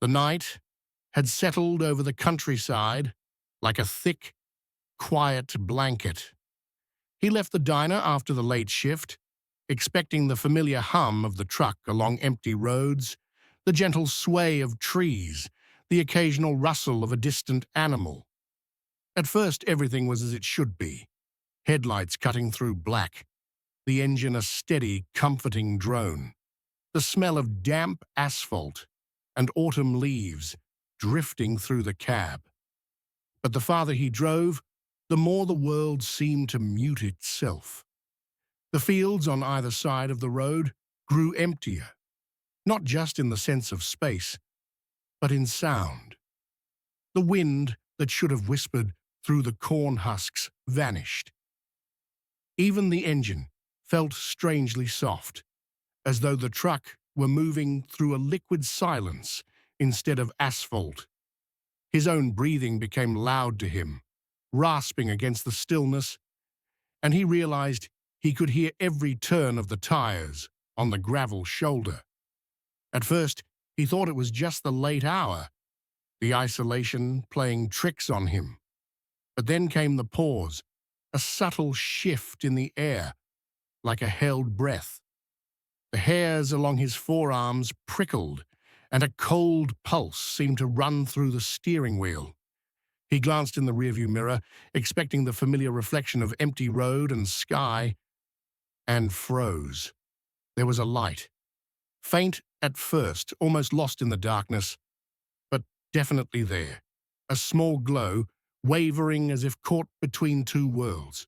The night had settled over the countryside like a thick, quiet blanket. He left the diner after the late shift, expecting the familiar hum of the truck along empty roads, the gentle sway of trees, the occasional rustle of a distant animal. At first, everything was as it should be. Headlights cutting through black, the engine a steady, comforting drone, the smell of damp asphalt and autumn leaves drifting through the cab. But the farther he drove, the more the world seemed to mute itself. The fields on either side of the road grew emptier, not just in the sense of space, but in sound. The wind that should have whispered through the corn husks vanished. Even the engine felt strangely soft, as though the truck were moving through a liquid silence instead of asphalt. His own breathing became loud to him, rasping against the stillness, and he realized he could hear every turn of the tires on the gravel shoulder. At first, he thought it was just the late hour, the isolation playing tricks on him. But then came the pause, a subtle shift in the air, like a held breath. The hairs along his forearms prickled, and a cold pulse seemed to run through the steering wheel. He glanced in the rearview mirror, expecting the familiar reflection of empty road and sky, and froze. There was a light. Faint at first, almost lost in the darkness, but definitely there. A small glow, wavering as if caught between two worlds.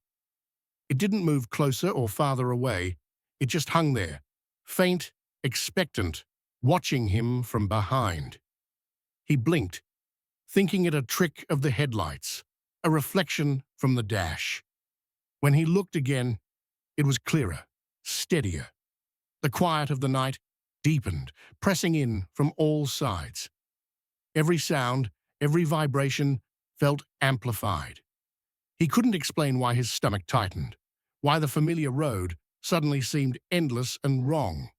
It didn't move closer or farther away. It just hung there, faint, expectant, watching him from behind. He blinked, thinking it a trick of the headlights, a reflection from the dash. When he looked again, it was clearer, steadier. The quiet of the night deepened, pressing in from all sides. Every sound, every vibration felt amplified. He couldn't explain why his stomach tightened, why the familiar road suddenly seemed endless and wrong.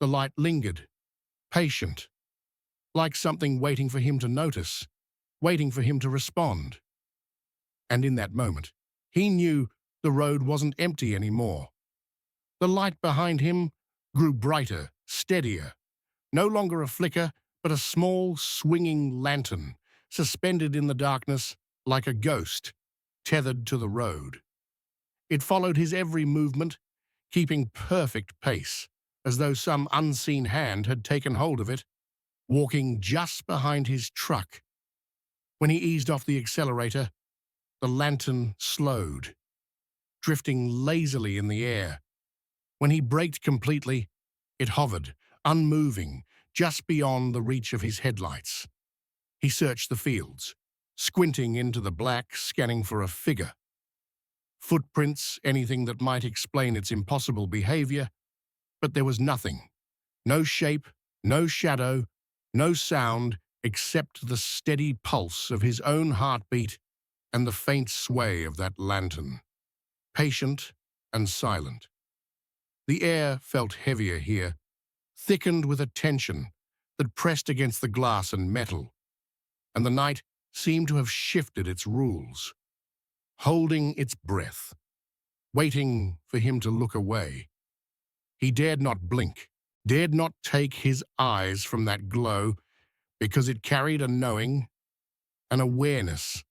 The light lingered, patient, like something waiting for him to notice, waiting for him to respond. And in that moment, he knew the road wasn't empty anymore. The light behind him grew brighter, steadier, no longer a flicker, but a small, swinging lantern, suspended in the darkness like a ghost, tethered to the road. It followed his every movement, keeping perfect pace, as though some unseen hand had taken hold of it, walking just behind his truck. When he eased off the accelerator, the lantern slowed, drifting lazily in the air. When he braked completely, it hovered, unmoving, just beyond the reach of his headlights. He searched the fields, squinting into the black, scanning for a figure. Footprints, anything that might explain its impossible behavior, but there was nothing. No shape, no shadow, no sound, except the steady pulse of his own heartbeat and the faint sway of that lantern. Patient and silent. The air felt heavier here, thickened with a tension that pressed against the glass and metal, and the night seemed to have shifted its rules, holding its breath, waiting for him to look away. He dared not blink, dared not take his eyes from that glow, because it carried a knowing, an awareness,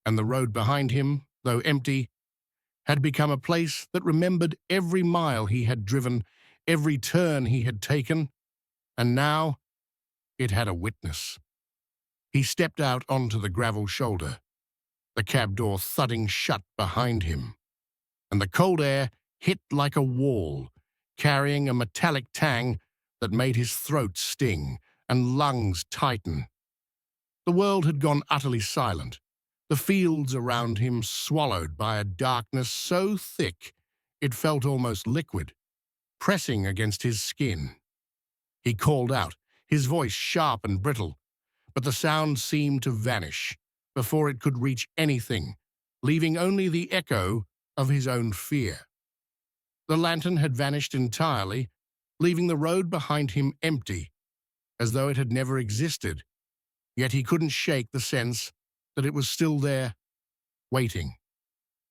and the road behind him, though empty, had become a place that remembered every mile he had driven, every turn he had taken, and now it had a witness. He stepped out onto the gravel shoulder, the cab door thudding shut behind him, and the cold air hit like a wall, carrying a metallic tang that made his throat sting and lungs tighten. The world had gone utterly silent, the fields around him swallowed by a darkness so thick it felt almost liquid, pressing against his skin. He called out, his voice sharp and brittle, but the sound seemed to vanish before it could reach anything, leaving only the echo of his own fear. The lantern had vanished entirely, leaving the road behind him empty, as though it had never existed, yet he couldn't shake the sense that it was still there, waiting,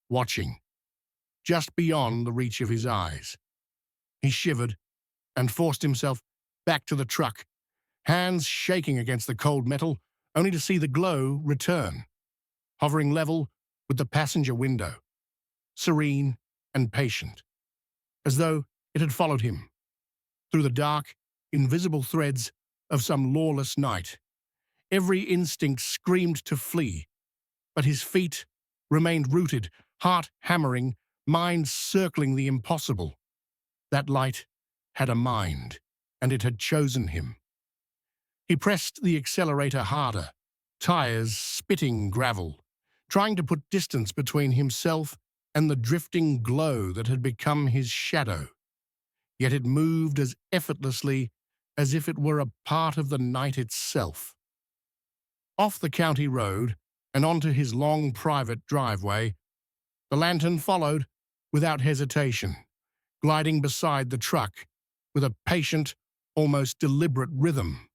watching, just beyond the reach of his eyes. He shivered and forced himself back to the truck, hands shaking against the cold metal, only to see the glow return, hovering level with the passenger window, serene and patient, as though it had followed him through the dark, invisible threads of some lawless night. Every instinct screamed to flee, but his feet remained rooted, heart hammering, mind circling the impossible. That light had a mind, and it had chosen him. He pressed the accelerator harder, tires spitting gravel, trying to put distance between himself and the drifting glow that had become his shadow. Yet it moved as effortlessly as if it were a part of the night itself. Off the county road and onto his long private driveway, the lantern followed without hesitation, gliding beside the truck with a patient, almost deliberate rhythm.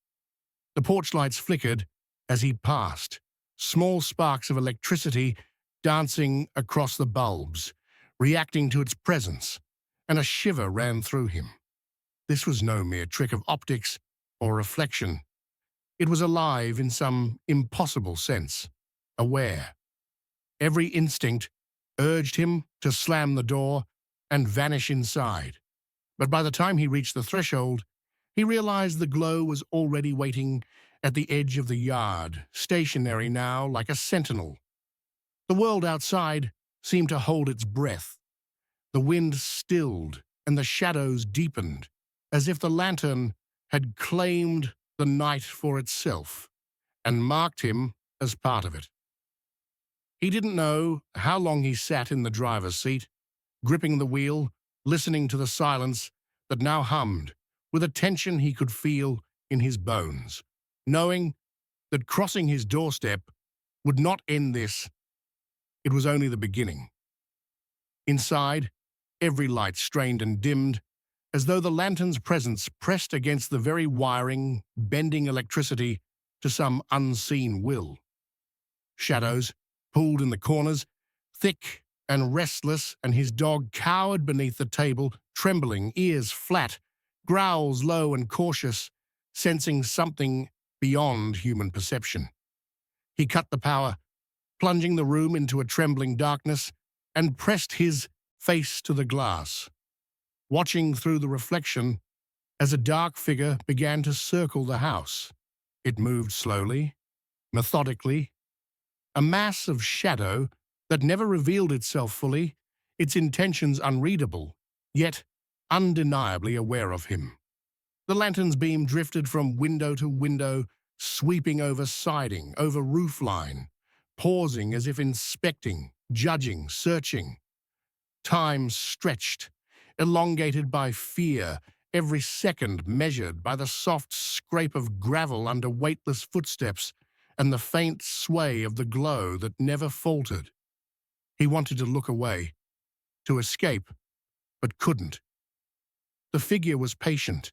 The porch lights flickered as he passed, small sparks of electricity dancing across the bulbs, reacting to its presence, and a shiver ran through him. This was no mere trick of optics or reflection. It was alive in some impossible sense, aware. Every instinct urged him to slam the door and vanish inside. But by the time he reached the threshold, he realized the glow was already waiting at the edge of the yard, stationary now like a sentinel. The world outside seemed to hold its breath. The wind stilled and the shadows deepened, as if the lantern had claimed the night for itself and marked him as part of it. He didn't know how long he sat in the driver's seat, gripping the wheel, listening to the silence that now hummed with a tension he could feel in his bones, knowing that crossing his doorstep would not end this. It was only the beginning. Inside, every light strained and dimmed, as though the lantern's presence pressed against the very wiring, bending electricity to some unseen will. Shadows pooled in the corners, thick and restless, and his dog cowered beneath the table, trembling, ears flat, growls low and cautious, sensing something beyond human perception. He cut the power, plunging the room into a trembling darkness, and pressed his face to the glass, watching through the reflection as a dark figure began to circle the house. It moved slowly, methodically, a mass of shadow that never revealed itself fully, its intentions unreadable, yet undeniably aware of him. The lantern's beam drifted from window to window, sweeping over siding, over roofline, pausing as if inspecting, judging, searching. Time stretched, elongated by fear, every second measured by the soft scrape of gravel under weightless footsteps and the faint sway of the glow that never faltered. He wanted to look away, to escape, but couldn't. The figure was patient,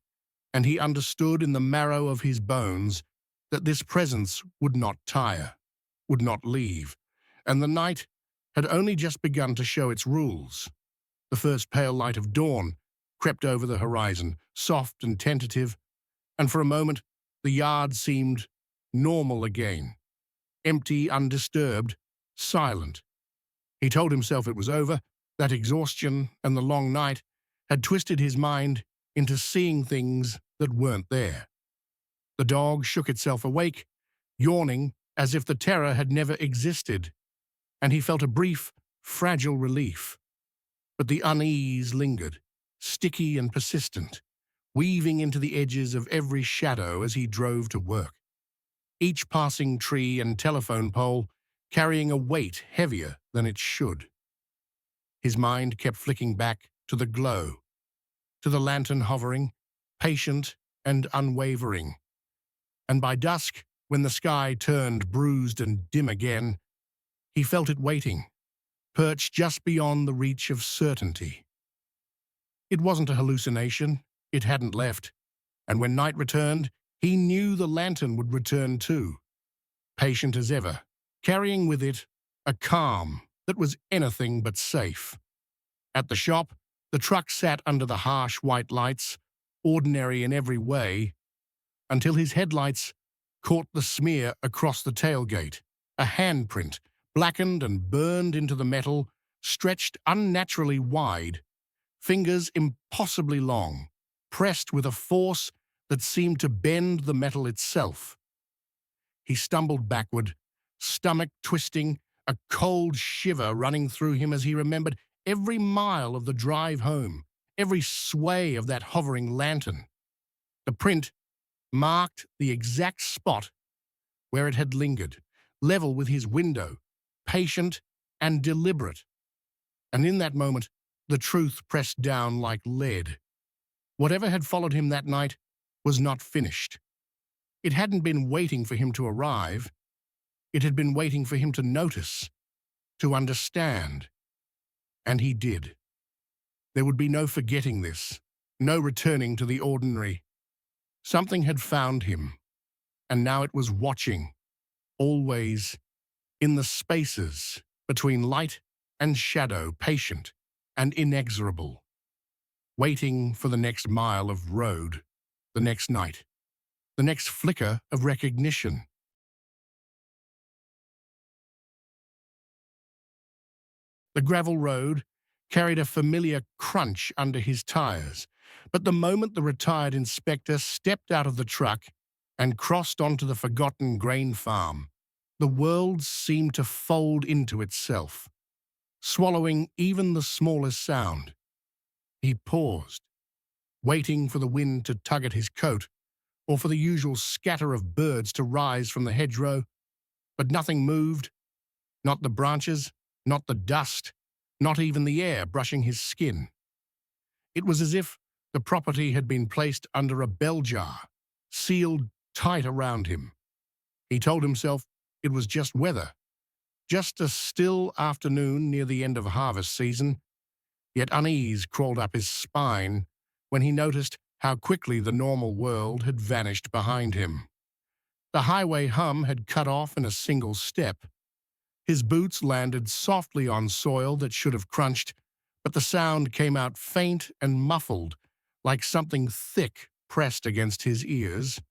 and he understood in the marrow of his bones that this presence would not tire, would not leave, and the night had only just begun to show its rules. The first pale light of dawn crept over the horizon, soft and tentative, and for a moment the yard seemed normal again, empty, undisturbed, silent. He told himself it was over, that exhaustion and the long night had twisted his mind into seeing things that weren't there. The dog shook itself awake, yawning as if the terror had never existed, and he felt a brief, fragile relief. But the unease lingered, sticky and persistent, weaving into the edges of every shadow as he drove to work. Each passing tree and telephone pole carrying a weight heavier than it should. His mind kept flicking back to the glow, to the lantern hovering, patient and unwavering. And by dusk, when the sky turned bruised and dim again, he felt it waiting, perched just beyond the reach of certainty. It wasn't a hallucination, it hadn't left, and when night returned, He knew the lantern would return too, patient as ever, carrying with it a calm that was anything but safe. At the shop, the truck sat under the harsh white lights, ordinary in every way, until his headlights caught the smear across the tailgate, a handprint, blackened and burned into the metal, stretched unnaturally wide, fingers impossibly long, pressed with a force that seemed to bend the metal itself. He stumbled backward, stomach twisting, a cold shiver running through him as he remembered every mile of the drive home, every sway of that hovering lantern. The print marked the exact spot where it had lingered, level with his window, patient and deliberate. And in that moment, the truth pressed down like lead. Whatever had followed him that night was not finished. It hadn't been waiting for him to arrive. It had been waiting for him to notice, to understand. And he did. There would be no forgetting this, no returning to the ordinary. Something had found him, and now it was watching, always, in the spaces between light and shadow, patient and inexorable, waiting for the next mile of road, the next night, the next flicker of recognition. The gravel road carried a familiar crunch under his tires, but the moment the retired inspector stepped out of the truck and crossed onto the forgotten grain farm, the world seemed to fold into itself, swallowing even the smallest sound. He paused, waiting for the wind to tug at his coat or for the usual scatter of birds to rise from the hedgerow, but nothing moved, not the branches, not the dust, not even the air brushing his skin. It was as if the property had been placed under a bell jar, sealed tight around him. He told himself it was just weather, just a still afternoon near the end of harvest season, yet unease crawled up his spine when he noticed how quickly the normal world had vanished behind him. The highway hum had cut off in a single step. His boots landed softly on soil that should have crunched, but the sound came out faint and muffled, like something thick pressed against his ears.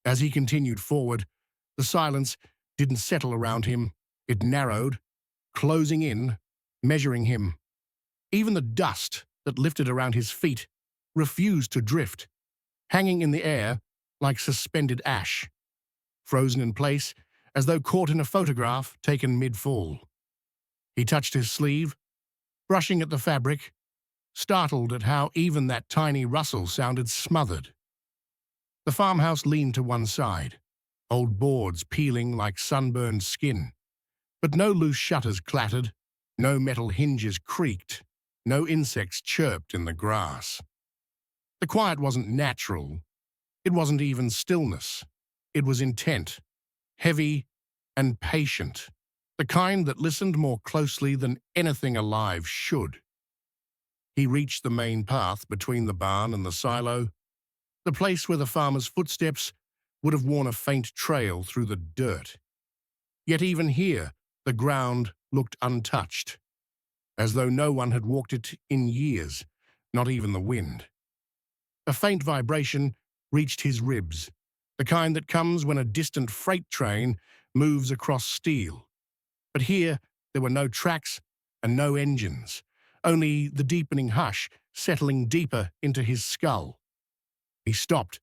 As he continued forward, the silence didn't settle around him. It narrowed, closing in, measuring him. Even the dust that lifted around his feet refused to drift, hanging in the air like suspended ash, frozen in place as though caught in a photograph taken mid-fall. He touched his sleeve, brushing at the fabric, startled at how even that tiny rustle sounded smothered. The farmhouse leaned to one side, old boards peeling like sunburned skin, but no loose shutters clattered, no metal hinges creaked, no insects chirped in the grass. The quiet wasn't natural. It wasn't even stillness. It was intent, heavy and patient, the kind that listened more closely than anything alive should. He reached the main path between the barn and the silo, the place where the farmer's footsteps would have worn a faint trail through the dirt. Yet even here, the ground looked untouched, as though no one had walked it in years, not even the wind. A faint vibration reached his ribs, the kind that comes when a distant freight train moves across steel. But here there were no tracks and no engines, only the deepening hush settling deeper into his skull. He stopped,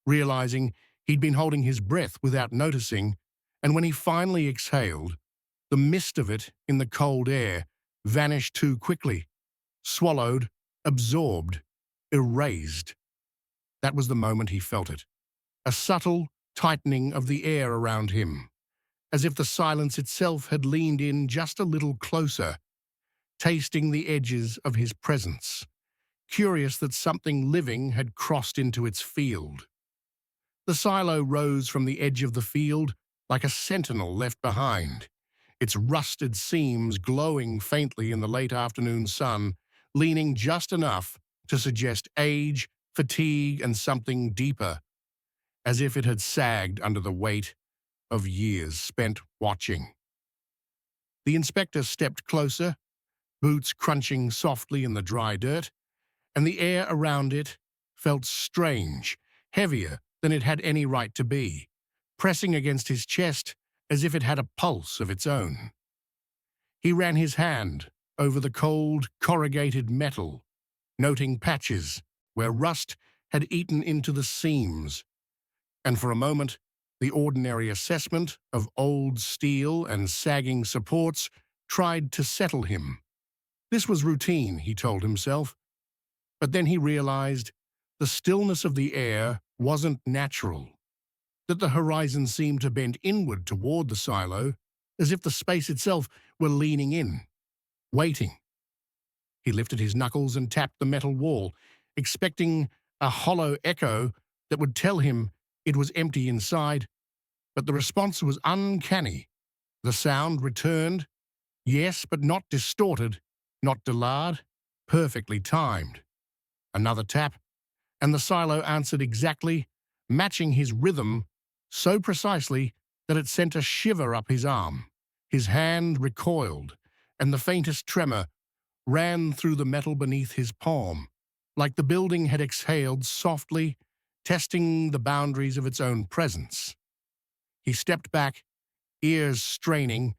realizing he'd been holding his breath without noticing, and when he finally exhaled, the mist of it in the cold air vanished too quickly, swallowed, absorbed, erased. That was the moment he felt it, a subtle tightening of the air around him, as if the silence itself had leaned in just a little closer, tasting the edges of his presence, curious that something living had crossed into its field. The silo rose from the edge of the field like a sentinel left behind, its rusted seams glowing faintly in the late afternoon sun, leaning just enough to suggest age, fatigue, and something deeper. as if it had sagged under the weight of years spent watching. The inspector stepped closer, boots crunching softly in the dry dirt, and the air around it felt strange, heavier than it had any right to be, pressing against his chest as if it had a pulse of its own. He ran his hand over the cold, corrugated metal, noting patches where rust had eaten into the seams, and for a moment, the ordinary assessment of old steel and sagging supports tried to settle him. This was routine, he told himself, but then he realized the stillness of the air wasn't natural, that the horizon seemed to bend inward toward the silo, as if the space itself were leaning in, waiting. He lifted his knuckles and tapped the metal wall, expecting a hollow echo that would tell him it was empty inside, but the response was uncanny. The sound returned, yes, but not distorted, not delayed, perfectly timed. Another tap, and the silo answered exactly, matching his rhythm so precisely that it sent a shiver up his arm. His hand recoiled, and the faintest tremor ran through the metal beneath his palm, like the building had exhaled softly, testing the boundaries of its own presence. He stepped back, ears straining,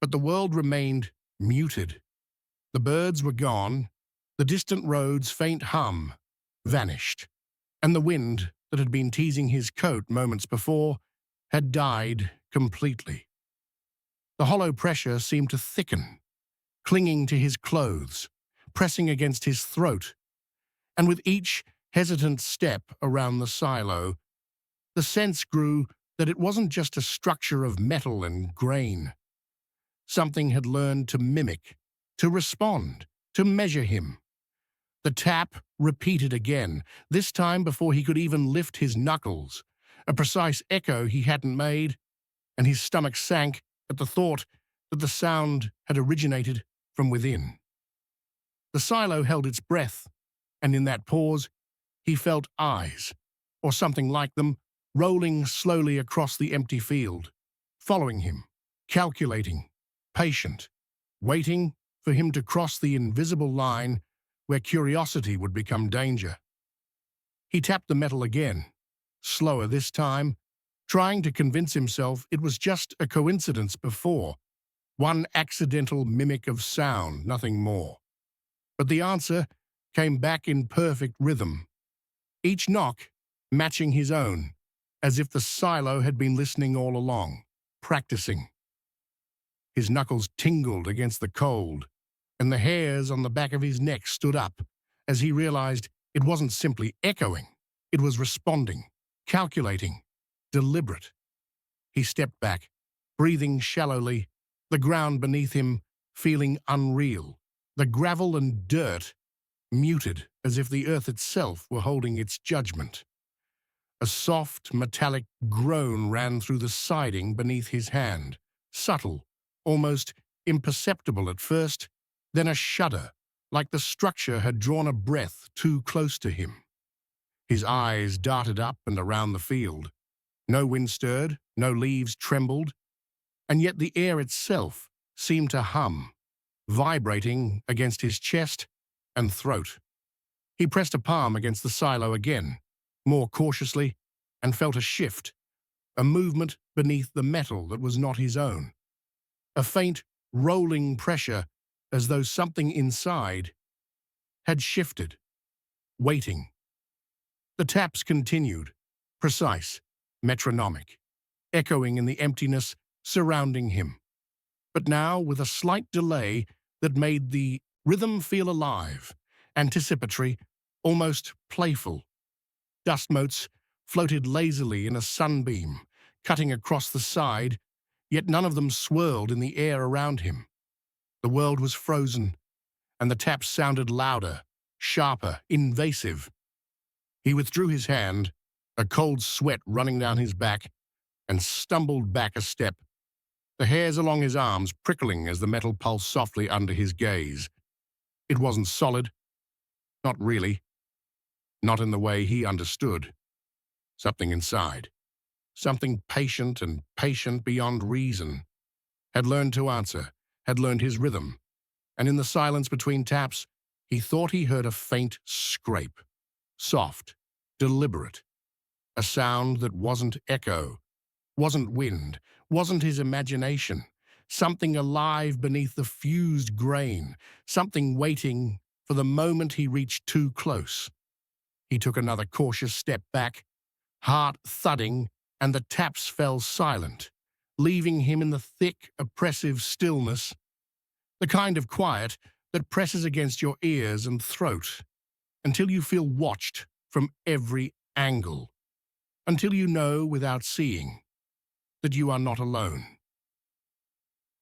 but the world remained muted. The birds were gone, the distant road's faint hum vanished, and the wind that had been teasing his coat moments before had died completely. The hollow pressure seemed to thicken, clinging to his clothes, pressing against his throat, and with each hesitant step around the silo, the sense grew that it wasn't just a structure of metal and grain. Something had learned to mimic, to respond, to measure him. The tap repeated again, this time before he could even lift his knuckles, a precise echo he hadn't made, and his stomach sank at the thought that the sound had originated from within. The silo held its breath, and in that pause, he felt eyes, or something like them, rolling slowly across the empty field, following him, calculating, patient, waiting for him to cross the invisible line where curiosity would become danger. He tapped the metal again, slower this time, trying to convince himself it was just a coincidence before, one accidental mimic of sound, nothing more. But the answer came back in perfect rhythm, each knock matching his own, as if the silo had been listening all along, practicing. His knuckles tingled against the cold, and the hairs on the back of his neck stood up as he realized it wasn't simply echoing, it was responding, calculating, deliberate. He stepped back, breathing shallowly, the ground beneath him feeling unreal, the gravel and dirt muted as if the earth itself were holding its judgment. A soft, metallic groan ran through the siding beneath his hand, subtle, almost imperceptible at first, then a shudder, like the structure had drawn a breath too close to him. His eyes darted up and around the field. No wind stirred, no leaves trembled, and yet the air itself seemed to hum, vibrating against his chest and throat. He pressed a palm against the silo again, more cautiously, and felt a shift, a movement beneath the metal that was not his own. A faint, rolling pressure as though something inside had shifted, waiting. The taps continued, precise, metronomic, echoing in the emptiness surrounding him, but now with a slight delay that made the rhythm feel alive, anticipatory, almost playful. Dust motes floated lazily in a sunbeam, cutting across the side, yet none of them swirled in the air around him. The world was frozen, and the taps sounded louder, sharper, invasive. He withdrew his hand, a cold sweat running down his back, and stumbled back a step, the hairs along his arms prickling as the metal pulsed softly under his gaze. It wasn't solid. Not really. Not in the way he understood. Something inside, something patient and patient beyond reason, had learned to answer, had learned his rhythm, and in the silence between taps, he thought he heard a faint scrape, soft, deliberate, a sound that wasn't echo, wasn't wind, wasn't his imagination, something alive beneath the fused grain, something waiting for the moment he reached too close. He took another cautious step back, heart thudding, and the taps fell silent, leaving him in the thick, oppressive stillness, the kind of quiet that presses against your ears and throat until you feel watched from every angle, until you know without seeing that you are not alone.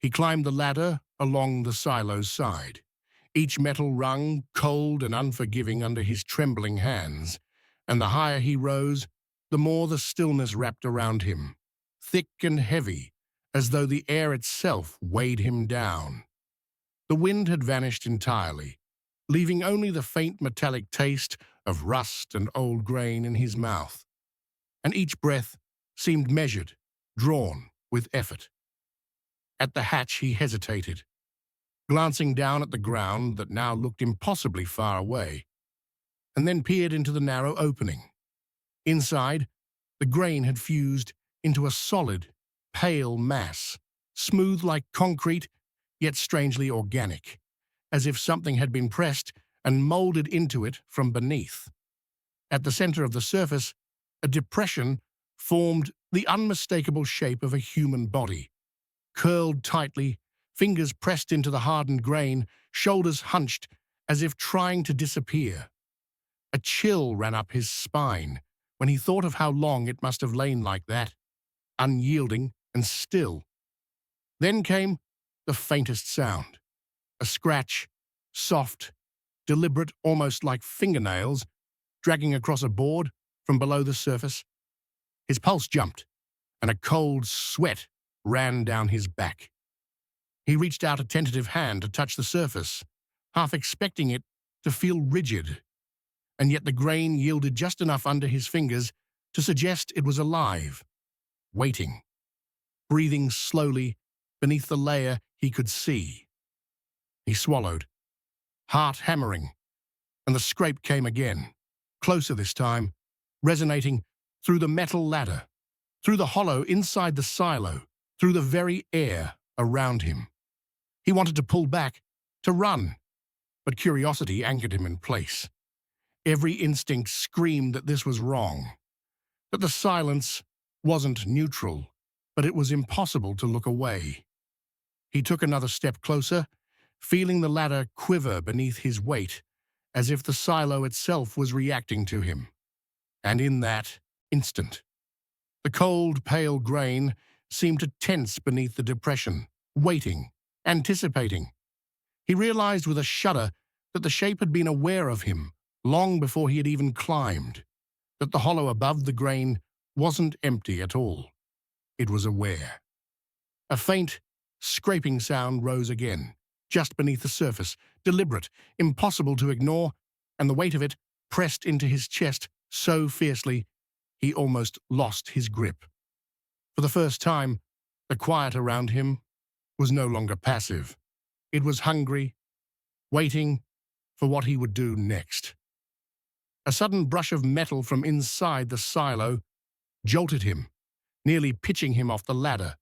He climbed the ladder along the silo's side, each metal rung cold and unforgiving under his trembling hands, and the higher he rose, the more the stillness wrapped around him, thick and heavy, as though the air itself weighed him down. The wind had vanished entirely, leaving only the faint metallic taste of rust and old grain in his mouth, and each breath seemed measured, drawn with effort. At the hatch he hesitated, glancing down at the ground that now looked impossibly far away, and then peered into the narrow opening. Inside, the grain had fused into a solid, pale mass, smooth like concrete, yet strangely organic, as if something had been pressed and molded into it from beneath. At the center of the surface, a depression formed the unmistakable shape of a human body, curled tightly, fingers pressed into the hardened grain, shoulders hunched as if trying to disappear. A chill ran up his spine when he thought of how long it must have lain like that, unyielding and still. Then came the faintest sound, a scratch, soft, deliberate, almost like fingernails, dragging across a board from below the surface. His pulse jumped, and a cold sweat ran down his back. He reached out a tentative hand to touch the surface, half expecting it to feel rigid, and yet the grain yielded just enough under his fingers to suggest it was alive, waiting, breathing slowly beneath the layer he could see. He swallowed, heart hammering, and the scrape came again, closer this time, resonating through the metal ladder, through the hollow inside the silo, through the very air around him. He wanted to pull back, to run, but curiosity anchored him in place. Every instinct screamed that this was wrong, that the silence wasn't neutral, but it was impossible to look away. He took another step closer, feeling the ladder quiver beneath his weight, as if the silo itself was reacting to him. And in that instant, the cold, pale grain seemed to tense beneath the depression, waiting, anticipating. He realized with a shudder that the shape had been aware of him long before he had even climbed, that the hollow above the grain wasn't empty at all. It was aware. A faint, scraping sound rose again, just beneath the surface, deliberate, impossible to ignore, and the weight of it pressed into his chest so fiercely he almost lost his grip. For the first time, the quiet around him was no longer passive. It was hungry, waiting for what he would do next. A sudden brush of metal from inside the silo jolted him, nearly pitching him off the ladder,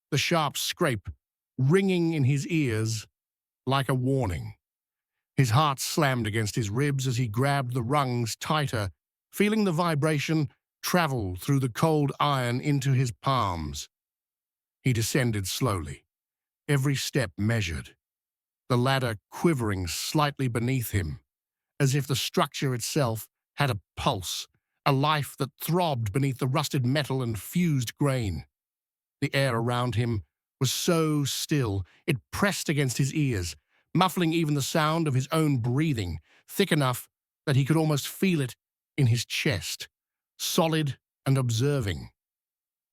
the sharp scrape ringing in his ears like a warning. His heart slammed against his ribs as he grabbed the rungs tighter, feeling the vibration travel through the cold iron into his palms. He descended slowly, every step measured, the ladder quivering slightly beneath him, as if the structure itself had a pulse, a life that throbbed beneath the rusted metal and fused grain. The air around him was so still, it pressed against his ears, muffling even the sound of his own breathing, thick enough that he could almost feel it in his chest, solid and observing.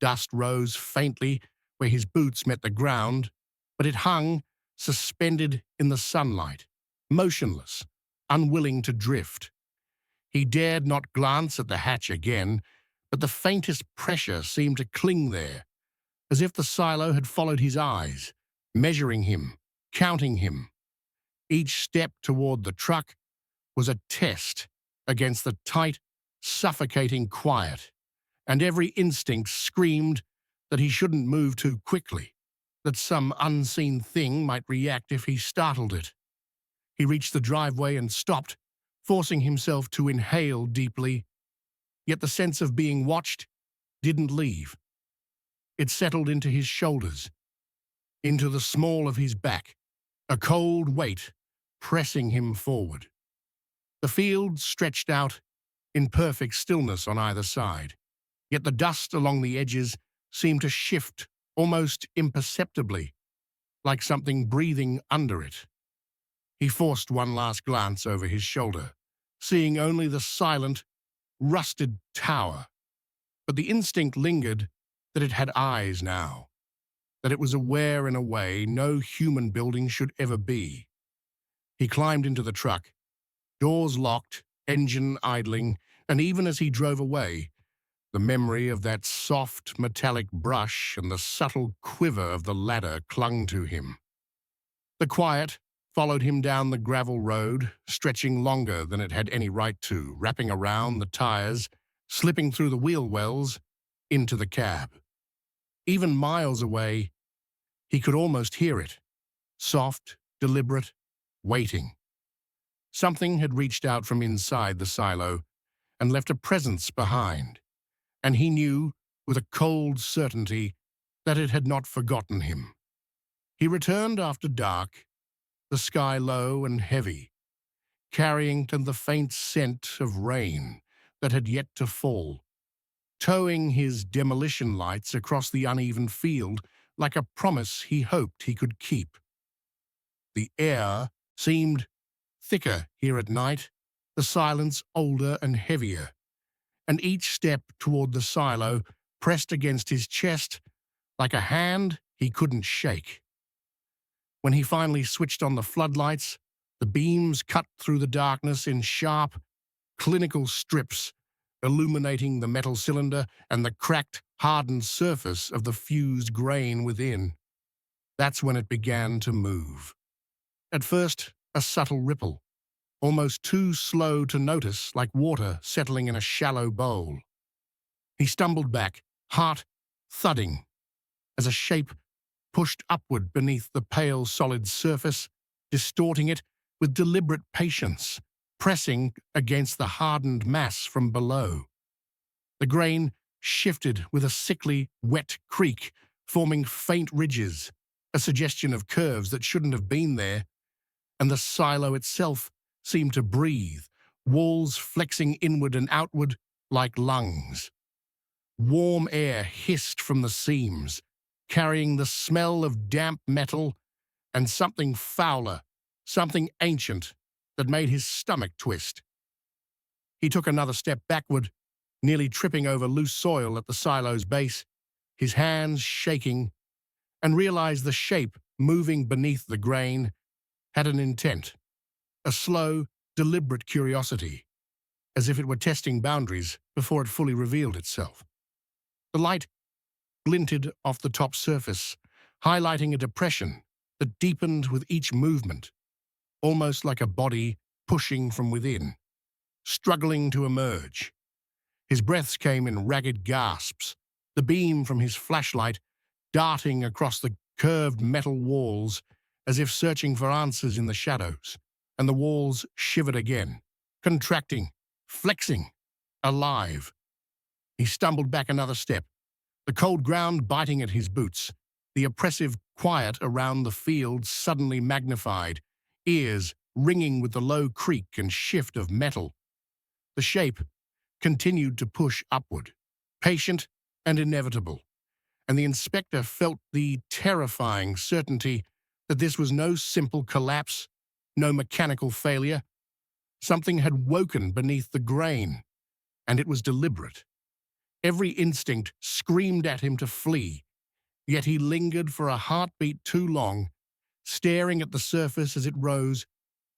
Dust rose faintly where his boots met the ground, but it hung, suspended in the sunlight, motionless, unwilling to drift. He dared not glance at the hatch again, but the faintest pressure seemed to cling there, as if the silo had followed his eyes, measuring him, counting him. Each step toward the truck was a test against the tight, suffocating quiet, and every instinct screamed that he shouldn't move too quickly, that some unseen thing might react if he startled it. He reached the driveway and stopped, forcing himself to inhale deeply, yet the sense of being watched didn't leave. It settled into his shoulders, into the small of his back, a cold weight pressing him forward. The field stretched out in perfect stillness on either side, yet the dust along the edges seemed to shift almost imperceptibly, like something breathing under it. He forced one last glance over his shoulder, seeing only the silent, rusted tower. But the instinct lingered that it had eyes now, that it was aware in a way no human building should ever be. He climbed into the truck, doors locked, engine idling, and even as he drove away, the memory of that soft, metallic brush and the subtle quiver of the ladder clung to him. The quiet followed him down the gravel road, stretching longer than it had any right to, wrapping around the tires, slipping through the wheel wells, into the cab. Even miles away, he could almost hear it, soft, deliberate, waiting. Something had reached out from inside the silo and left a presence behind, and he knew with a cold certainty that it had not forgotten him. He returned after dark, the sky low and heavy, carrying the faint scent of rain that had yet to fall, towing his demolition lights across the uneven field like a promise he hoped he could keep. The air seemed thicker here at night, the silence older and heavier, and each step toward the silo pressed against his chest like a hand he couldn't shake. When he finally switched on the floodlights, the beams cut through the darkness in sharp, clinical strips, illuminating the metal cylinder and the cracked, hardened surface of the fused grain within. That's when it began to move. At first, a subtle ripple, almost too slow to notice, like water settling in a shallow bowl. He stumbled back, heart thudding, as a shape pushed upward beneath the pale, solid surface, distorting it with deliberate patience, pressing against the hardened mass from below. The grain shifted with a sickly, wet creak, forming faint ridges, a suggestion of curves that shouldn't have been there, and the silo itself seemed to breathe, walls flexing inward and outward like lungs. Warm air hissed from the seams, carrying the smell of damp metal and something fouler, something ancient that made his stomach twist. He took another step backward, nearly tripping over loose soil at the silo's base, his hands shaking, and realized the shape moving beneath the grain had an intent, a slow, deliberate curiosity, as if it were testing boundaries before it fully revealed itself. The light glinted off the top surface, highlighting a depression that deepened with each movement, almost like a body pushing from within, struggling to emerge. His breaths came in ragged gasps, the beam from his flashlight darting across the curved metal walls as if searching for answers in the shadows, and the walls shivered again, contracting, flexing, alive. He stumbled back another step, the cold ground biting at his boots, the oppressive quiet around the field suddenly magnified, ears ringing with the low creak and shift of metal. The shape continued to push upward, patient and inevitable, and the inspector felt the terrifying certainty that this was no simple collapse, no mechanical failure. Something had woken beneath the grain, and it was deliberate. Every instinct screamed at him to flee, yet he lingered for a heartbeat too long, staring at the surface as it rose,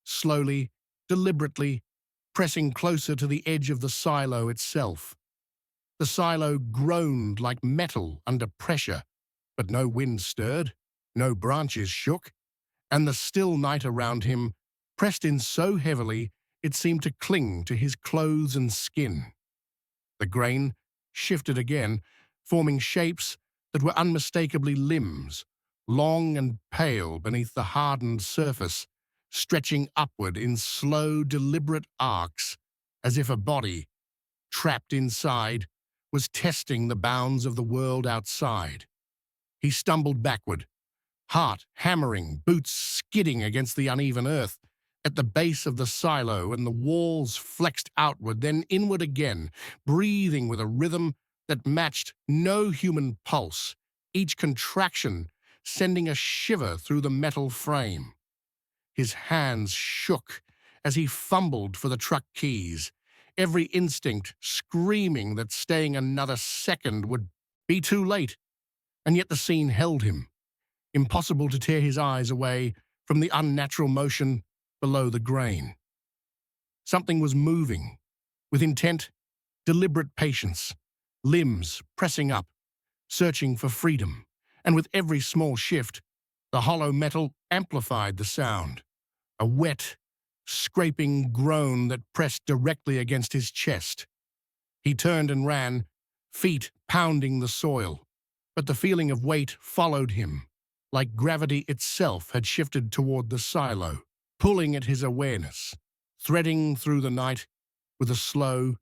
slowly, deliberately, pressing closer to the edge of the silo itself. The silo groaned like metal under pressure, but no wind stirred, no branches shook, and the still night around him pressed in so heavily it seemed to cling to his clothes and skin. The grain shifted again, forming shapes that were unmistakably limbs, long and pale beneath the hardened surface, stretching upward in slow, deliberate arcs, as if a body, trapped inside, was testing the bounds of the world outside. He stumbled backward, heart hammering, boots skidding against the uneven earth. At the base of the silo, and the walls flexed outward, then inward again, breathing with a rhythm that matched no human pulse, each contraction sending a shiver through the metal frame. His hands shook as he fumbled for the truck keys, every instinct screaming that staying another second would be too late. And yet the scene held him, impossible to tear his eyes away from the unnatural motion below the grain. Something was moving, with intent, deliberate patience, limbs pressing up, searching for freedom, and with every small shift, the hollow metal amplified the sound, a wet, scraping groan that pressed directly against his chest. He turned and ran, feet pounding the soil, but the feeling of weight followed him, like gravity itself had shifted toward the silo, pulling at his awareness, threading through the night with a slow,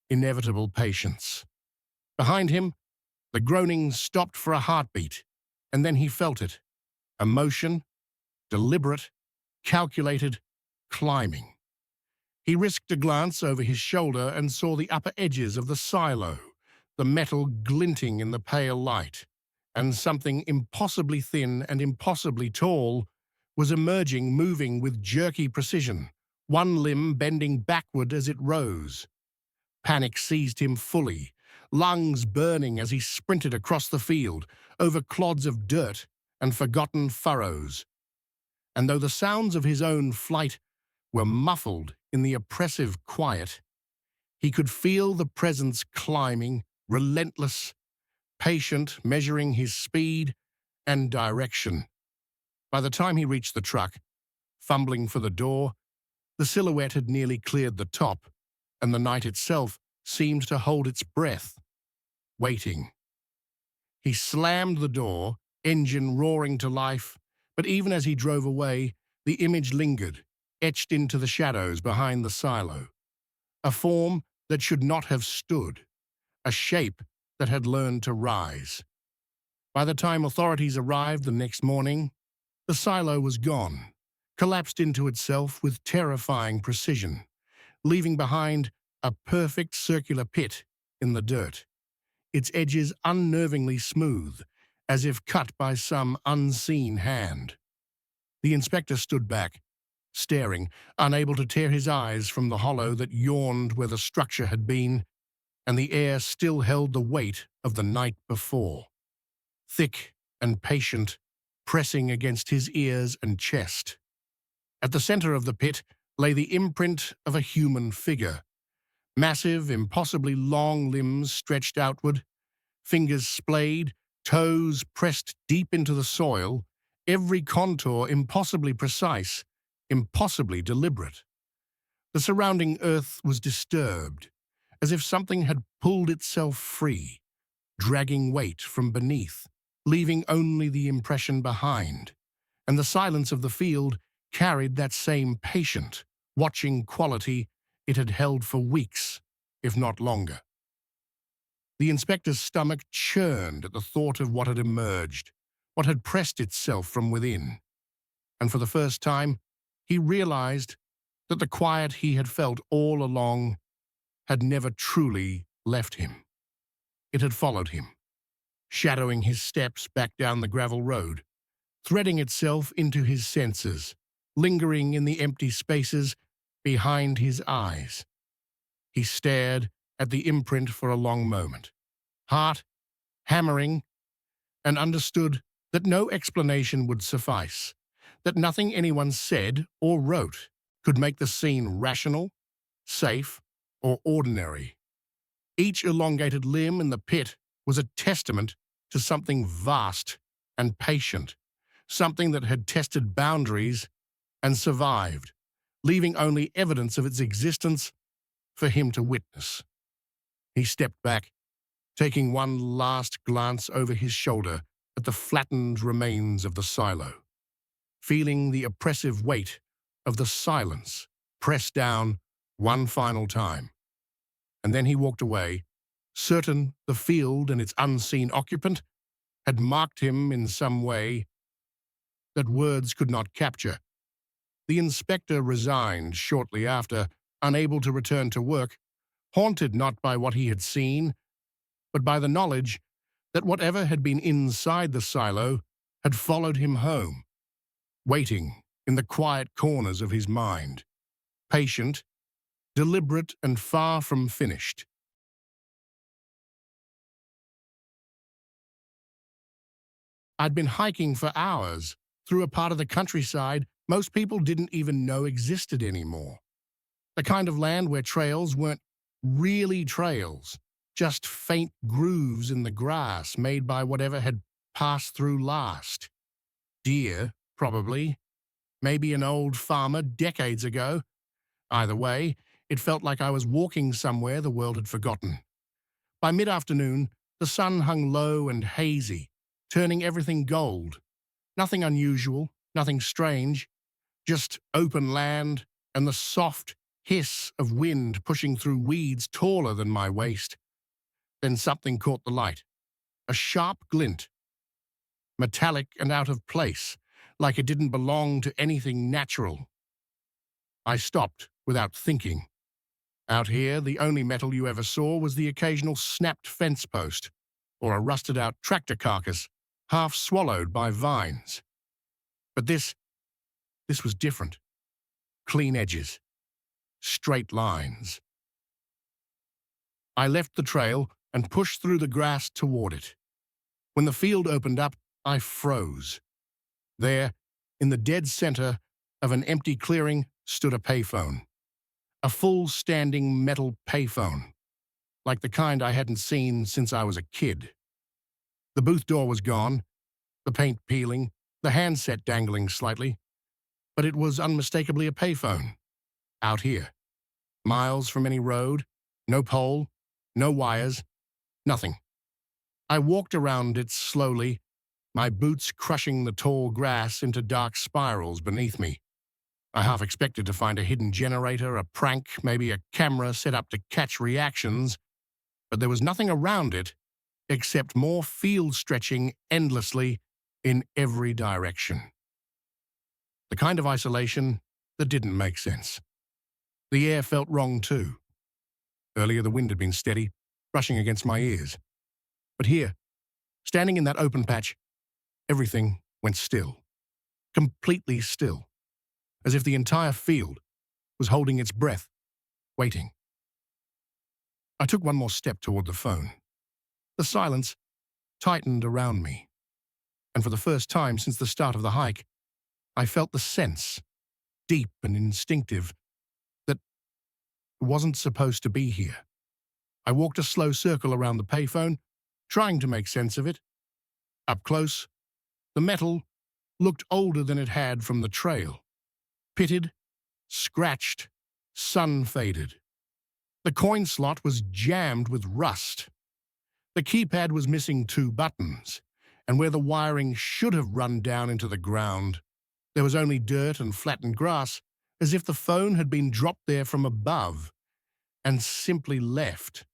inevitable patience. Behind him, the groaning stopped for a heartbeat, and then he felt it, a motion, deliberate, calculated, climbing. He risked a glance over his shoulder and saw the upper edges of the silo, the metal glinting in the pale light, and something impossibly thin and impossibly tall was emerging, moving with jerky precision, one limb bending backward as it rose. Panic seized him fully, lungs burning as he sprinted across the field, over clods of dirt and forgotten furrows. And though the sounds of his own flight were muffled in the oppressive quiet, he could feel the presence climbing, relentless, patient, measuring his speed and direction. By the time he reached the truck, fumbling for the door, the silhouette had nearly cleared the top, and the night itself seemed to hold its breath, waiting. He slammed the door, engine roaring to life, but even as he drove away, the image lingered, etched into the shadows behind the silo. A form that should not have stood, a shape that had learned to rise. By the time authorities arrived the next morning, the silo was gone, collapsed into itself with terrifying precision, leaving behind a perfect circular pit in the dirt, its edges unnervingly smooth, as if cut by some unseen hand. The inspector stood back, staring, unable to tear his eyes from the hollow that yawned where the structure had been, and the air still held the weight of the night before. Thick and patient, pressing against his ears and chest. At the center of the pit lay the imprint of a human figure. Massive, impossibly long limbs stretched outward, fingers splayed, toes pressed deep into the soil, every contour impossibly precise, impossibly deliberate. The surrounding earth was disturbed, as if something had pulled itself free, dragging weight from beneath, leaving only the impression behind, and the silence of the field carried that same patient, watching quality it had held for weeks, if not longer. The inspector's stomach churned at the thought of what had emerged, what had pressed itself from within, and for the first time he realized that the quiet he had felt all along had never truly left him. It had followed him, shadowing his steps back down the gravel road, threading itself into his senses, lingering in the empty spaces behind his eyes. He stared at the imprint for a long moment, heart hammering, and understood that no explanation would suffice, that nothing anyone said or wrote could make the scene rational, safe, or ordinary. Each elongated limb in the pit was a testament to something vast and patient, something that had tested boundaries and survived, leaving only evidence of its existence for him to witness. He stepped back, taking one last glance over his shoulder at the flattened remains of the silo, feeling the oppressive weight of the silence press down one final time. And then he walked away, certain the field and its unseen occupant had marked him in some way that words could not capture. The inspector resigned shortly after, unable to return to work, haunted not by what he had seen, but by the knowledge that whatever had been inside the silo had followed him home, waiting in the quiet corners of his mind, patient, deliberate, and far from finished. I'd been hiking for hours through a part of the countryside most people didn't even know existed anymore. The kind of land where trails weren't really trails, just faint grooves in the grass made by whatever had passed through last. Deer, probably. Maybe an old farmer decades ago. Either way, it felt like I was walking somewhere the world had forgotten. By mid-afternoon, the sun hung low and hazy, turning everything gold. Nothing unusual, nothing strange, just open land and the soft hiss of wind pushing through weeds taller than my waist. Then something caught the light. A sharp glint. Metallic and out of place, like it didn't belong to anything natural. I stopped without thinking. Out here, the only metal you ever saw was the occasional snapped fence post, or a rusted-out tractor carcass, half swallowed by vines. But this was different. Clean edges. Straight lines. I left the trail and pushed through the grass toward it. When the field opened up, I froze. There, in the dead center of an empty clearing, stood a payphone. A full-standing metal payphone, like the kind I hadn't seen since I was a kid. The booth door was gone, the paint peeling, the handset dangling slightly, but it was unmistakably a payphone. Out here. Miles from any road, no pole, no wires, nothing. I walked around it slowly, my boots crushing the tall grass into dark spirals beneath me. I half expected to find a hidden generator, a prank, maybe a camera set up to catch reactions, but there was nothing around it except more field stretching endlessly in every direction. The kind of isolation that didn't make sense. The air felt wrong too. Earlier the wind had been steady, brushing against my ears. But here, standing in that open patch, everything went still. Completely still. As if the entire field was holding its breath, waiting. I took one more step toward the phone. The silence tightened around me, and for the first time since the start of the hike, I felt the sense, deep and instinctive, that it wasn't supposed to be here. I walked a slow circle around the payphone, trying to make sense of it. Up close, the metal looked older than it had from the trail. Pitted, scratched, sun-faded. The coin slot was jammed with rust. The keypad was missing 2 buttons, and where the wiring should have run down into the ground, there was only dirt and flattened grass, as if the phone had been dropped there from above and simply left.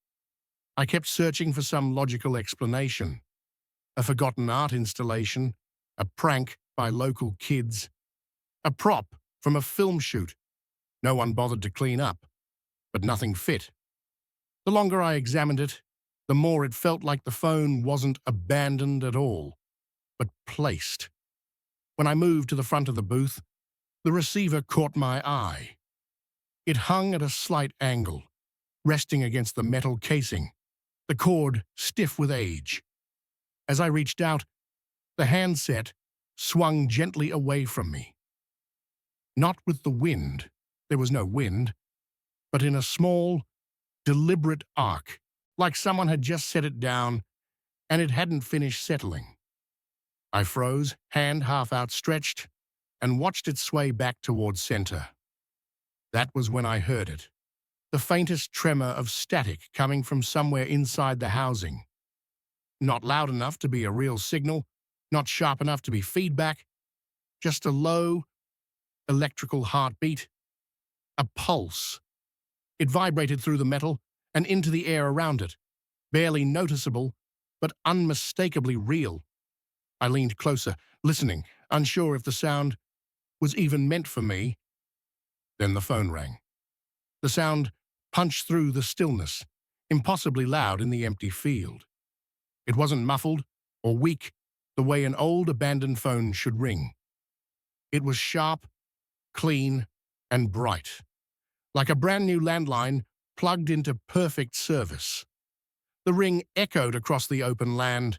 I kept searching for some logical explanation. A forgotten art installation, a prank by local kids, a prop from a film shoot no one bothered to clean up, but nothing fit. The longer I examined it, the more it felt like the phone wasn't abandoned at all, but placed. When I moved to the front of the booth, the receiver caught my eye. It hung at a slight angle, resting against the metal casing, the cord stiff with age. As I reached out, the handset swung gently away from me. Not with the wind, there was no wind, but in a small, deliberate arc, like someone had just set it down and it hadn't finished settling. I froze, hand half outstretched, and watched it sway back towards center. That was when I heard it. The faintest tremor of static coming from somewhere inside the housing. Not loud enough to be a real signal, not sharp enough to be feedback, just a low, electrical heartbeat, a pulse. It vibrated through the metal and into the air around it, barely noticeable, but unmistakably real. I leaned closer, listening, unsure if the sound was even meant for me. Then the phone rang. The sound punched through the stillness, impossibly loud in the empty field. It wasn't muffled or weak the way an old abandoned phone should ring. It was sharp, clean, and bright, like a brand new landline plugged into perfect service. The ring echoed across the open land,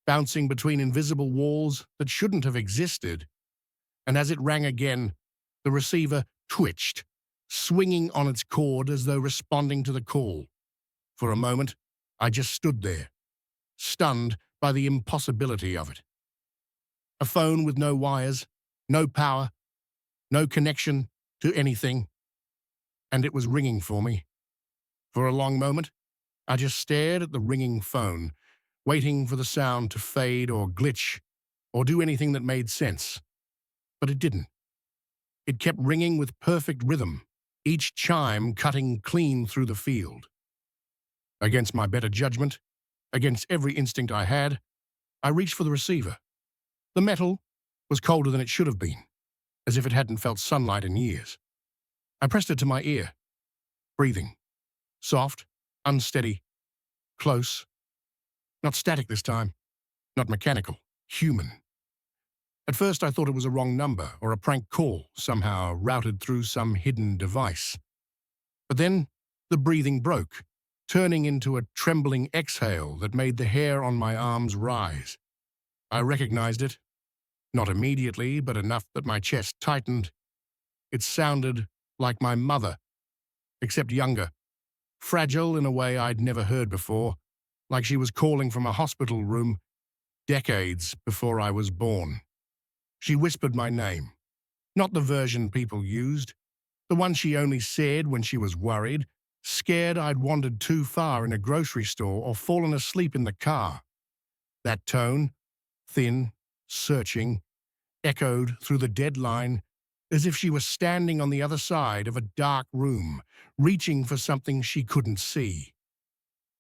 bouncing between invisible walls that shouldn't have existed. And as it rang again, the receiver twitched, swinging on its cord as though responding to the call. For a moment, I just stood there, stunned by the impossibility of it. A phone with no wires, no power, no connection to anything, and it was ringing for me. For a long moment, I just stared at the ringing phone, waiting for the sound to fade or glitch or do anything that made sense. But it didn't. It kept ringing with perfect rhythm, each chime cutting clean through the field. Against my better judgment, against every instinct I had, I reached for the receiver. The metal was colder than it should have been, as if it hadn't felt sunlight in years. I pressed it to my ear, breathing. Soft, unsteady, close. Not static this time, not mechanical, human. At first I thought it was a wrong number or a prank call, somehow routed through some hidden device. But then the breathing broke, turning into a trembling exhale that made the hair on my arms rise. I recognized it, not immediately, but enough that my chest tightened. It sounded like my mother, except younger, fragile in a way I'd never heard before, like she was calling from a hospital room decades before I was born. She whispered my name, not the version people used, the one she only said when she was worried, scared I'd wandered too far in a grocery store or fallen asleep in the car. That tone, thin, searching, echoed through the dead line as if she was standing on the other side of a dark room, reaching for something she couldn't see.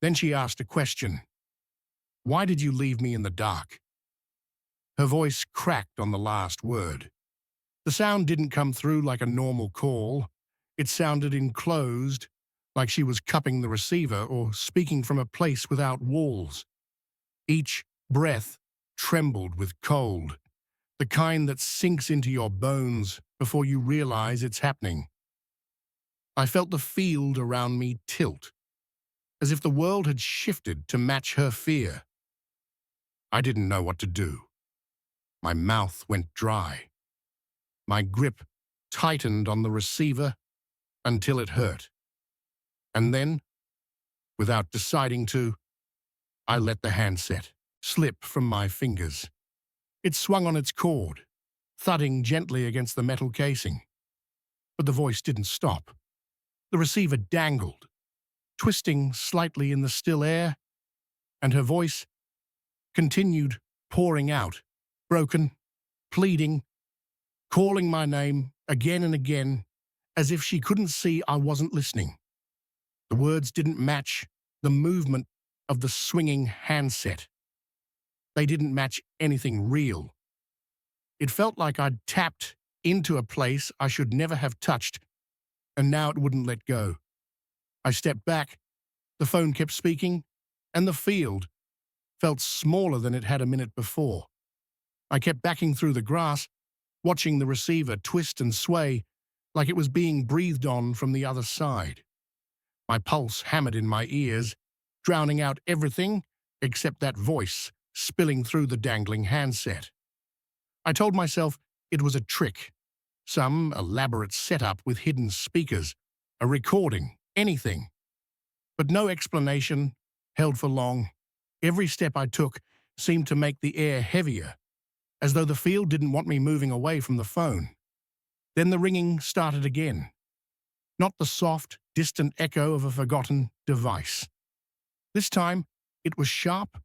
Then she asked a question. "Why did you leave me in the dark?" Her voice cracked on the last word. The sound didn't come through like a normal call. It sounded enclosed, like she was cupping the receiver or speaking from a place without walls. Each breath trembled with cold, the kind that sinks into your bones before you realize it's happening. I felt the field around me tilt, as if the world had shifted to match her fear. I didn't know what to do. My mouth went dry. My grip tightened on the receiver until it hurt. And then, without deciding to, I let the handset slip from my fingers. It swung on its cord, thudding gently against the metal casing. But the voice didn't stop. The receiver dangled, twisting slightly in the still air, and her voice continued pouring out, broken, pleading, calling my name again and again, as if she couldn't see I wasn't listening. The words didn't match the movement of the swinging handset. They didn't match anything real. It felt like I'd tapped into a place I should never have touched, and now it wouldn't let go. I stepped back, the phone kept speaking, and the field felt smaller than it had a minute before. I kept backing through the grass, watching the receiver twist and sway like it was being breathed on from the other side. My pulse hammered in my ears, drowning out everything except that voice spilling through the dangling handset. I told myself it was a trick, some elaborate setup with hidden speakers, a recording, anything. But no explanation, held for long. Every step I took seemed to make the air heavier, as though the field didn't want me moving away from the phone. Then the ringing started again. Not the soft, distant echo of a forgotten device. This time, it was sharp,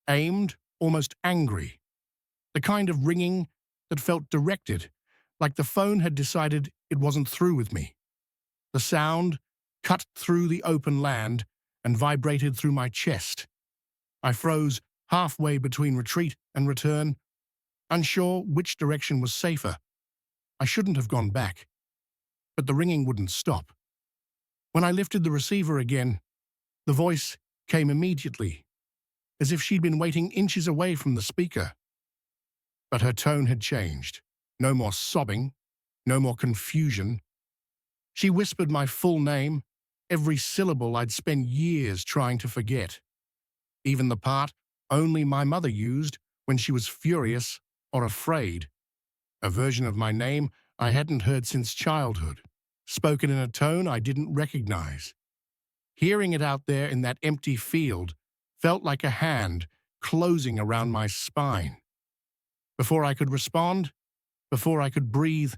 aimed, almost angry. The kind of ringing that felt directed, like the phone had decided it wasn't through with me. The sound cut through the open land and vibrated through my chest. I froze halfway between retreat and return, unsure which direction was safer. I shouldn't have gone back, but the ringing wouldn't stop. When I lifted the receiver again, the voice came immediately, as if she'd been waiting inches away from the speaker. But her tone had changed. No more sobbing, no more confusion. She whispered my full name, every syllable I'd spent years trying to forget. Even the part only my mother used when she was furious or afraid. A version of my name I hadn't heard since childhood, spoken in a tone I didn't recognize. Hearing it out there in that empty field felt like a hand closing around my spine. Before I could respond, before I could breathe,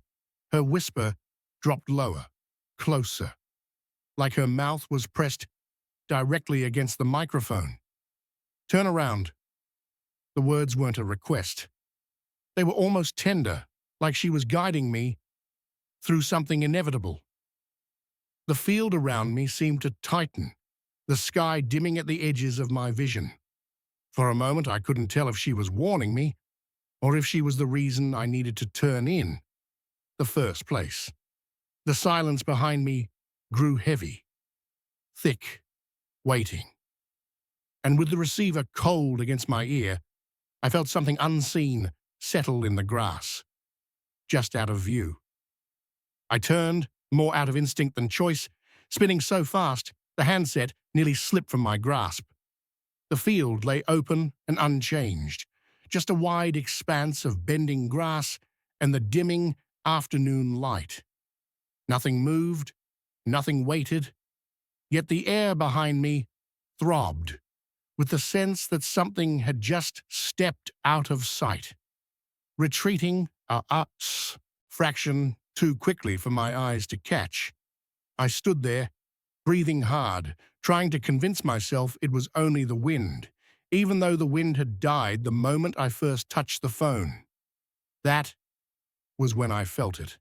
her whisper dropped lower, closer, like her mouth was pressed directly against the microphone. "Turn around." The words weren't a request. They were almost tender, like she was guiding me through something inevitable. The field around me seemed to tighten, the sky dimming at the edges of my vision. For a moment, I couldn't tell if she was warning me or if she was the reason I needed to turn in the first place. The silence behind me grew heavy, thick, waiting. And with the receiver cold against my ear, I felt something unseen settle in the grass, just out of view. I turned, more out of instinct than choice, spinning so fast the handset nearly slipped from my grasp. The field lay open and unchanged, just a wide expanse of bending grass and the dimming afternoon light. Nothing moved, nothing waited, yet the air behind me throbbed with the sense that something had just stepped out of sight, retreating a fraction too quickly for my eyes to catch. I stood there, breathing hard, trying to convince myself it was only the wind, even though the wind had died the moment I first touched the phone. That was when I felt it.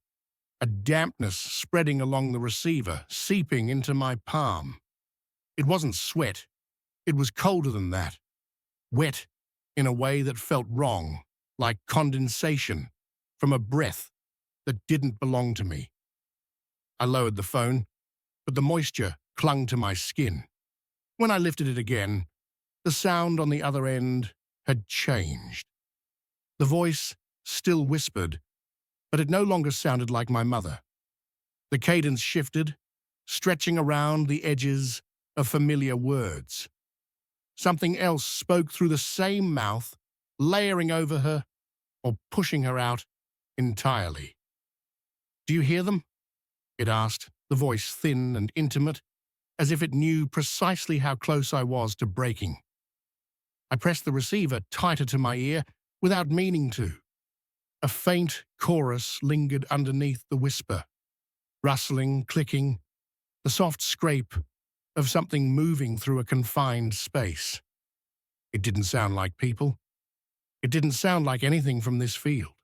A dampness spreading along the receiver, seeping into my palm. It wasn't sweat. It was colder than that. Wet in a way that felt wrong, like condensation from a breath that didn't belong to me. I lowered the phone, but the moisture clung to my skin. When I lifted it again, the sound on the other end had changed. The voice still whispered, but it no longer sounded like my mother. The cadence shifted, stretching around the edges of familiar words. Something else spoke through the same mouth, layering over her or pushing her out entirely. "Do you hear them?" it asked, the voice thin and intimate, as if it knew precisely how close I was to breaking. I pressed the receiver tighter to my ear without meaning to. A faint chorus lingered underneath the whisper, rustling, clicking, the soft scrape of something moving through a confined space. It didn't sound like people. It didn't sound like anything from this field.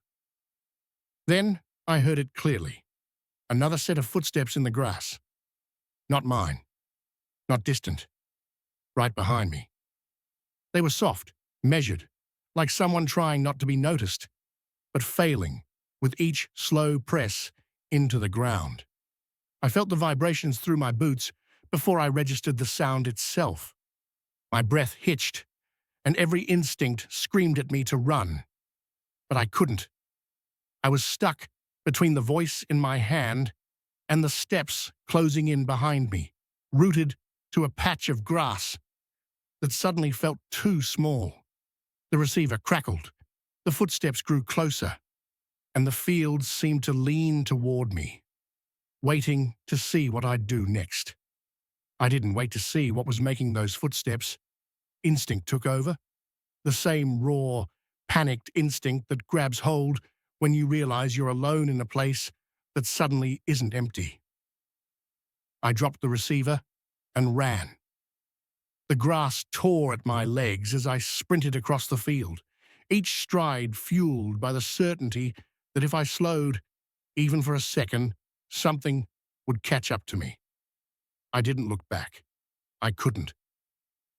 Then I heard it clearly. Another set of footsteps in the grass. Not mine. Not distant. Right behind me. They were soft, measured, like someone trying not to be noticed, but failing with each slow press into the ground. I felt the vibrations through my boots before I registered the sound itself. My breath hitched, and every instinct screamed at me to run. But I couldn't. I was stuck between the voice in my hand and the steps closing in behind me, rooted to a patch of grass that suddenly felt too small. The receiver crackled, the footsteps grew closer, and the field seemed to lean toward me, waiting to see what I'd do next. I didn't wait to see what was making those footsteps. Instinct took over, the same raw, panicked instinct that grabs hold when you realize you're alone in a place that suddenly isn't empty. I dropped the receiver and ran. The grass tore at my legs as I sprinted across the field, each stride fueled by the certainty that if I slowed, even for a second, something would catch up to me. I didn't look back. I couldn't.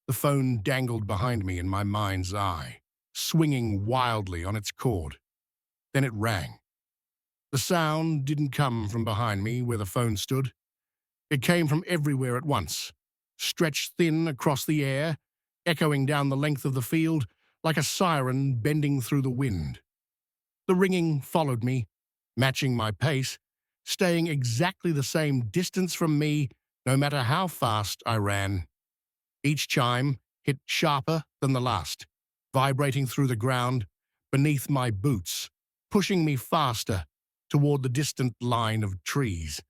The phone dangled behind me in my mind's eye, swinging wildly on its cord. Then it rang. The sound didn't come from behind me where the phone stood. It came from everywhere at once, stretched thin across the air, echoing down the length of the field like a siren bending through the wind. The ringing followed me, matching my pace, staying exactly the same distance from me no matter how fast I ran. Each chime hit sharper than the last, vibrating through the ground beneath my boots, pushing me faster toward the distant line of trees.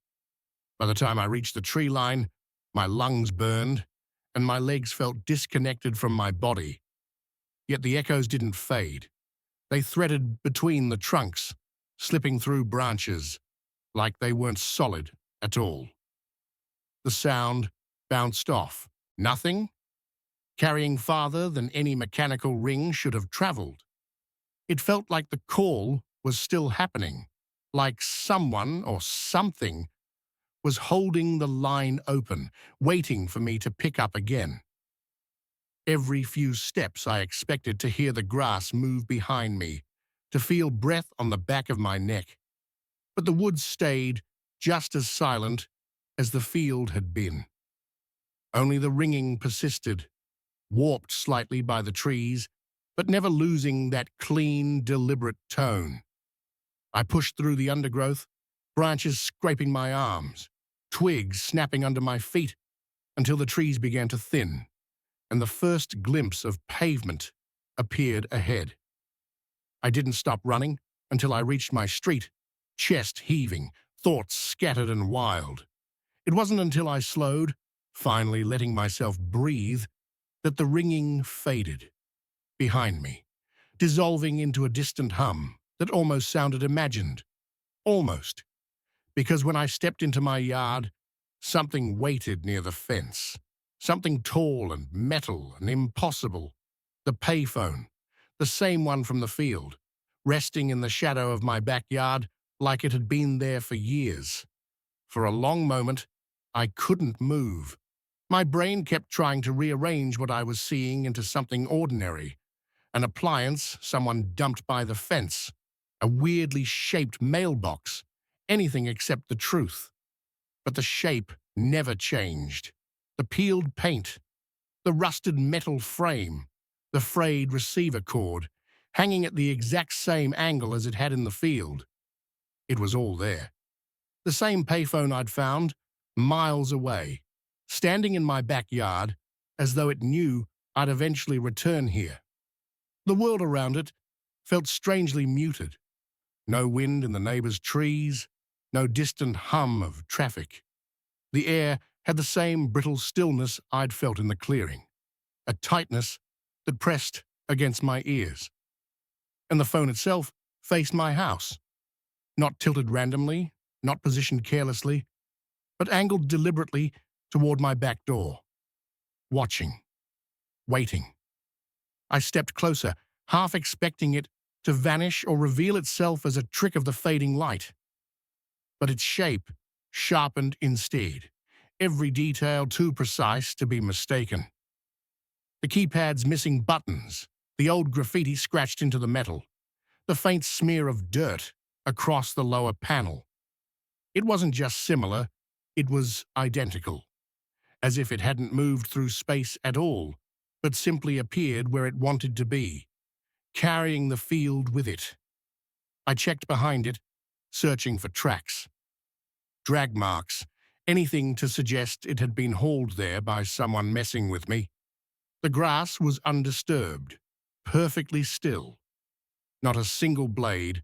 By the time I reached the tree line, my lungs burned and my legs felt disconnected from my body. Yet the echoes didn't fade. They threaded between the trunks, slipping through branches, like they weren't solid at all. The sound bounced off. Nothing? Carrying farther than any mechanical ring should have traveled. It felt like the call was still happening, like someone or something was holding the line open, waiting for me to pick up again. Every few steps I expected to hear the grass move behind me, to feel breath on the back of my neck. But the woods stayed just as silent as the field had been. Only the ringing persisted, warped slightly by the trees, but never losing that clean, deliberate tone. I pushed through the undergrowth, branches scraping my arms, twigs snapping under my feet, until the trees began to thin, and the first glimpse of pavement appeared ahead. I didn't stop running until I reached my street, chest heaving, thoughts scattered and wild. It wasn't until I slowed, finally letting myself breathe, that the ringing faded behind me, dissolving into a distant hum that almost sounded imagined. Almost. Because when I stepped into my yard, something waited near the fence. Something tall and metal and impossible. The payphone, the same one from the field, resting in the shadow of my backyard like it had been there for years. For a long moment, I couldn't move. My brain kept trying to rearrange what I was seeing into something ordinary. An appliance someone dumped by the fence, a weirdly shaped mailbox, anything except the truth. But the shape never changed. The peeled paint, the rusted metal frame, the frayed receiver cord, hanging at the exact same angle as it had in the field. It was all there. The same payphone I'd found, miles away, standing in my backyard as though it knew I'd eventually return here. The world around it felt strangely muted. No wind in the neighbors' trees, no distant hum of traffic. The air had the same brittle stillness I'd felt in the clearing, a tightness that pressed against my ears. And the phone itself faced my house, not tilted randomly, not positioned carelessly, but angled deliberately toward my back door, watching, waiting. I stepped closer, half expecting it to vanish or reveal itself as a trick of the fading light. But its shape sharpened instead, every detail too precise to be mistaken. The keypad's missing buttons, the old graffiti scratched into the metal, the faint smear of dirt across the lower panel. It wasn't just similar, it was identical, as if it hadn't moved through space at all, but simply appeared where it wanted to be, carrying the field with it. I checked behind it, searching for tracks, drag marks, anything to suggest it had been hauled there by someone messing with me. The grass was undisturbed, perfectly still. Not a single blade,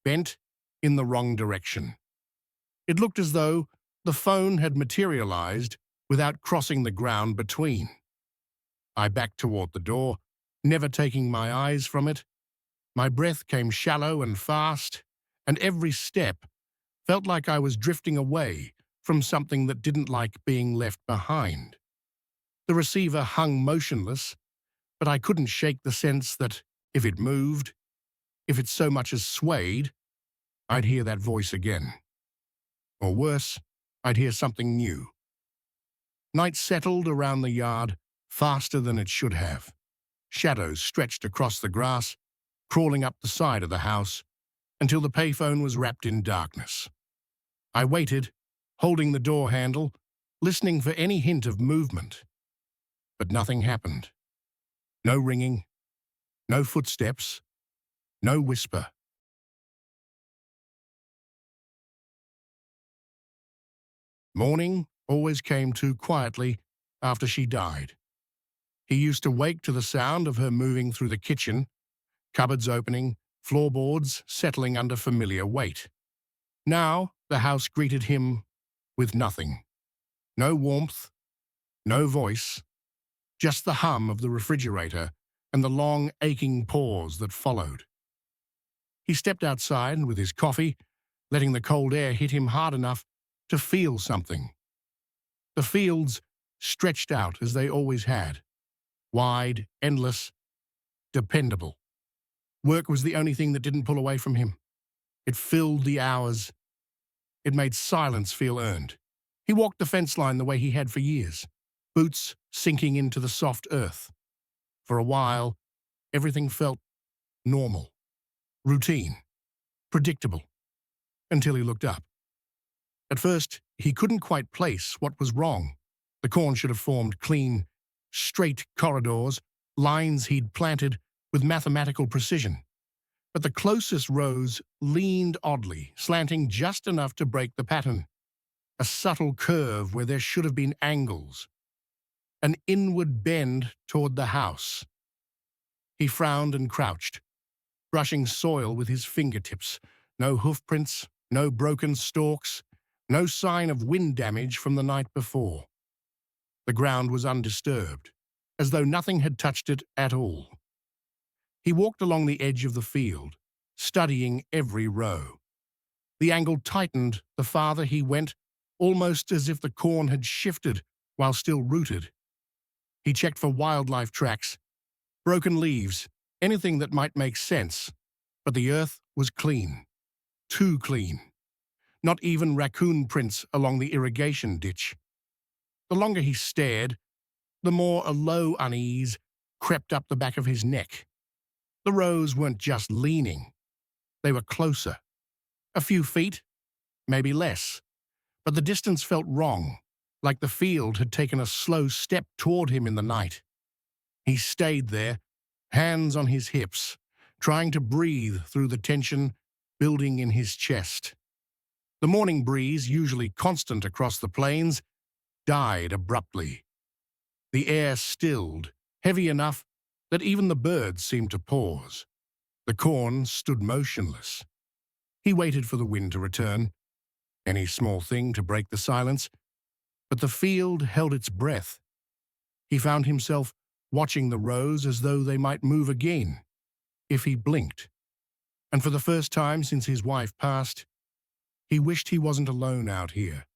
bent in the wrong direction. It looked as though the phone had materialized without crossing the ground between. I backed toward the door, never taking my eyes from it. My breath came shallow and fast, and every step felt like I was drifting away from something that didn't like being left behind. The receiver hung motionless, but I couldn't shake the sense that if it moved, if it so much as swayed, I'd hear that voice again. Or worse, I'd hear something new. Night settled around the yard faster than it should have. Shadows stretched across the grass, crawling up the side of the house, until the payphone was wrapped in darkness. I waited, holding the door handle, listening for any hint of movement. But nothing happened. No ringing, no footsteps, no whisper. Morning always came too quietly after she died. He used to wake to the sound of her moving through the kitchen, cupboards opening, floorboards settling under familiar weight. Now the house greeted him with nothing. No warmth, no voice, just the hum of the refrigerator and the long, aching pause that followed. He stepped outside with his coffee, letting the cold air hit him hard enough to feel something. The fields stretched out as they always had, wide, endless, dependable. Work was the only thing that didn't pull away from him. It filled the hours. It made silence feel earned. He walked the fence line the way he had for years, boots sinking into the soft earth. For a while, everything felt normal, routine, predictable, until he looked up. At first, he couldn't quite place what was wrong. The corn should have formed clean, straight corridors, lines he'd planted with mathematical precision. But the closest rows leaned oddly, slanting just enough to break the pattern. A subtle curve where there should have been angles. An inward bend toward the house. He frowned and crouched, brushing soil with his fingertips. No hoofprints, no broken stalks, no sign of wind damage from the night before. The ground was undisturbed, as though nothing had touched it at all. He walked along the edge of the field, studying every row. The angle tightened the farther he went, almost as if the corn had shifted while still rooted. He checked for wildlife tracks, broken leaves, anything that might make sense, but the earth was clean. Too clean. Not even raccoon prints along the irrigation ditch. The longer he stared, the more a low unease crept up the back of his neck. The rows weren't just leaning. They were closer. A few feet, maybe less. But the distance felt wrong, like the field had taken a slow step toward him in the night. He stayed there, hands on his hips, trying to breathe through the tension building in his chest. The morning breeze, usually constant across the plains, died abruptly. The air stilled, heavy enough that even the birds seemed to pause. The corn stood motionless. He waited for the wind to return, any small thing to break the silence, but the field held its breath. He found himself watching the rows as though they might move again, if he blinked. And for the first time since his wife passed, he wished he wasn't alone out here.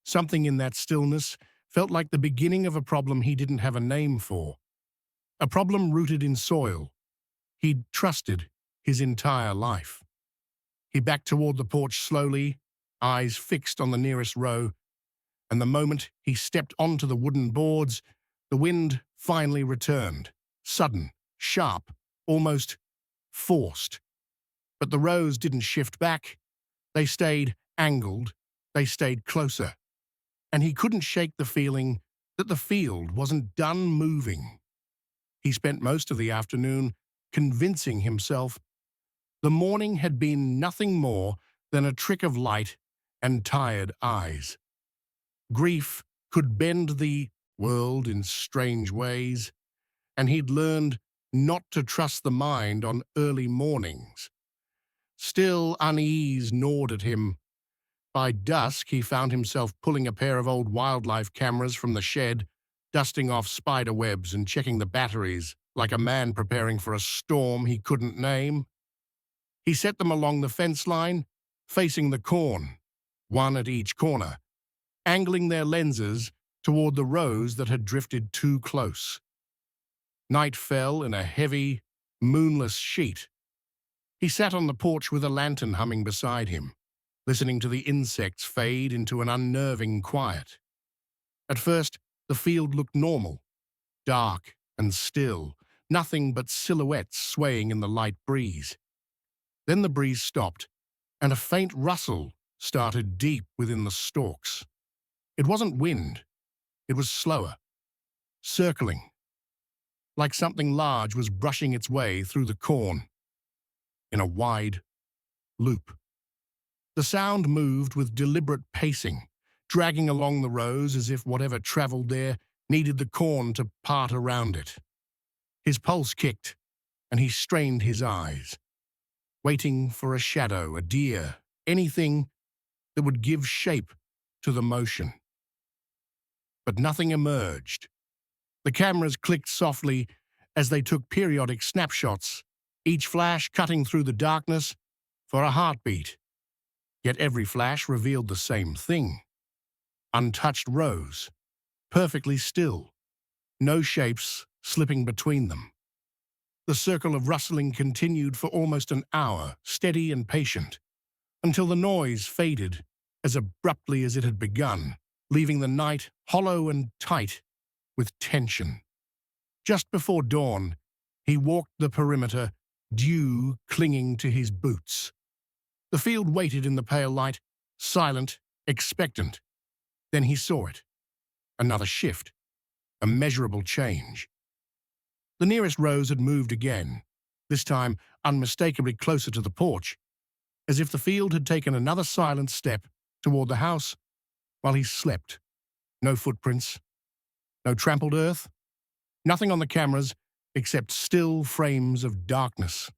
Something in that stillness felt like the beginning of a problem he didn't have a name for. A problem rooted in soil he'd trusted his entire life. He backed toward the porch slowly, eyes fixed on the nearest row, and the moment he stepped onto the wooden boards, the wind finally returned, sudden, sharp, almost forced. But the rows didn't shift back. They stayed angled, they stayed closer. And he couldn't shake the feeling that the field wasn't done moving. He spent most of the afternoon convincing himself the morning had been nothing more than a trick of light and tired eyes. Grief could bend the world in strange ways, and he'd learned not to trust the mind on early mornings. Still, unease gnawed at him. By dusk, he found himself pulling a pair of old wildlife cameras from the shed, dusting off spider webs and checking the batteries like a man preparing for a storm he couldn't name. He set them along the fence line, facing the corn, one at each corner, angling their lenses toward the rows that had drifted too close. Night fell in a heavy, moonless sheet. He sat on the porch with a lantern humming beside him, listening to the insects fade into an unnerving quiet. At first, the field looked normal, dark and still, nothing but silhouettes swaying in the light breeze. Then the breeze stopped, and a faint rustle started deep within the stalks. It wasn't wind. It was slower, circling, like something large was brushing its way through the corn in a wide loop. The sound moved with deliberate pacing, dragging along the rows as if whatever traveled there needed the corn to part around it. His pulse kicked, and he strained his eyes, waiting for a shadow, a deer, anything that would give shape to the motion. But nothing emerged. The cameras clicked softly as they took periodic snapshots, each flash cutting through the darkness for a heartbeat. Yet every flash revealed the same thing. Untouched rows, perfectly still, no shapes slipping between them. The circle of rustling continued for almost an hour, steady and patient, until the noise faded as abruptly as it had begun, leaving the night hollow and tight with tension. Just before dawn, he walked the perimeter, dew clinging to his boots. The field waited in the pale light, silent, expectant. Then he saw it. Another shift, a measurable change. The nearest rows had moved again, this time unmistakably closer to the porch, as if the field had taken another silent step toward the house while he slept. No footprints, no trampled earth, nothing on the cameras except still frames of darkness.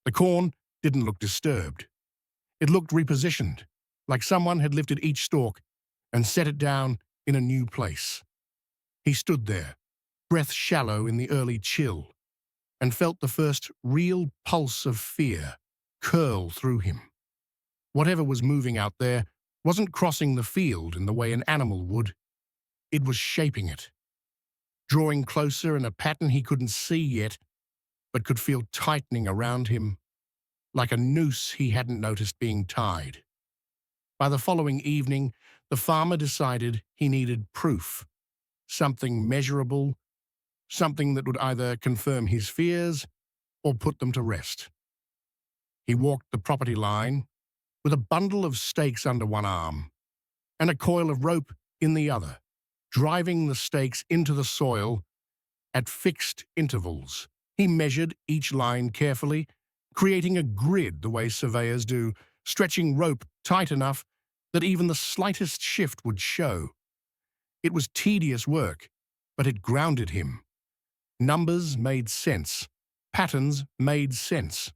The corn didn't look disturbed. It looked repositioned, like someone had lifted each stalk and set it down in a new place. He stood there, breath shallow in the early chill, and felt the first real pulse of fear curl through him. Whatever was moving out there wasn't crossing the field in the way an animal would. It was shaping it, drawing closer in a pattern he couldn't see yet, but could feel tightening around him, like a noose he hadn't noticed being tied. By the following evening, the farmer decided he needed proof, something measurable, something that would either confirm his fears or put them to rest. He walked the property line with a bundle of stakes under one arm and a coil of rope in the other, driving the stakes into the soil at fixed intervals. He measured each line carefully, creating a grid the way surveyors do, stretching rope tight enough that even the slightest shift would show. It was tedious work, but it grounded him. Numbers made sense. Patterns made sense.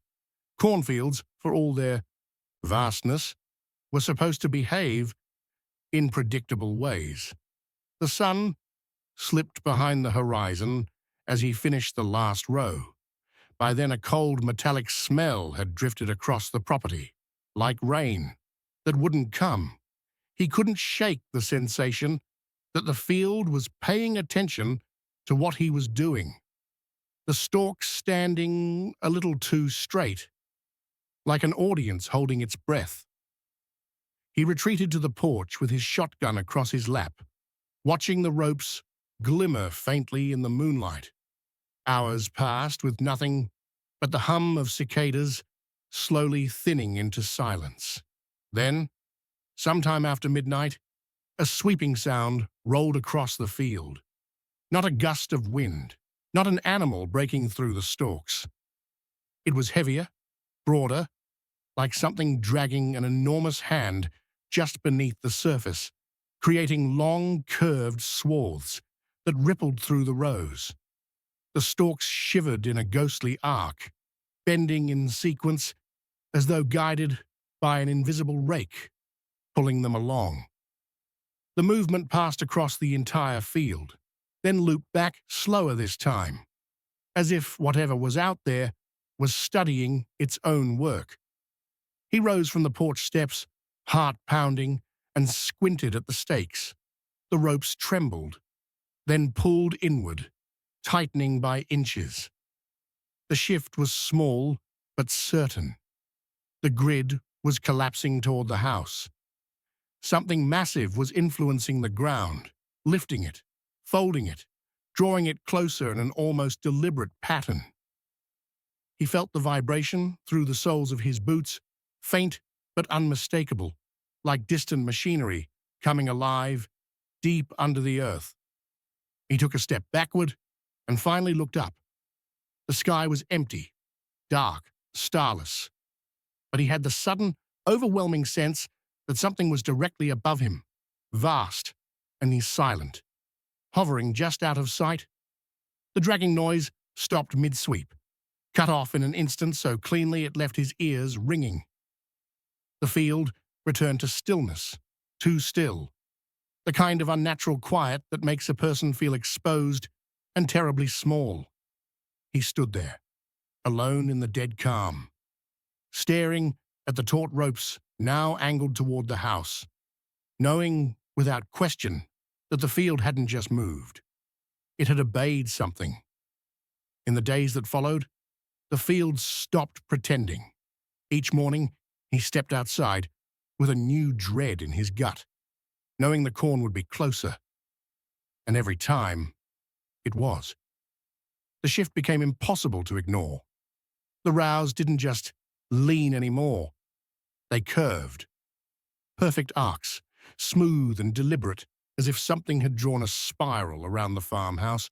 Cornfields, for all their vastness, were supposed to behave in predictable ways. The sun slipped behind the horizon as he finished the last row. By then a cold metallic smell had drifted across the property, like rain, that wouldn't come. He couldn't shake the sensation that the field was paying attention to what he was doing. The stalks standing a little too straight, like an audience holding its breath. He retreated to the porch with his shotgun across his lap, watching the ropes glimmer faintly in the moonlight. Hours passed with nothing but the hum of cicadas slowly thinning into silence. Then, sometime after midnight, a sweeping sound rolled across the field. Not a gust of wind, not an animal breaking through the stalks. It was heavier, broader, like something dragging an enormous hand just beneath the surface, creating long, curved swaths that rippled through the rows. The stalks shivered in a ghostly arc, bending in sequence as though guided by an invisible rake, pulling them along. The movement passed across the entire field, then looped back slower this time, as if whatever was out there was studying its own work. He rose from the porch steps, heart pounding, and squinted at the stakes. The ropes trembled, then pulled inward, tightening by inches. The shift was small but certain. The grid was collapsing toward the house. Something massive was influencing the ground, lifting it, folding it, drawing it closer in an almost deliberate pattern. He felt the vibration through the soles of his boots, faint but unmistakable, like distant machinery coming alive deep under the earth. He took a step backward and finally looked up. The sky was empty, dark, starless, but he had the sudden, overwhelming sense that something was directly above him, vast and silent, hovering just out of sight. The dragging noise stopped mid-sweep, cut off in an instant so cleanly it left his ears ringing. The field returned to stillness, too still, the kind of unnatural quiet that makes a person feel exposed and terribly small. He stood there, alone in the dead calm, staring at the taut ropes now angled toward the house, knowing without question that the field hadn't just moved. It had obeyed something. In the days that followed, the field stopped pretending. Each morning, he stepped outside with a new dread in his gut, knowing the corn would be closer. And every time, it was. The shift became impossible to ignore. The rows didn't just lean anymore. They curved. Perfect arcs, smooth and deliberate, as if something had drawn a spiral around the farmhouse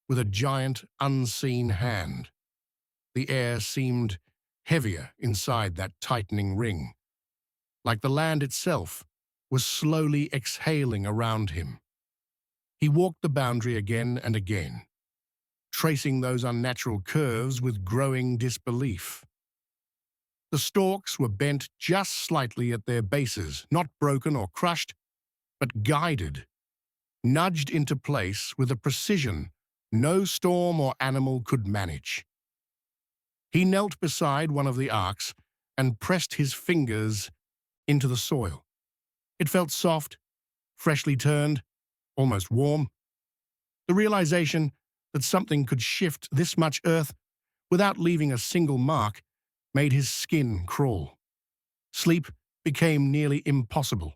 with a giant, unseen hand. The air seemed heavier inside that tightening ring, like the land itself was slowly exhaling around him. He walked the boundary again and again, tracing those unnatural curves with growing disbelief. The stalks were bent just slightly at their bases, not broken or crushed, but guided, nudged into place with a precision no storm or animal could manage. He knelt beside one of the arcs and pressed his fingers into the soil. It felt soft, freshly turned, almost warm. The realization that something could shift this much earth without leaving a single mark made his skin crawl. Sleep became nearly impossible.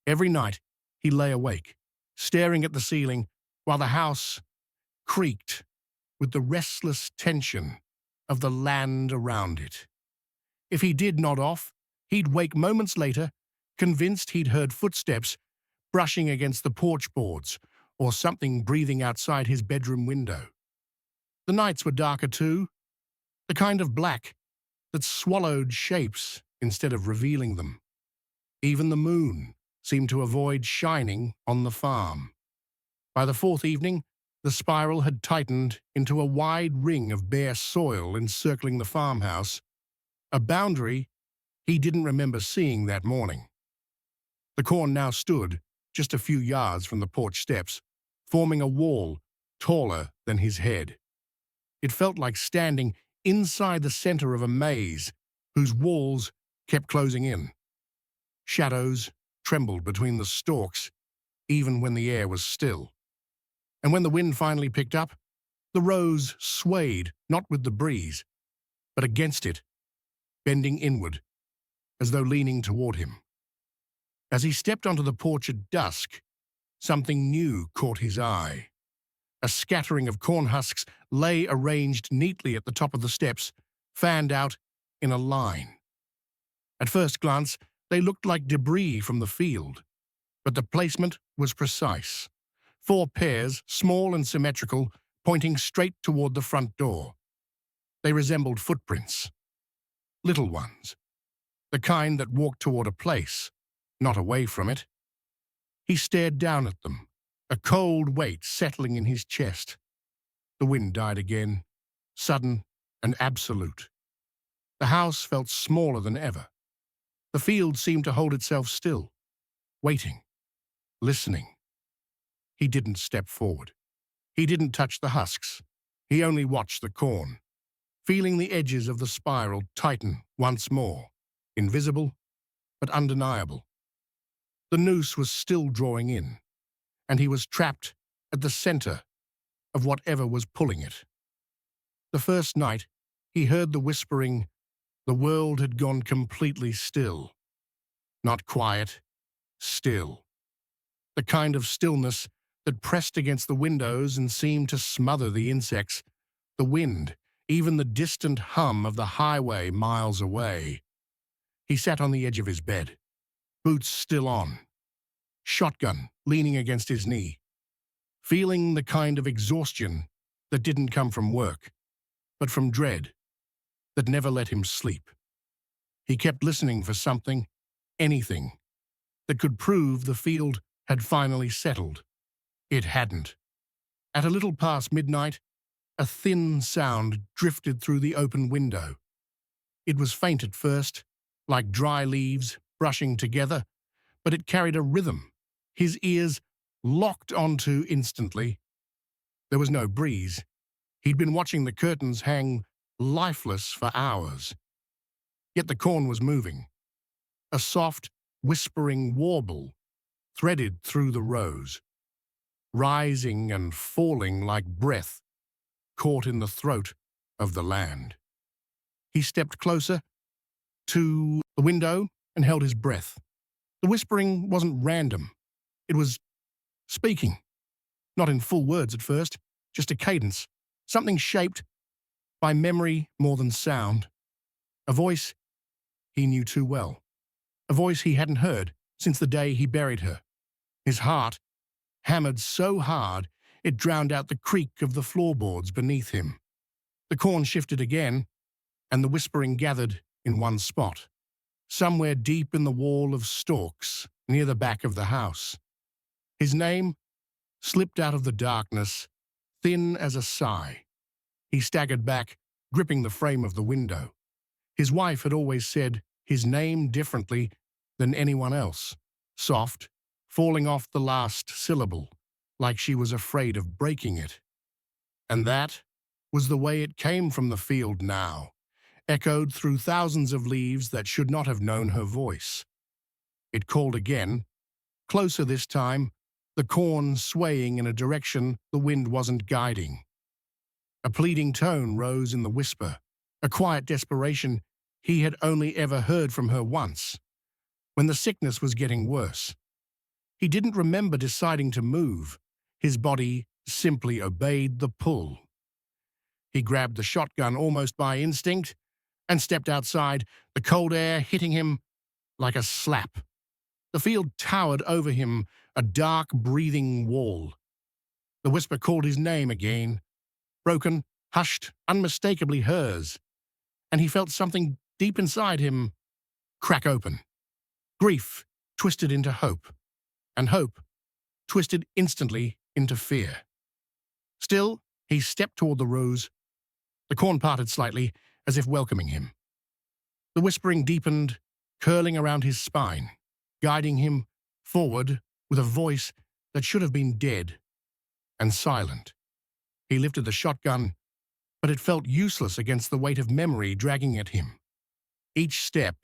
Every night, he lay awake, staring at the ceiling while the house creaked with the restless tension of the land around it. If he did nod off, he'd wake moments later, convinced he'd heard footsteps brushing against the porch boards or something breathing outside his bedroom window. The nights were darker too, the kind of black that swallowed shapes instead of revealing them. Even the moon seemed to avoid shining on the farm. By the fourth evening, the spiral had tightened into a wide ring of bare soil encircling the farmhouse, a boundary he didn't remember seeing that morning. The corn now stood just a few yards from the porch steps, forming a wall taller than his head. It felt like standing inside the center of a maze whose walls kept closing in. Shadows trembled between the stalks, even when the air was still. And when the wind finally picked up, the rows swayed not with the breeze, but against it, bending inward, as though leaning toward him. As he stepped onto the porch at dusk, something new caught his eye. A scattering of corn husks lay arranged neatly at the top of the steps, fanned out in a line. At first glance, they looked like debris from the field, but the placement was precise. 4 pairs, small and symmetrical, pointing straight toward the front door. They resembled footprints. Little ones. The kind that walked toward a place, not away from it. He stared down at them, a cold weight settling in his chest. The wind died again, sudden and absolute. The house felt smaller than ever. The field seemed to hold itself still, waiting, listening. He didn't step forward. He didn't touch the husks. He only watched the corn, feeling the edges of the spiral tighten once more, invisible but undeniable. The noose was still drawing in, and he was trapped at the center of whatever was pulling it. The first night, he heard the whispering, the world had gone completely still. Not quiet, still. The kind of stillness that pressed against the windows and seemed to smother the insects, the wind, even the distant hum of the highway miles away. He sat on the edge of his bed, boots still on, shotgun leaning against his knee, feeling the kind of exhaustion that didn't come from work, but from dread that never let him sleep. He kept listening for something, anything, that could prove the field had finally settled. It hadn't. At a little past midnight, a thin sound drifted through the open window. It was faint at first, like dry leaves brushing together, but it carried a rhythm his ears locked onto instantly. There was no breeze. He'd been watching the curtains hang lifeless for hours. Yet the corn was moving. A soft, whispering warble threaded through the rows, rising and falling like breath caught in the throat of the land. He stepped closer to the window and held his breath. The whispering wasn't random. It was speaking. Not in full words at first, just a cadence, something shaped by memory more than sound. A voice he knew too well. A voice he hadn't heard since the day he buried her. His heart hammered so hard it drowned out the creak of the floorboards beneath him. The corn shifted again, and the whispering gathered in one spot, somewhere deep in the wall of stalks near the back of the house. His name slipped out of the darkness, thin as a sigh. He staggered back, gripping the frame of the window. His wife had always said his name differently than anyone else, soft, falling off the last syllable, like she was afraid of breaking it. And that was the way it came from the field now, echoed through thousands of leaves that should not have known her voice. It called again, closer this time, the corn swaying in a direction the wind wasn't guiding. A pleading tone rose in the whisper, a quiet desperation he had only ever heard from her once, when the sickness was getting worse. He didn't remember deciding to move. His body simply obeyed the pull. He grabbed the shotgun almost by instinct and stepped outside, the cold air hitting him like a slap. The field towered over him, a dark, breathing wall. The whisper called his name again, broken, hushed, unmistakably hers, and he felt something deep inside him crack open. Grief twisted into hope, and hope twisted instantly into fear. Still, he stepped toward the rows. The corn parted slightly, as if welcoming him. The whispering deepened, curling around his spine, guiding him forward with a voice that should have been dead and silent. He lifted the shotgun, but it felt useless against the weight of memory dragging at him. Each step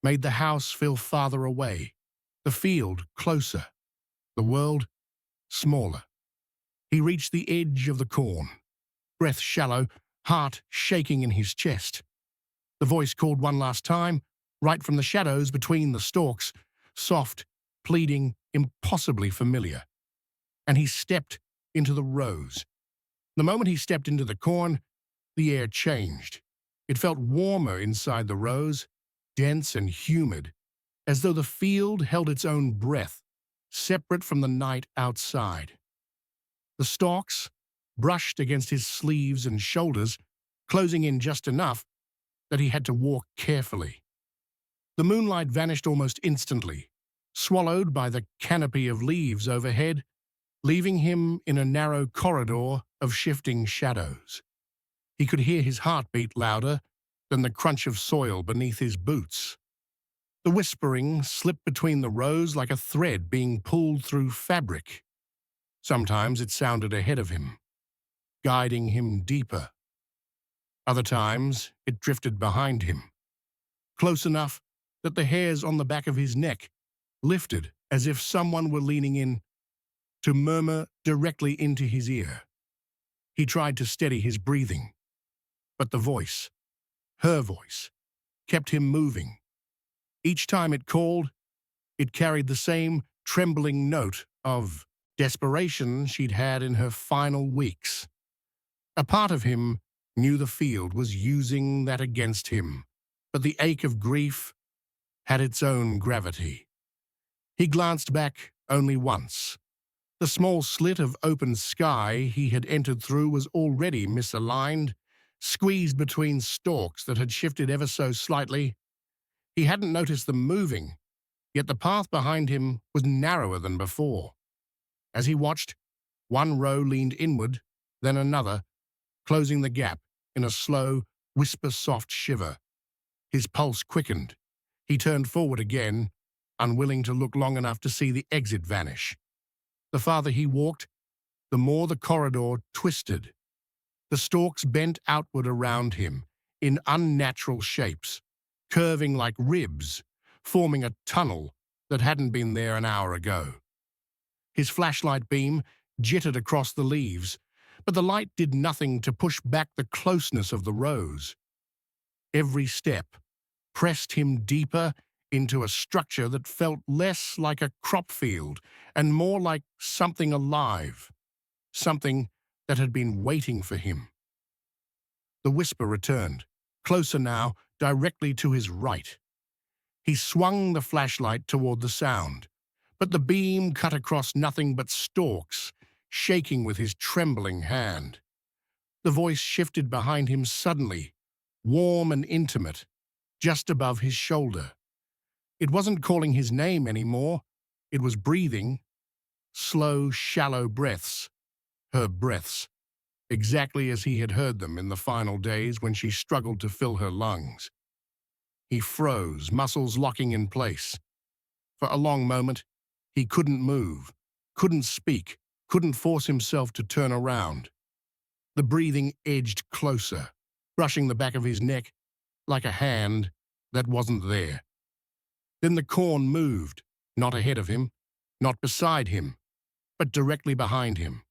made the house feel farther away, the field closer, the world smaller. He reached the edge of the corn, breath shallow, heart shaking in his chest. The voice called one last time, right from the shadows between the stalks, soft, pleading, impossibly familiar. And he stepped into the rows. The moment he stepped into the corn, the air changed. It felt warmer inside the rows, dense and humid, as though the field held its own breath, separate from the night outside. The stalks brushed against his sleeves and shoulders, closing in just enough that he had to walk carefully. The moonlight vanished almost instantly, swallowed by the canopy of leaves overhead, leaving him in a narrow corridor of shifting shadows. He could hear his heartbeat louder than the crunch of soil beneath his boots. The whispering slipped between the rows like a thread being pulled through fabric. Sometimes it sounded ahead of him, guiding him deeper. Other times, it drifted behind him, close enough that the hairs on the back of his neck lifted as if someone were leaning in to murmur directly into his ear. He tried to steady his breathing, but the voice, her voice, kept him moving. Each time it called, it carried the same trembling note of desperation she'd had in her final weeks. A part of him knew the field was using that against him, but the ache of grief had its own gravity. He glanced back only once. The small slit of open sky he had entered through was already misaligned, squeezed between stalks that had shifted ever so slightly. He hadn't noticed them moving, yet the path behind him was narrower than before. As he watched, one row leaned inward, then another, closing the gap in a slow, whisper-soft shiver. His pulse quickened. He turned forward again, unwilling to look long enough to see the exit vanish. The farther he walked, the more the corridor twisted. The stalks bent outward around him in unnatural shapes, curving like ribs, forming a tunnel that hadn't been there an hour ago. His flashlight beam jittered across the leaves, but the light did nothing to push back the closeness of the rows. Every step pressed him deeper into a structure that felt less like a crop field and more like something alive, something that had been waiting for him. The whisper returned, closer now, directly to his right. He swung the flashlight toward the sound, but the beam cut across nothing but stalks, shaking with his trembling hand. The voice shifted behind him suddenly, warm and intimate, just above his shoulder. It wasn't calling his name anymore. It was breathing, slow, shallow breaths, her breaths, exactly as he had heard them in the final days when she struggled to fill her lungs. He froze, muscles locking in place. For a long moment, he couldn't move, couldn't speak, couldn't force himself to turn around. The breathing edged closer, brushing the back of his neck like a hand that wasn't there. Then the corn moved, not ahead of him, not beside him, but directly behind him,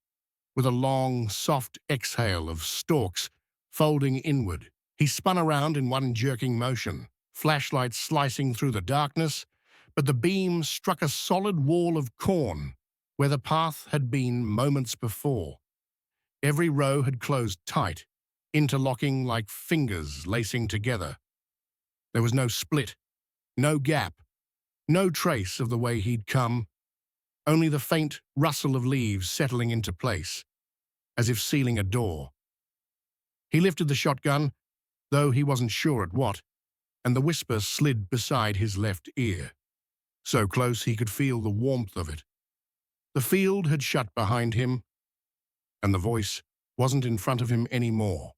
with a long, soft exhale of stalks folding inward. He spun around in one jerking motion, flashlight slicing through the darkness, but the beam struck a solid wall of corn where the path had been moments before. Every row had closed tight, interlocking like fingers lacing together. There was no split, no gap, no trace of the way he'd come, only the faint rustle of leaves settling into place, as if sealing a door. He lifted the shotgun, though he wasn't sure at what, and the whisper slid beside his left ear, so close he could feel the warmth of it. The field had shut behind him, and the voice wasn't in front of him anymore.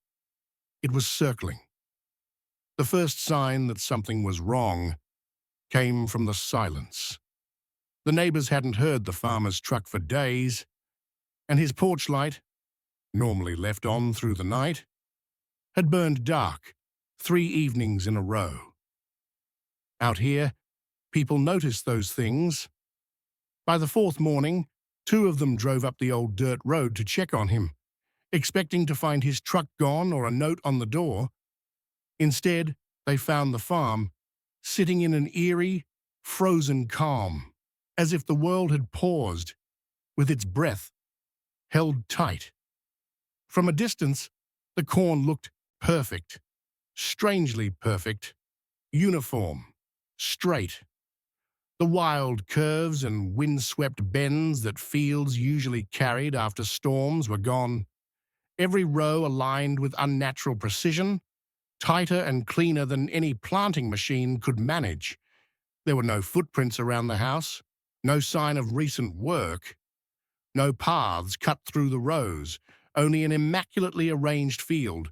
It was circling. The first sign that something was wrong came from the silence. The neighbors hadn't heard the farmer's truck for days, and his porch light, normally left on through the night, had burned dark 3 evenings in a row. Out here, people noticed those things. By the 4th morning, 2 of them drove up the old dirt road to check on him, expecting to find his truck gone or a note on the door. Instead, they found the farm sitting in an eerie, frozen calm, as if the world had paused, with its breath held tight. From a distance, the corn looked perfect, strangely perfect, uniform, straight. The wild curves and wind-swept bends that fields usually carried after storms were gone. Every row aligned with unnatural precision, tighter and cleaner than any planting machine could manage. There were no footprints around the house, no sign of recent work, no paths cut through the rows, only an immaculately arranged field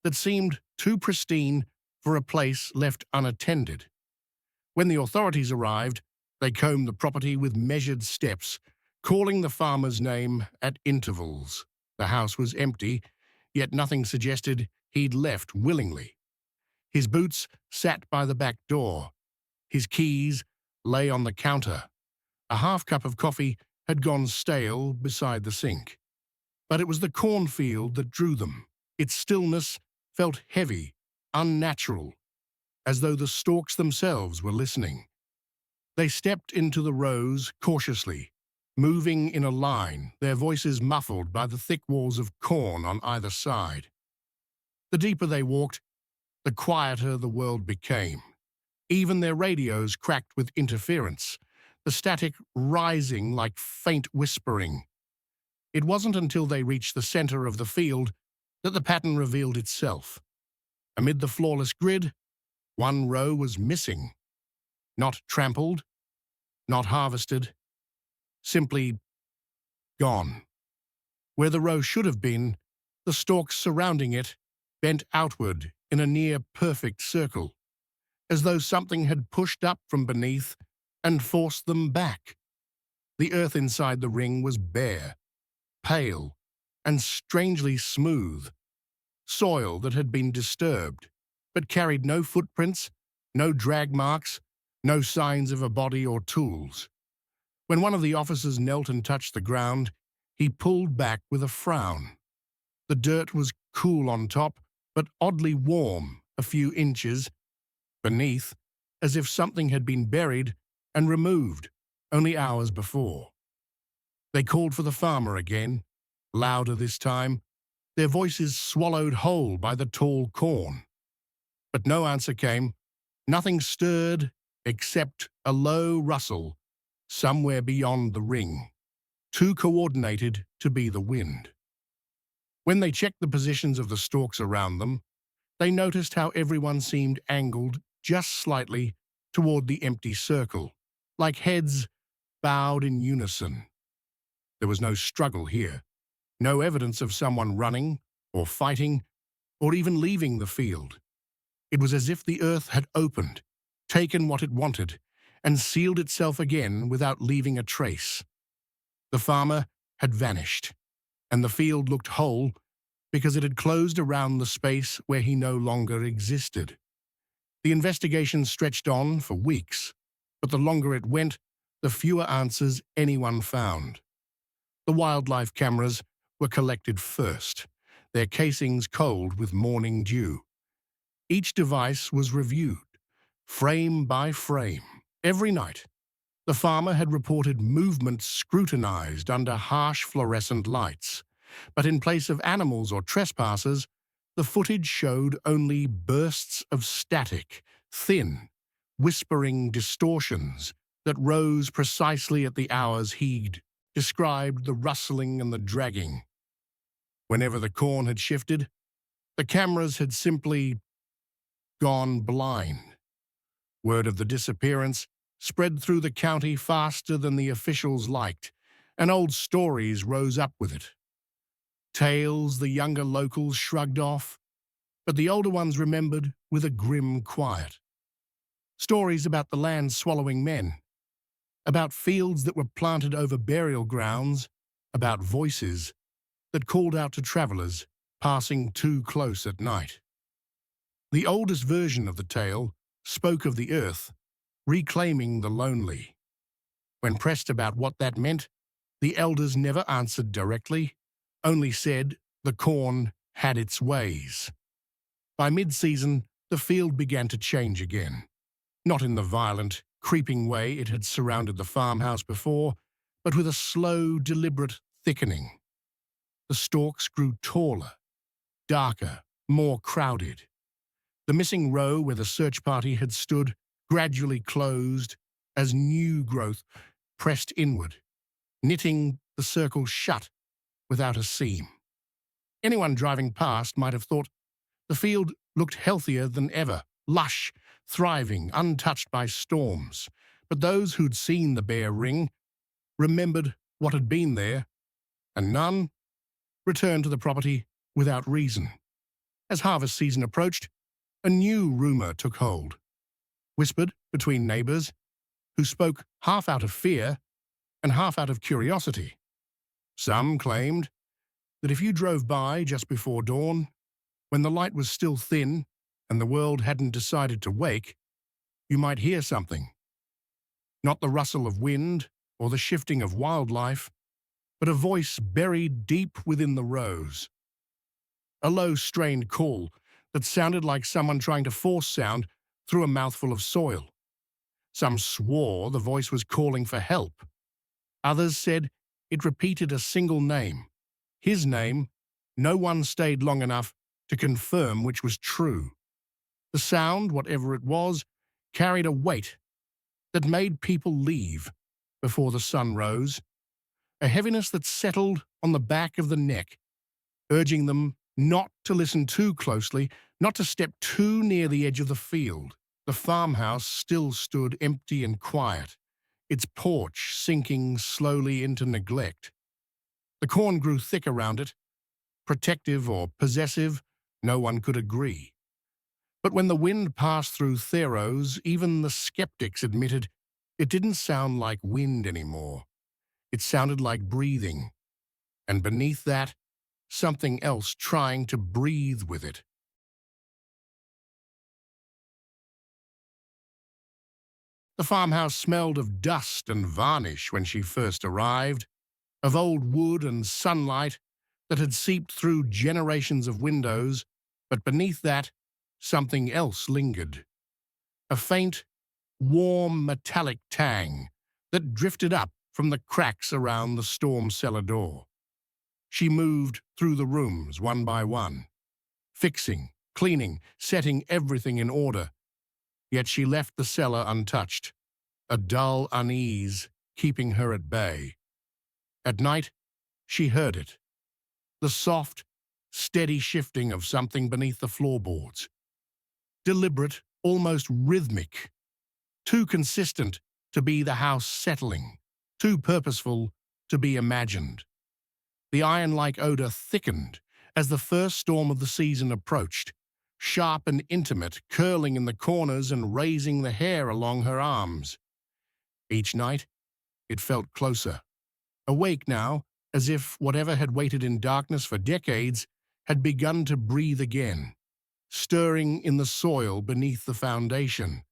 that seemed too pristine for a place left unattended. When the authorities arrived, they combed the property with measured steps, calling the farmer's name at intervals. The house was empty, yet nothing suggested he'd left willingly. His boots sat by the back door. His keys lay on the counter. A half cup of coffee had gone stale beside the sink. But it was the cornfield that drew them. Its stillness felt heavy, unnatural, as though the stalks themselves were listening. They stepped into the rows cautiously, moving in a line, their voices muffled by the thick walls of corn on either side. The deeper they walked, the quieter the world became. Even their radios cracked with interference, the static rising like faint whispering. It wasn't until they reached the center of the field that the pattern revealed itself. Amid the flawless grid, one row was missing. Not trampled, not harvested, simply gone. Where the row should have been, the stalks surrounding it bent outward in a near-perfect circle, as though something had pushed up from beneath and forced them back. The earth inside the ring was bare, pale, and strangely smooth, soil that had been disturbed, but carried no footprints, no drag marks, no signs of a body or tools. When one of the officers knelt and touched the ground, he pulled back with a frown. The dirt was cool on top, but oddly warm a few inches beneath, as if something had been buried and removed only hours before. They called for the farmer again, louder this time, their voices swallowed whole by the tall corn. But no answer came. Nothing stirred except a low rustle somewhere beyond the ring, too coordinated to be the wind. When they checked the positions of the stalks around them, they noticed how everyone seemed angled just slightly toward the empty circle, like heads bowed in unison. There was no struggle here, no evidence of someone running or fighting or even leaving the field. It was as if the earth had opened, taken what it wanted, and sealed itself again without leaving a trace. The farmer had vanished, and the field looked whole because it had closed around the space where he no longer existed. The investigation stretched on for weeks, but the longer it went, the fewer answers anyone found. The wildlife cameras were collected first, their casings cold with morning dew. Each device was reviewed, frame by frame. Every night, the farmer had reported movement scrutinized under harsh fluorescent lights, but in place of animals or trespassers, the footage showed only bursts of static, thin, whispering distortions that rose precisely at the hours he'd described the rustling and the dragging. Whenever the corn had shifted, the cameras had simply gone blind. Word of the disappearance spread through the county faster than the officials liked, and old stories rose up with it. Tales the younger locals shrugged off, but the older ones remembered with a grim quiet. Stories about the land swallowing men, about fields that were planted over burial grounds, about voices that called out to travelers passing too close at night. The oldest version of the tale spoke of the earth reclaiming the lonely. When pressed about what that meant, the elders never answered directly, only said the corn had its ways. By mid-season, the field began to change again, not in the violent, creeping way it had surrounded the farmhouse before, but with a slow, deliberate thickening. The stalks grew taller, darker, more crowded. The missing row where the search party had stood gradually closed as new growth pressed inward, knitting the circle shut without a seam. Anyone driving past might have thought the field looked healthier than ever, lush, thriving, untouched by storms. But those who'd seen the bare ring remembered what had been there, and none returned to the property without reason. As harvest season approached, a new rumor took hold, whispered between neighbors, who spoke half out of fear and half out of curiosity. Some claimed that if you drove by just before dawn, when the light was still thin and the world hadn't decided to wake, you might hear something. Not the rustle of wind or the shifting of wildlife, but a voice buried deep within the rows. A low, strained call that sounded like someone trying to force sound through a mouthful of soil. Some swore the voice was calling for help. Others said it repeated a single name. His name. No one stayed long enough to confirm which was true. The sound, whatever it was, carried a weight that made people leave before the sun rose, a heaviness that settled on the back of the neck, urging them not to listen too closely, not to step too near the edge of the field. The farmhouse still stood empty and quiet, its porch sinking slowly into neglect. The corn grew thick around it, protective or possessive, no one could agree. But when the wind passed through Theros, even the skeptics admitted it didn't sound like wind anymore. It sounded like breathing, and beneath that, something else trying to breathe with it. The farmhouse smelled of dust and varnish when she first arrived, of old wood and sunlight that had seeped through generations of windows, but beneath that, something else lingered. A faint, warm, metallic tang that drifted up from the cracks around the storm cellar door. She moved through the rooms one by one, fixing, cleaning, setting everything in order. Yet she left the cellar untouched, a dull unease keeping her at bay. At night, she heard it, the soft, steady shifting of something beneath the floorboards. Deliberate, almost rhythmic, too consistent to be the house settling, too purposeful to be imagined. The iron-like odor thickened as the first storm of the season approached, sharp and intimate, curling in the corners and raising the hair along her arms. Each night, it felt closer, awake now, as if whatever had waited in darkness for decades had begun to breathe again, stirring in the soil beneath the foundation,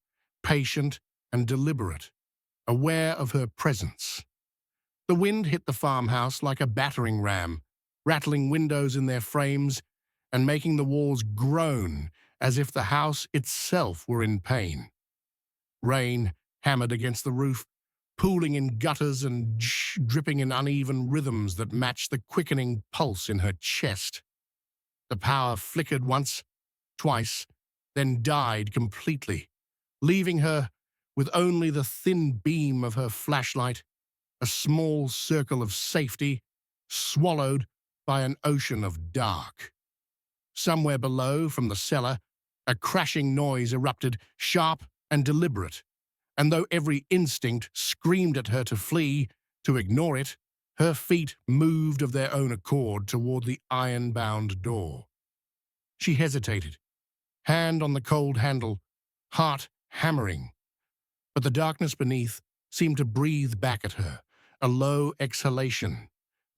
patient and deliberate, aware of her presence. The wind hit the farmhouse like a battering ram, rattling windows in their frames and making the walls groan as if the house itself were in pain. Rain hammered against the roof, pooling in gutters and dripping in uneven rhythms that matched the quickening pulse in her chest. The power flickered once, twice, then died completely, leaving her with only the thin beam of her flashlight, a small circle of safety, swallowed by an ocean of dark. Somewhere below, from the cellar, a crashing noise erupted, sharp and deliberate, and though every instinct screamed at her to flee, to ignore it, her feet moved of their own accord toward the iron-bound door. She hesitated, hand on the cold handle, heart hammering, but the darkness beneath seemed to breathe back at her, a low exhalation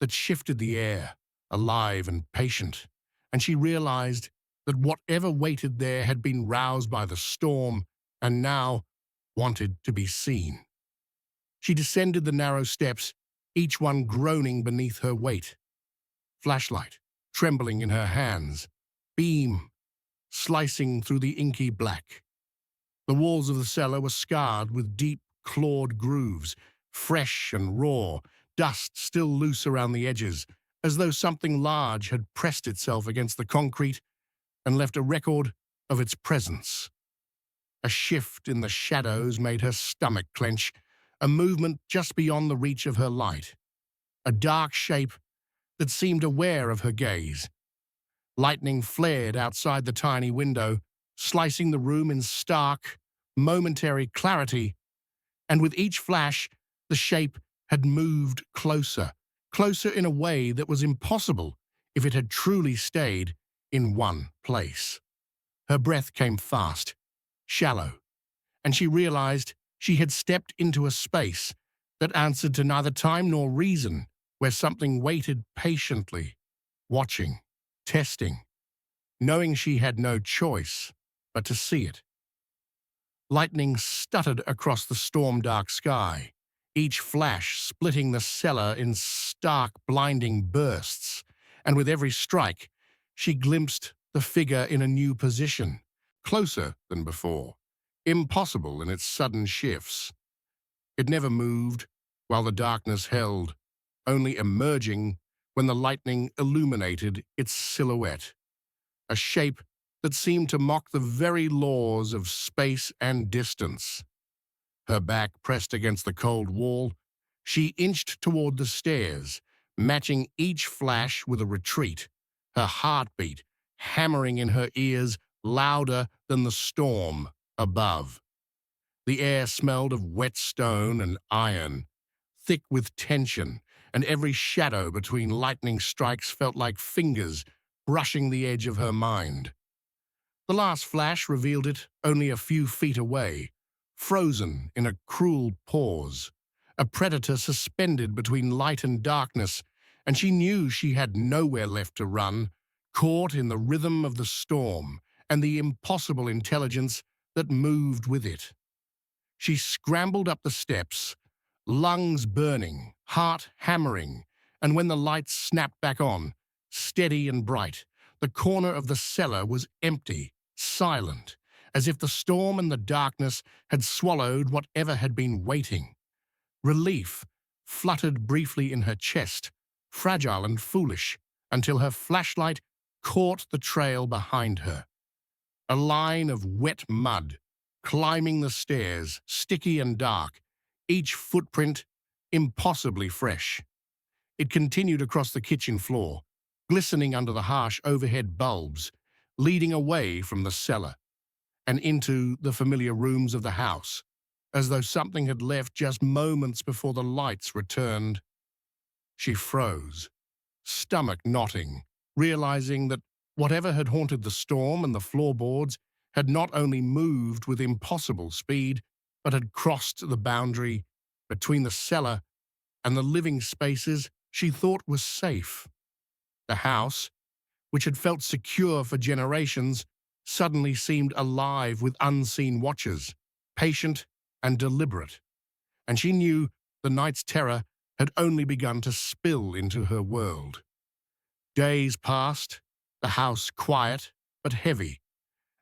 that shifted the air, alive and patient, and she realized that whatever waited there had been roused by the storm and now wanted to be seen. She descended the narrow steps, each one groaning beneath her weight. Flashlight trembling in her hands, beam slicing through the inky black. The walls of the cellar were scarred with deep, clawed grooves, fresh and raw, dust still loose around the edges, as though something large had pressed itself against the concrete and left a record of its presence. A shift in the shadows made her stomach clench, a movement just beyond the reach of her light. A dark shape that seemed aware of her gaze. Lightning flared outside the tiny window, slicing the room in stark, momentary clarity, and with each flash, the shape had moved closer, closer in a way that was impossible if it had truly stayed in one place. Her breath came fast, shallow, and she realized she had stepped into a space that answered to neither time nor reason, where something waited patiently, watching, testing, knowing she had no choice but to see it. Lightning stuttered across the storm-dark sky, each flash splitting the cellar in stark, blinding bursts, and with every strike, she glimpsed the figure in a new position, closer than before, impossible in its sudden shifts. It never moved while the darkness held, only emerging when the lightning illuminated its silhouette, a shape that seemed to mock the very laws of space and distance. Her back pressed against the cold wall, she inched toward the stairs, matching each flash with a retreat, her heartbeat hammering in her ears louder than the storm above. The air smelled of wet stone and iron, thick with tension, and every shadow between lightning strikes felt like fingers brushing the edge of her mind. The last flash revealed it only a few feet away, frozen in a cruel pause, a predator suspended between light and darkness, and she knew she had nowhere left to run, caught in the rhythm of the storm and the impossible intelligence that moved with it. She scrambled up the steps, lungs burning, heart hammering, and when the lights snapped back on, steady and bright, the corner of the cellar was empty, silent, as if the storm and the darkness had swallowed whatever had been waiting. Relief fluttered briefly in her chest, fragile and foolish, until her flashlight caught the trail behind her. A line of wet mud, climbing the stairs, sticky and dark, each footprint impossibly fresh. It continued across the kitchen floor, glistening under the harsh overhead bulbs, leading away from the cellar and into the familiar rooms of the house, as though something had left just moments before the lights returned. She froze, stomach knotting, realizing that whatever had haunted the storm and the floorboards had not only moved with impossible speed, but had crossed the boundary between the cellar and the living spaces she thought was safe. The house, which had felt secure for generations, suddenly seemed alive with unseen watchers, patient and deliberate, and she knew the night's terror had only begun to spill into her world. Days passed, the house quiet but heavy,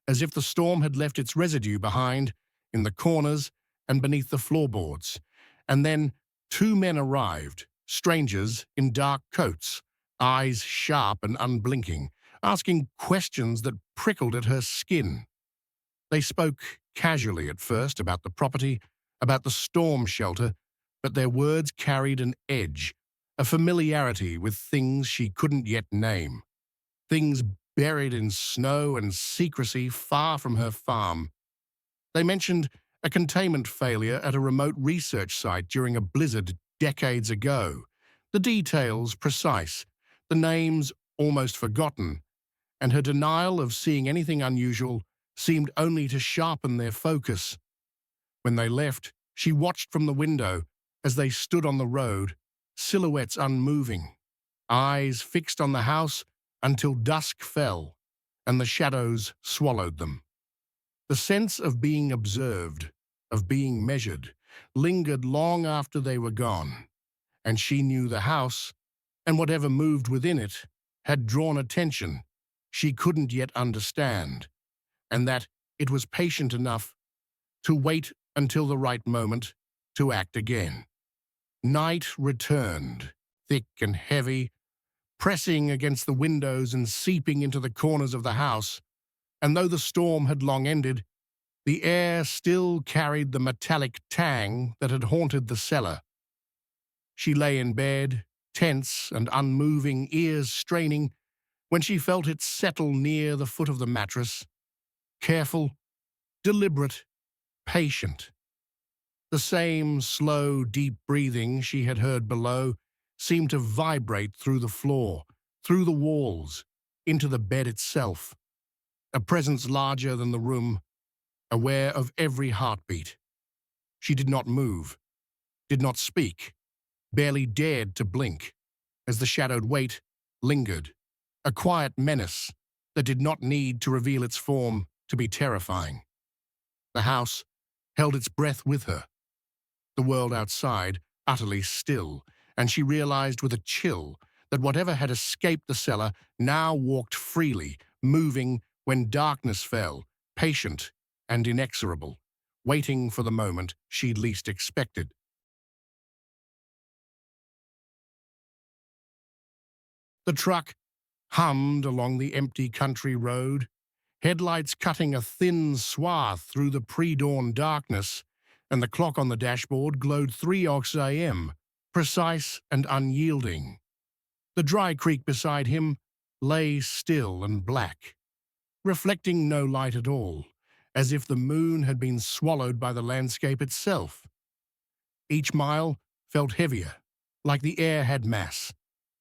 as if the storm had left its residue behind in the corners and beneath the floorboards, and then 2 men arrived, strangers in dark coats, eyes sharp and unblinking, asking questions that prickled at her skin. They spoke casually at first about the property, about the storm shelter, but their words carried an edge, a familiarity with things she couldn't yet name, things buried in snow and secrecy far from her farm. They mentioned a containment failure at a remote research site during a blizzard decades ago, the details precise, the names almost forgotten, and her denial of seeing anything unusual seemed only to sharpen their focus. When they left, she watched from the window as they stood on the road, silhouettes unmoving, eyes fixed on the house until dusk fell and the shadows swallowed them. The sense of being observed, of being measured, lingered long after they were gone, and she knew the house, and whatever moved within it, had drawn attention she couldn't yet understand, and that it was patient enough to wait until the right moment to act again. Night returned, thick and heavy, pressing against the windows and seeping into the corners of the house, and though the storm had long ended, the air still carried the metallic tang that had haunted the cellar. She lay in bed, tense and unmoving, ears straining, when she felt it settle near the foot of the mattress, careful, deliberate, patient. The same slow, deep breathing she had heard below seemed to vibrate through the floor, through the walls, into the bed itself. A presence larger than the room, aware of every heartbeat. She did not move, did not speak, barely dared to blink, as the shadowed weight lingered, a quiet menace that did not need to reveal its form to be terrifying. The house held its breath with her, the world outside utterly still, and she realized with a chill that whatever had escaped the cellar now walked freely, moving when darkness fell, patient and inexorable, waiting for the moment she'd least expected. The truck hummed along the empty country road, headlights cutting a thin swath through the pre-dawn darkness, and the clock on the dashboard glowed 3 a.m., precise and unyielding. The dry creek beside him lay still and black, reflecting no light at all, as if the moon had been swallowed by the landscape itself. Each mile felt heavier, like the air had mass,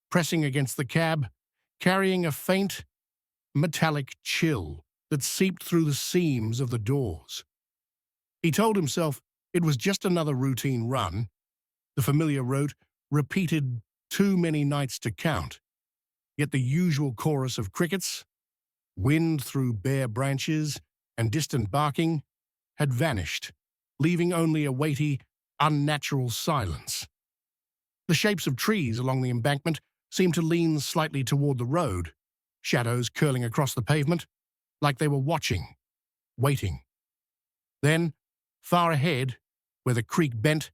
pressing against the cab, carrying a faint, metallic chill that seeped through the seams of the doors. He told himself it was just another routine run, the familiar route repeated too many nights to count, yet the usual chorus of crickets, wind through bare branches, and distant barking had vanished, leaving only a weighty, unnatural silence. The shapes of trees along the embankment seemed to lean slightly toward the road, shadows curling across the pavement, like they were watching, waiting. Then, far ahead, where the creek bent,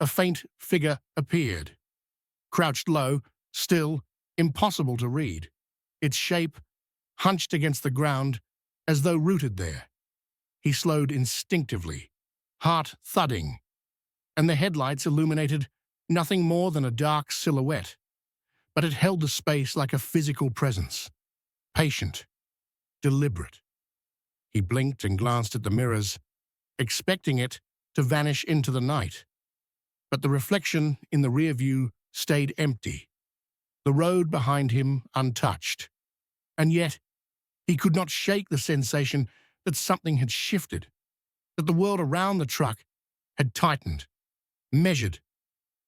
a faint figure appeared, crouched low, still, impossible to read, its shape hunched against the ground as though rooted there. He slowed instinctively, heart thudding, and the headlights illuminated nothing more than a dark silhouette, but it held the space like a physical presence, patient, deliberate. He blinked and glanced at the mirrors, expecting it to vanish into the night. But the reflection in the rear view stayed empty, the road behind him untouched. And yet, he could not shake the sensation that something had shifted, that the world around the truck had tightened, measured,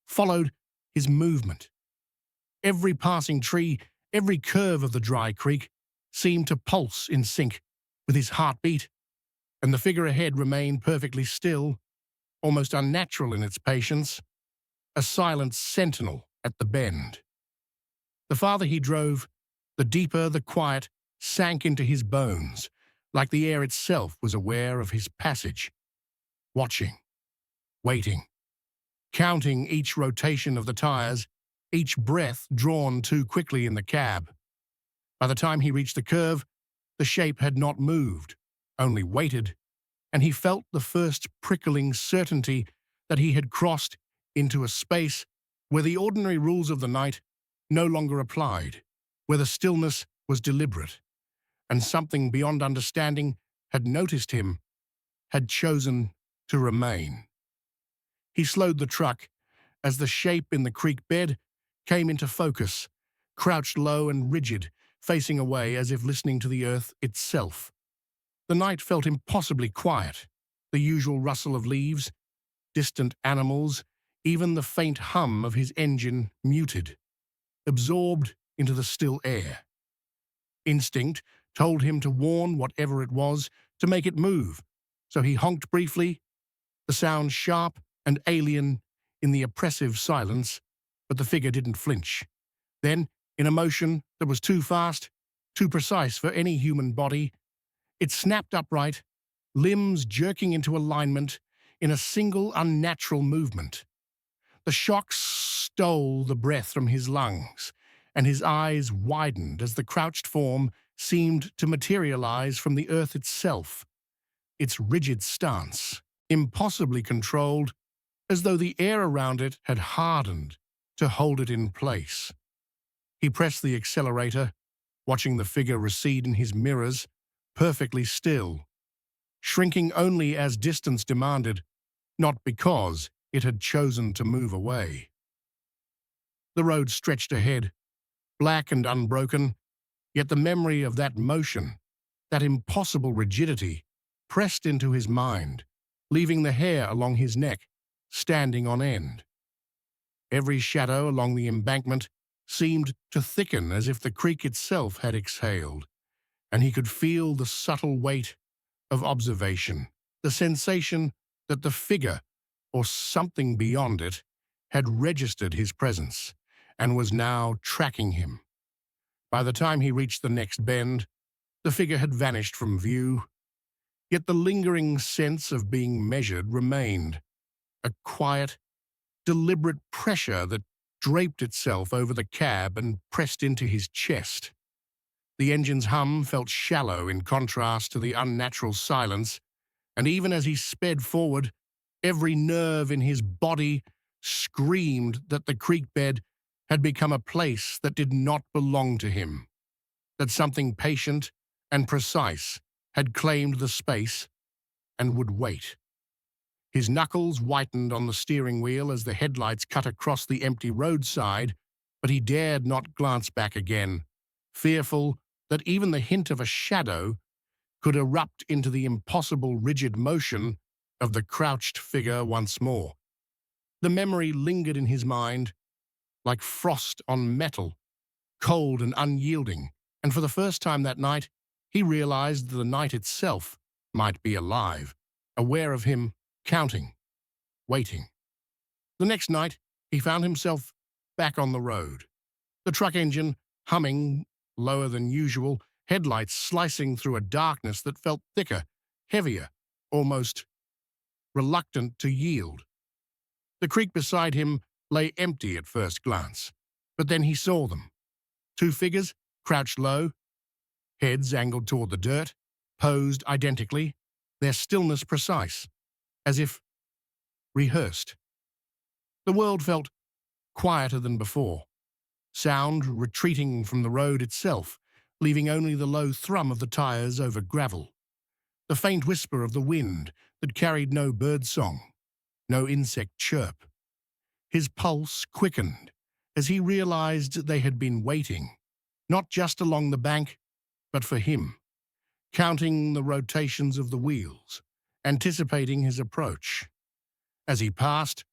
followed his movement. Every passing tree, every curve of the dry creek seemed to pulse in sync with his heartbeat, and the figure ahead remained perfectly still, almost unnatural in its patience, a silent sentinel at the bend. The farther he drove, the deeper the quiet sank into his bones, like the air itself was aware of his passage, watching, waiting, counting each rotation of the tires, each breath drawn too quickly in the cab. By the time he reached the curve, the shape had not moved, only waited, and he felt the first prickling certainty that he had crossed into a space where the ordinary rules of the night no longer applied, where the stillness was deliberate, and something beyond understanding had noticed him, had chosen to remain. He slowed the truck as the shape in the creek bed came into focus, crouched low and rigid, facing away as if listening to the earth itself. The night felt impossibly quiet, the usual rustle of leaves, distant animals, even the faint hum of his engine muted, absorbed into the still air. Instinct told him to warn whatever it was to make it move, so he honked briefly, the sound sharp and alien in the oppressive silence, but the figure didn't flinch. Then, in a motion that was too fast, too precise for any human body, it snapped upright, limbs jerking into alignment in a single unnatural movement. The shock stole the breath from his lungs, and his eyes widened as the crouched form seemed to materialize from the earth itself, its rigid stance, impossibly controlled, as though the air around it had hardened to hold it in place. He pressed the accelerator, watching the figure recede in his mirrors, perfectly still, shrinking only as distance demanded, not because it had chosen to move away. The road stretched ahead, black and unbroken, yet the memory of that motion, that impossible rigidity, pressed into his mind, leaving the hair along his neck standing on end. Every shadow along the embankment seemed to thicken as if the creek itself had exhaled, and he could feel the subtle weight of observation, the sensation that the figure, or something beyond it, had registered his presence and was now tracking him. By the time he reached the next bend, the figure had vanished from view, yet the lingering sense of being measured remained, a quiet, deliberate pressure that draped itself over the cab and pressed into his chest. The engine's hum felt shallow in contrast to the unnatural silence, and even as he sped forward, every nerve in his body screamed that the creek bed had become a place that did not belong to him, that something patient and precise had claimed the space and would wait. His knuckles whitened on the steering wheel as the headlights cut across the empty roadside, but he dared not glance back again, fearful that even the hint of a shadow could erupt into the impossible rigid motion of the crouched figure once more. The memory lingered in his mind like frost on metal, cold and unyielding, and for the first time that night, he realized that the night itself might be alive, aware of him, counting, waiting. The next night, he found himself back on the road, the truck engine humming lower than usual, headlights slicing through a darkness that felt thicker, heavier, almost reluctant to yield. The creek beside him lay empty at first glance, but then he saw them. Two figures, crouched low, heads angled toward the dirt, posed identically, their stillness precise, as if rehearsed. The world felt quieter than before, sound retreating from the road itself, leaving only the low thrum of the tires over gravel, the faint whisper of the wind that carried no bird song, no insect chirp. His pulse quickened as he realized they had been waiting, not just along the bank, but for him, counting the rotations of the wheels, anticipating his approach. As he passed,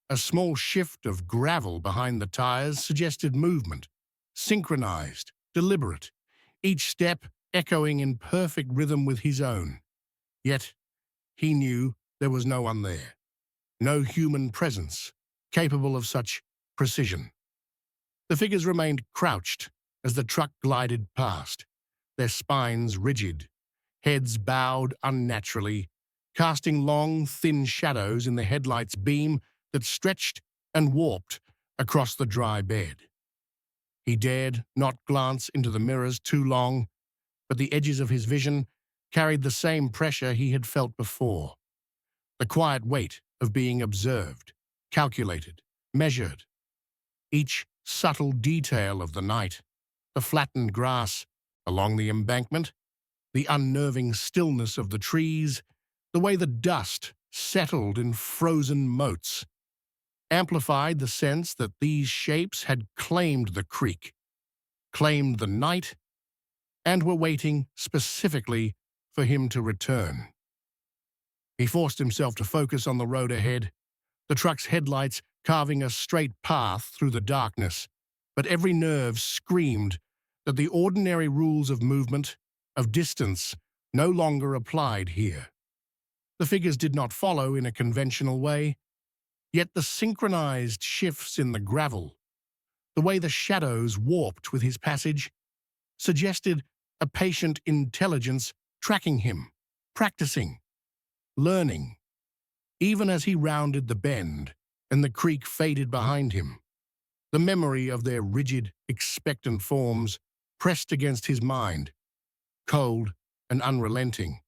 a small shift of gravel behind the tires suggested movement, synchronized, deliberate, each step echoing in perfect rhythm with his own. Yet, he knew there was no one there, no human presence capable of such precision. The figures remained crouched as the truck glided past, their spines rigid, heads bowed unnaturally, casting long, thin shadows in the headlight's beam that stretched and warped across the dry bed. He dared not glance into the mirrors too long, but the edges of his vision carried the same pressure he had felt before, the quiet weight of being observed, calculated, measured. Each subtle detail of the night, the flattened grass along the embankment, the unnerving stillness of the trees, the way the dust settled in frozen moats, amplified the sense that these shapes had claimed the creek, claimed the night, and were waiting specifically for him to return. He forced himself to focus on the road ahead, the truck's headlights carving a straight path through the darkness, but every nerve screamed that the ordinary rules of movement, of distance, no longer applied here. The figures did not follow in a conventional way, yet the synchronized shifts in the gravel, the way the shadows warped with his passage, suggested a patient intelligence tracking him, practicing, learning. Even as he rounded the bend and the creek faded behind him, the memory of their rigid, expectant forms pressed against his mind, cold and unrelenting.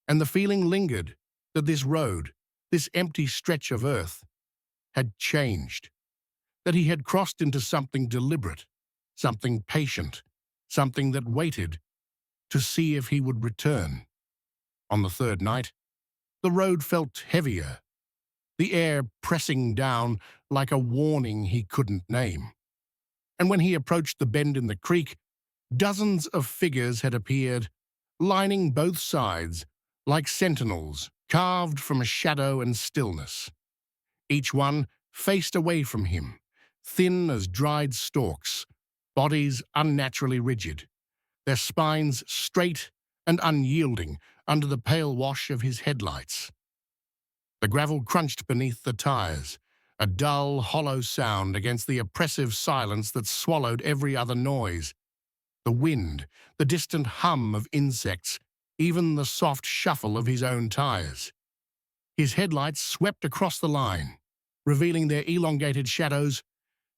And the feeling lingered that this road, this empty stretch of earth, had changed, that he had crossed into something deliberate, something patient, something that waited to see if he would return. On the third night, the road felt heavier, the air pressing down like a warning he couldn't name. And when he approached the bend in the creek, dozens of figures had appeared, lining both sides like sentinels carved from shadow and stillness. Each one faced away from him, thin as dried stalks, bodies unnaturally rigid, their spines straight and unyielding under the pale wash of his headlights. The gravel crunched beneath the tires, a dull, hollow sound against the oppressive silence that swallowed every other noise. The wind, the distant hum of insects, even the soft shuffle of his own tires. His headlights swept across the line, revealing their elongated shadows,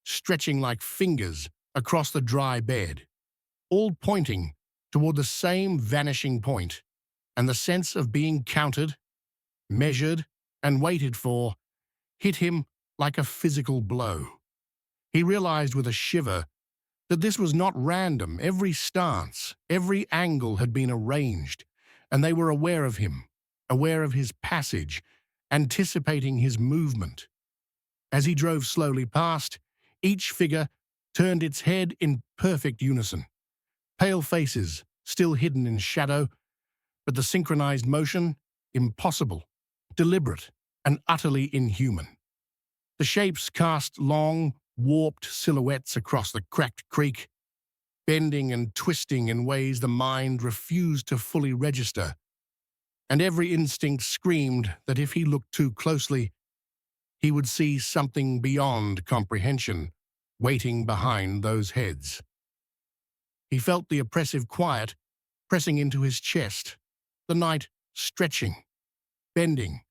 stretching like fingers across the dry bed, all pointing toward the same vanishing point, and the sense of being counted, measured, and waited for hit him like a physical blow. He realized with a shiver that this was not random. Every stance, every angle had been arranged, and they were aware of him, aware of his passage, anticipating his movement. As he drove slowly past, each figure turned its head in perfect unison. Pale faces, still hidden in shadow, but the synchronized motion, impossible, deliberate, and utterly inhuman. The shapes cast long, warped silhouettes across the cracked creek, bending and twisting in ways the mind refused to fully register, and every instinct screamed that if he looked too closely, he would see something beyond comprehension waiting behind those heads. He felt the oppressive quiet pressing into his chest, the night stretching, bending,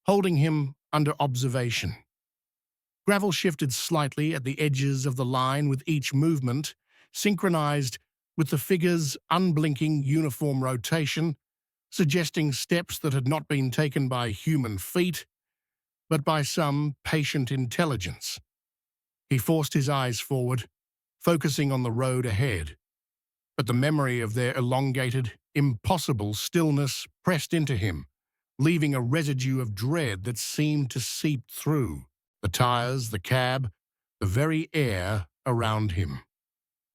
holding him under observation. Gravel shifted slightly at the edges of the line with each movement, synchronized with the figure's unblinking uniform rotation, suggesting steps that had not been taken by human feet, but by some patient intelligence. He forced his eyes forward, focusing on the road ahead, but the memory of their elongated, impossible stillness pressed into him, leaving a residue of dread that seemed to seep through the tires, the cab, the very air around him.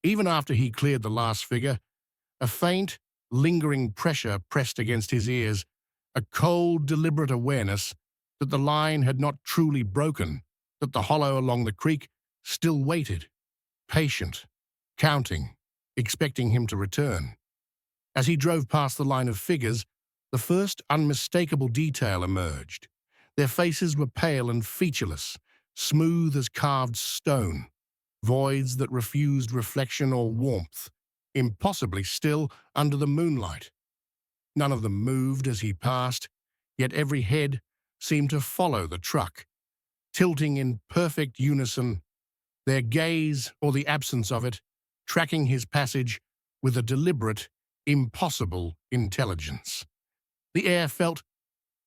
Even after he cleared the last figure, a faint, lingering pressure pressed against his ears, a cold, deliberate awareness that the line had not truly broken, that the hollow along the creek still waited, patient, counting, expecting him to return. As he drove past the line of figures, the first unmistakable detail emerged. Their faces were pale and featureless, smooth as carved stone, voids that refused reflection or warmth, impossibly still under the moonlight. None of them moved as he passed, yet every head seemed to follow the truck, tilting in perfect unison, their gaze, or the absence of it, tracking his passage with a deliberate, impossible intelligence. The air felt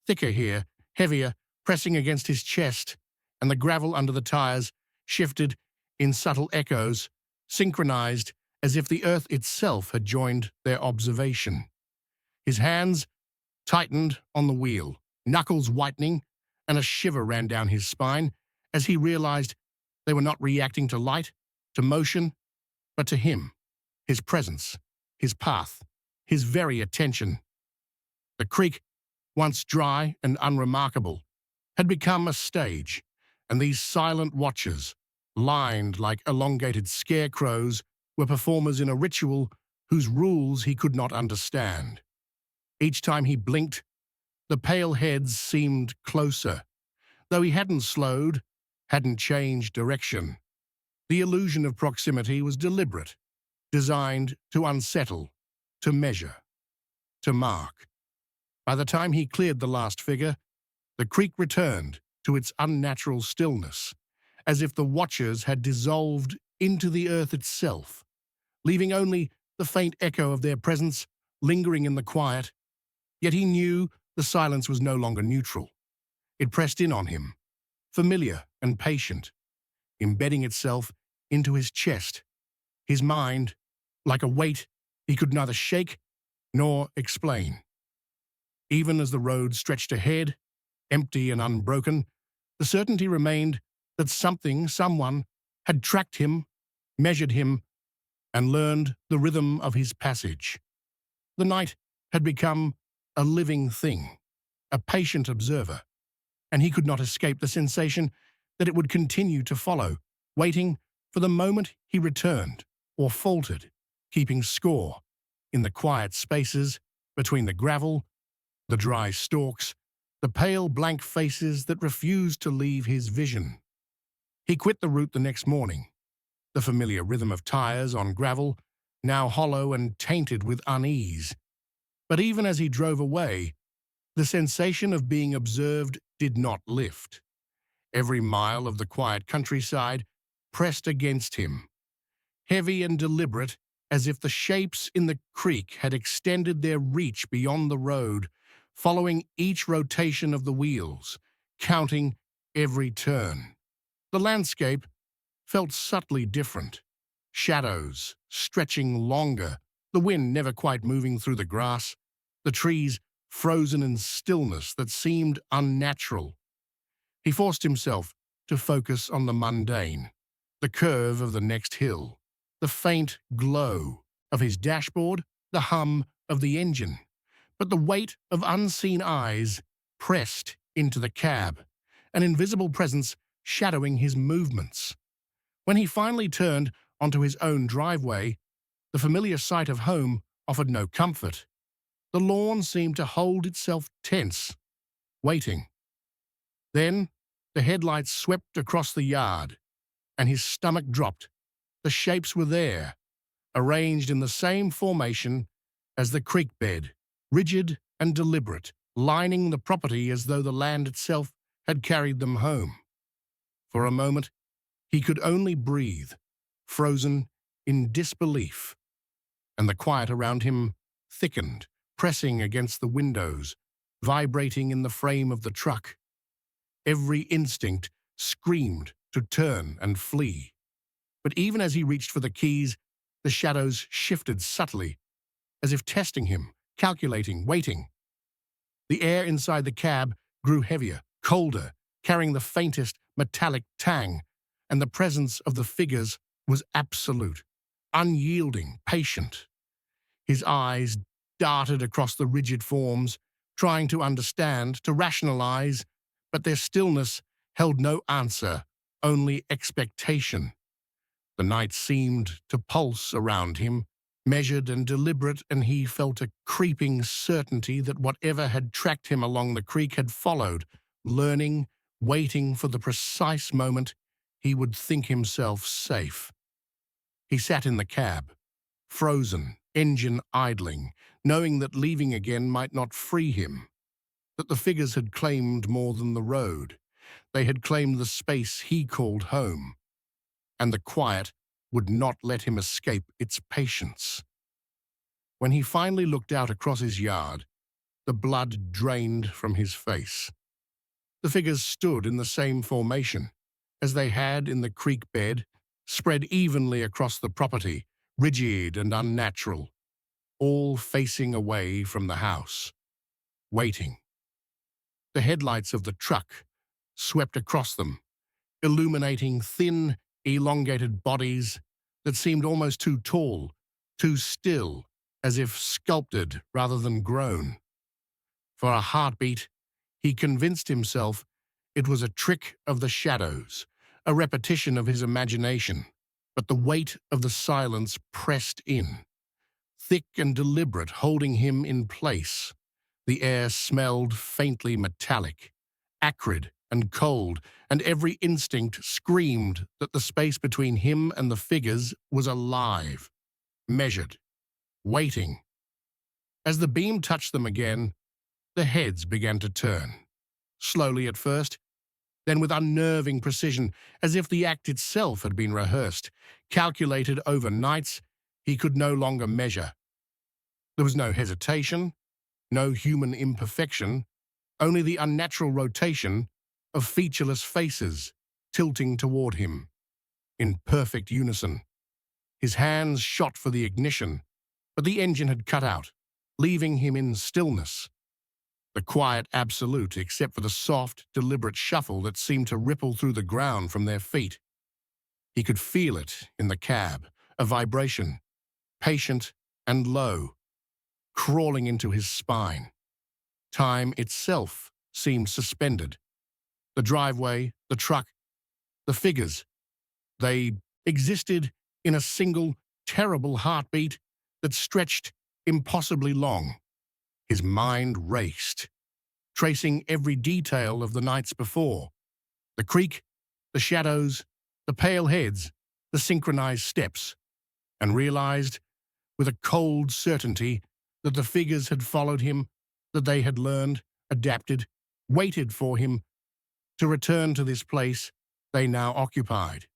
thicker here, heavier, pressing against his chest, and the gravel under the tires shifted in subtle echoes, synchronized as if the earth itself had joined their observation. His hands tightened on the wheel, knuckles whitening, and a shiver ran down his spine as he realized they were not reacting to light, to motion, but to him, his presence, his path, his very attention. The creek, once dry and unremarkable, had become a stage, and these silent watchers, lined like elongated scarecrows, were performers in a ritual whose rules he could not understand. Each time he blinked, the pale heads seemed closer, though he hadn't slowed, hadn't changed direction. The illusion of proximity was deliberate, designed to unsettle, to measure, to mark. By the time he cleared the last figure, the creek returned to its unnatural stillness, as if the watchers had dissolved into the earth itself, leaving only the faint echo of their presence lingering in the quiet. Yet he knew the silence was no longer neutral. It pressed in on him, familiar and patient, embedding itself into his chest, his mind, like a weight he could neither shake nor explain. Even as the road stretched ahead, empty and unbroken, the certainty remained that someone, had tracked him, measured him, and learned the rhythm of his passage. The night had become a living thing, a patient observer, and he could not escape the sensation that it would continue to follow, waiting for the moment he returned or faltered, keeping score in the quiet spaces between the gravel, the dry stalks, the pale blank faces that refused to leave his vision. He quit the route the next morning, the familiar rhythm of tires on gravel, now hollow and tainted with unease. But even as he drove away, the sensation of being observed did not lift. Every mile of the quiet countryside pressed against him, heavy and deliberate, as if the shapes in the creek had extended their reach beyond the road, following each rotation of the wheels, counting every turn. The landscape felt subtly different, shadows stretching longer, the wind never quite moving through the grass, the trees frozen in stillness that seemed unnatural. He forced himself to focus on the mundane, the curve of the next hill, the faint glow of his dashboard, the hum of the engine. But the weight of unseen eyes pressed into the cab, an invisible presence shadowing his movements. When he finally turned onto his own driveway, the familiar sight of home offered no comfort. The lawn seemed to hold itself tense, waiting. Then the headlights swept across the yard, and his stomach dropped. The shapes were there, arranged in the same formation as the creek bed, rigid and deliberate, lining the property as though the land itself had carried them home. For a moment, he could only breathe, frozen in disbelief, and the quiet around him thickened, pressing against the windows, vibrating in the frame of the truck. Every instinct screamed to turn and flee. But even as he reached for the keys, the shadows shifted subtly, as if testing him, calculating, waiting. The air inside the cab grew heavier, colder, carrying the faintest metallic tang, and the presence of the figures was absolute, unyielding, patient. His eyes darted across the rigid forms, trying to understand, to rationalize, but their stillness held no answer, only expectation. The night seemed to pulse around him, measured and deliberate, and he felt a creeping certainty that whatever had tracked him along the creek had followed, learning, waiting for the precise moment he would think himself safe. He sat in the cab, frozen, engine idling, knowing that leaving again might not free him, that the figures had claimed more than the road. They had claimed the space he called home, and the quiet would not let him escape its patience. When he finally looked out across his yard, the blood drained from his face. The figures stood in the same formation as they had in the creek bed, spread evenly across the property, rigid and unnatural, all facing away from the house, waiting. The headlights of the truck swept across them, illuminating thin, elongated bodies that seemed almost too tall, too still, as if sculpted rather than grown. For a heartbeat, he convinced himself it was a trick of the shadows, a repetition of his imagination. But the weight of the silence pressed in, thick and deliberate, holding him in place. The air smelled faintly metallic, acrid and cold, and every instinct screamed that the space between him and the figures was alive, measured, waiting. As the beam touched them again, the heads began to turn, slowly at first, then with unnerving precision, as if the act itself had been rehearsed, calculated over nights he could no longer measure. There was no hesitation, no human imperfection, only the unnatural rotation of featureless faces tilting toward him, in perfect unison. His hands shot for the ignition, but the engine had cut out, leaving him in stillness. The quiet absolute, except for the soft, deliberate shuffle that seemed to ripple through the ground from their feet. He could feel it in the cab, a vibration, patient and low, crawling into his spine. Time itself seemed suspended. The driveway, the truck, the figures, They existed in a single, terrible heartbeat that stretched impossibly long. His mind raced, tracing every detail of the nights before. The creak, the shadows, the pale heads, the synchronized steps, and realized with a cold certainty that the figures had followed him, that they had learned, adapted, waited for him to return to this place they now occupied.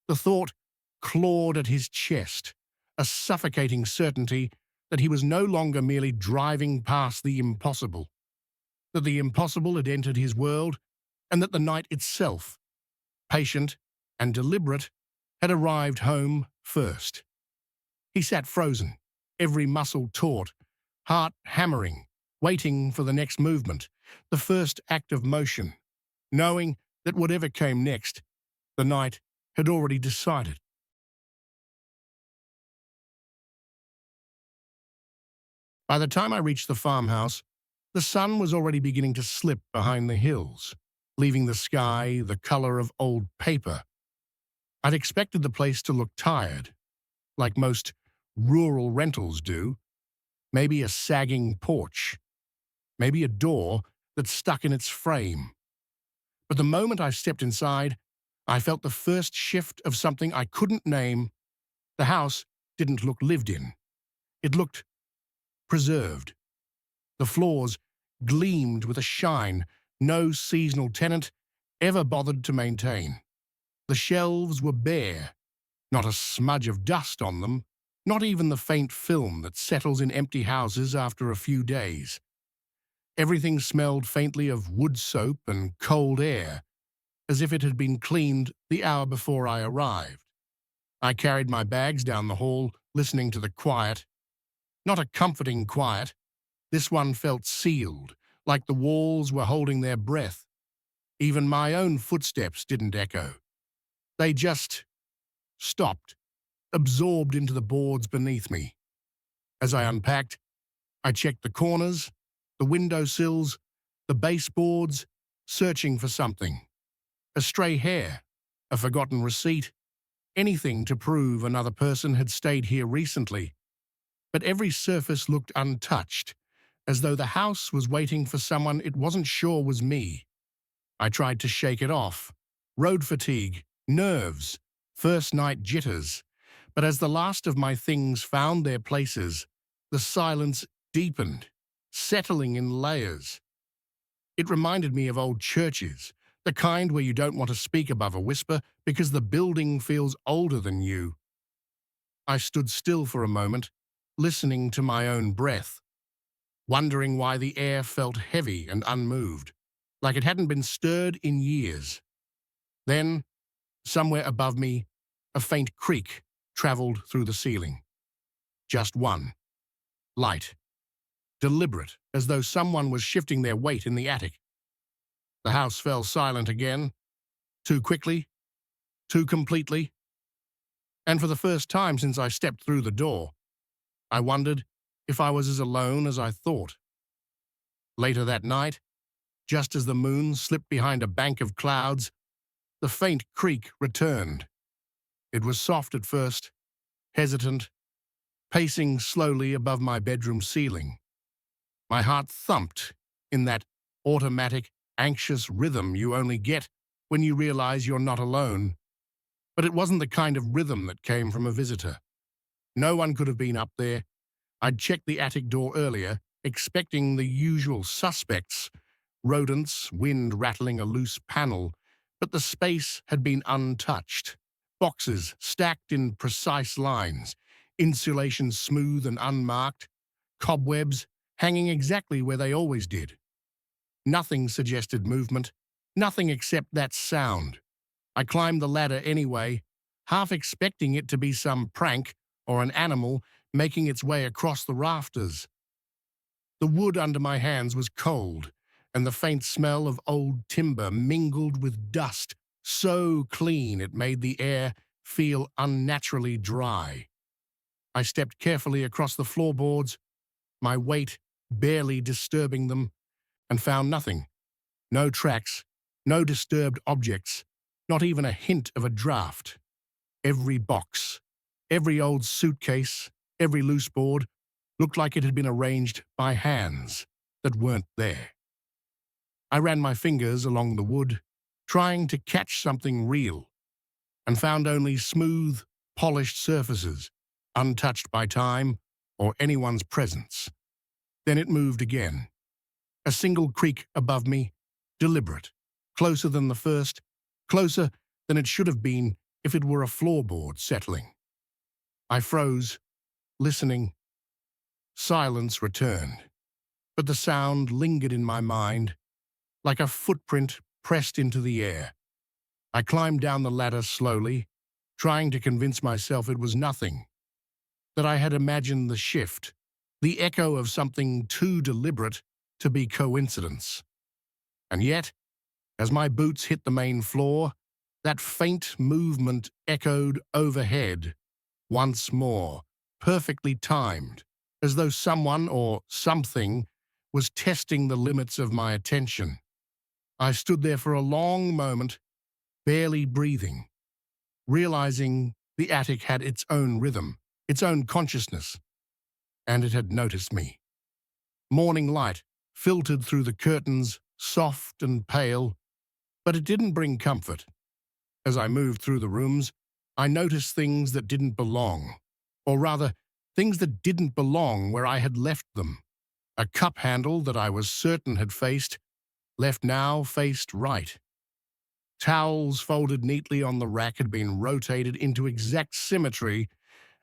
The thought clawed at his chest, a suffocating certainty that he was no longer merely driving past the impossible, that the impossible had entered his world, and that the night itself, patient and deliberate, had arrived home first. He sat frozen, every muscle taut, heart hammering, waiting for the next movement, the first act of motion, knowing that whatever came next, the night had already decided. By the time I reached the farmhouse, the sun was already beginning to slip behind the hills, leaving the sky the color of old paper. I'd expected the place to look tired, like most rural rentals do. Maybe a sagging porch, maybe a door that stuck in its frame. But the moment I stepped inside, I felt the first shift of something I couldn't name. The house didn't look lived in. It looked preserved. The floors gleamed with a shine no seasonal tenant ever bothered to maintain. The shelves were bare, not a smudge of dust on them, not even the faint film that settles in empty houses after a few days. Everything smelled faintly of wood soap and cold air, as if it had been cleaned the hour before I arrived. I carried my bags down the hall, listening to the quiet. Not a comforting quiet. This one felt sealed, like the walls were holding their breath. Even my own footsteps didn't echo. They just stopped, absorbed into the boards beneath me. As I unpacked, I checked the corners, the windowsills, the baseboards, searching for something. A stray hair, a forgotten receipt, anything to prove another person had stayed here recently. But every surface looked untouched, as though the house was waiting for someone it wasn't sure was me. I tried to shake it off. Road fatigue, nerves, first night jitters. But as the last of my things found their places, the silence deepened, settling in layers. It reminded me of old churches, the kind where you don't want to speak above a whisper because the building feels older than you. I stood still for a moment, listening to my own breath, wondering why the air felt heavy and unmoved, like it hadn't been stirred in years. Then, somewhere above me, a faint creak traveled through the ceiling. Just one. Light. Deliberate, as though someone was shifting their weight in the attic. The house fell silent again, too quickly, too completely. And for the first time since I stepped through the door, I wondered if I was as alone as I thought. Later that night, just as the moon slipped behind a bank of clouds, the faint creak returned. It was soft at first, hesitant, pacing slowly above my bedroom ceiling. My heart thumped in that automatic, anxious rhythm you only get when you realize you're not alone. But it wasn't the kind of rhythm that came from a visitor. No one could have been up there. I'd checked the attic door earlier, expecting the usual suspects, rodents, wind rattling a loose panel, but the space had been untouched. Boxes stacked in precise lines, insulation smooth and unmarked, cobwebs hanging exactly where they always did. Nothing suggested movement, nothing except that sound. I climbed the ladder anyway, half expecting it to be some prank or an animal making its way across the rafters. The wood under my hands was cold, and the faint smell of old timber mingled with dust, so clean it made the air feel unnaturally dry. I stepped carefully across the floorboards, my weight barely disturbing them, and found nothing. No tracks, no disturbed objects, not even a hint of a draft. Every box, every old suitcase, every loose board looked like it had been arranged by hands that weren't there. I ran my fingers along the wood, trying to catch something real, and found only smooth, polished surfaces, untouched by time or anyone's presence. Then it moved again. A single creak above me, deliberate, closer than the first, closer than it should have been if it were a floorboard settling. I froze, listening. Silence returned, but the sound lingered in my mind, like a footprint pressed into the air. I climbed down the ladder slowly, trying to convince myself it was nothing, that I had imagined the shift, the echo of something too deliberate to be coincidence. And yet, as my boots hit the main floor, that faint movement echoed overhead, once more, perfectly timed, as though someone or something was testing the limits of my attention. I stood there for a long moment, barely breathing, realizing the attic had its own rhythm, its own consciousness, and it had noticed me. Morning light filtered through the curtains, soft and pale, but it didn't bring comfort. As I moved through the rooms, I noticed things that didn't belong, or rather, things that didn't belong where I had left them. A cup handle that I was certain had faced, left now faced right. Towels folded neatly on the rack had been rotated into exact symmetry,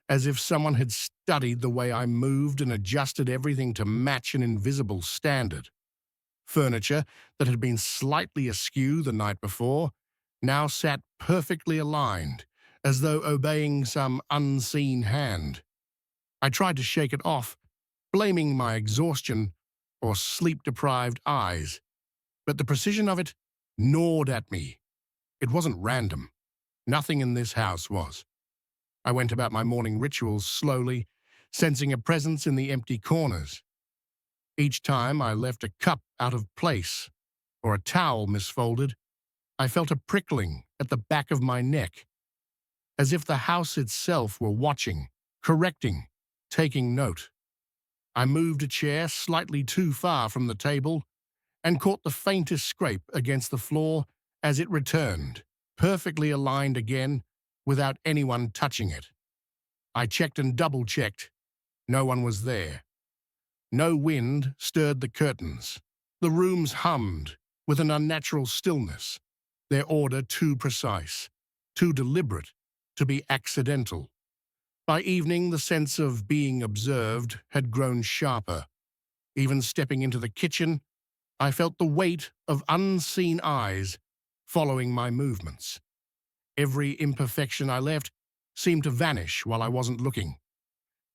as if someone had studied the way I moved and adjusted everything to match an invisible standard. Furniture that had been slightly askew the night before now sat perfectly aligned, as though obeying some unseen hand. I tried to shake it off, blaming my exhaustion or sleep-deprived eyes, but the precision of it gnawed at me. It wasn't random. Nothing in this house was. I went about my morning rituals slowly, sensing a presence in the empty corners. Each time I left a cup out of place or a towel misfolded, I felt a prickling at the back of my neck, as if the house itself were watching, correcting, taking note. I moved a chair slightly too far from the table and caught the faintest scrape against the floor as it returned, perfectly aligned again, without anyone touching it. I checked and double-checked. No one was there. No wind stirred the curtains. The rooms hummed with an unnatural stillness, their order too precise, too deliberate to be accidental. By evening, the sense of being observed had grown sharper. Even stepping into the kitchen, I felt the weight of unseen eyes following my movements. Every imperfection I left seemed to vanish while I wasn't looking.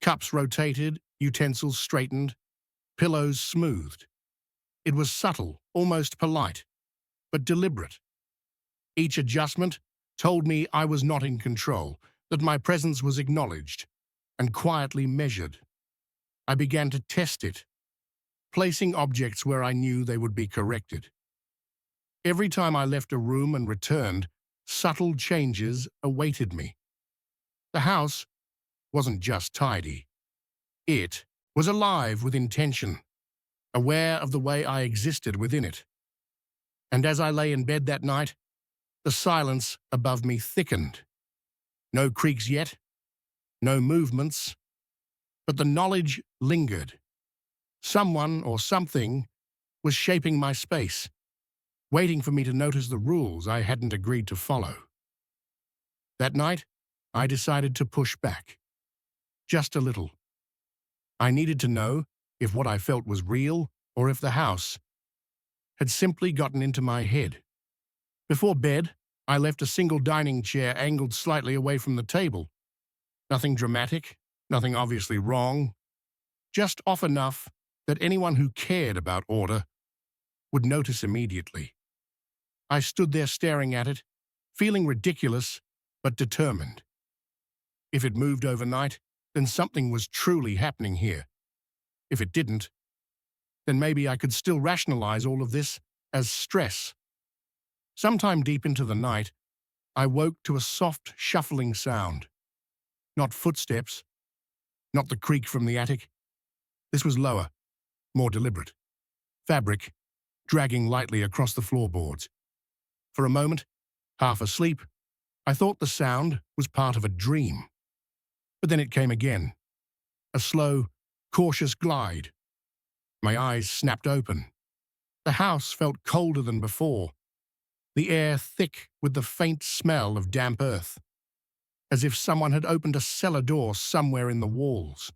Cups rotated, utensils straightened, pillows smoothed. It was subtle, almost polite, but deliberate. Each adjustment told me I was not in control, that my presence was acknowledged and quietly measured. I began to test it, placing objects where I knew they would be corrected. Every time I left a room and returned, subtle changes awaited me. The house wasn't just tidy. It was alive with intention, aware of the way I existed within it. And as I lay in bed that night, the silence above me thickened. No creaks yet, no movements, but the knowledge lingered. Someone or something was shaping my space, waiting for me to notice the rules I hadn't agreed to follow. That night, I decided to push back. Just a little. I needed to know if what I felt was real or if the house had simply gotten into my head. Before bed, I left a single dining chair angled slightly away from the table. Nothing dramatic, nothing obviously wrong, just off enough that anyone who cared about order would notice immediately. I stood there staring at it, feeling ridiculous but determined. If it moved overnight, then something was truly happening here. If it didn't, then maybe I could still rationalize all of this as stress. Sometime deep into the night, I woke to a soft, shuffling sound. Not footsteps, not the creak from the attic. This was lower, more deliberate. Fabric, dragging lightly across the floorboards. For a moment, half asleep, I thought the sound was part of a dream. But then it came again. A slow, cautious glide. My eyes snapped open. The house felt colder than before, the air thick with the faint smell of damp earth, as if someone had opened a cellar door somewhere in the walls.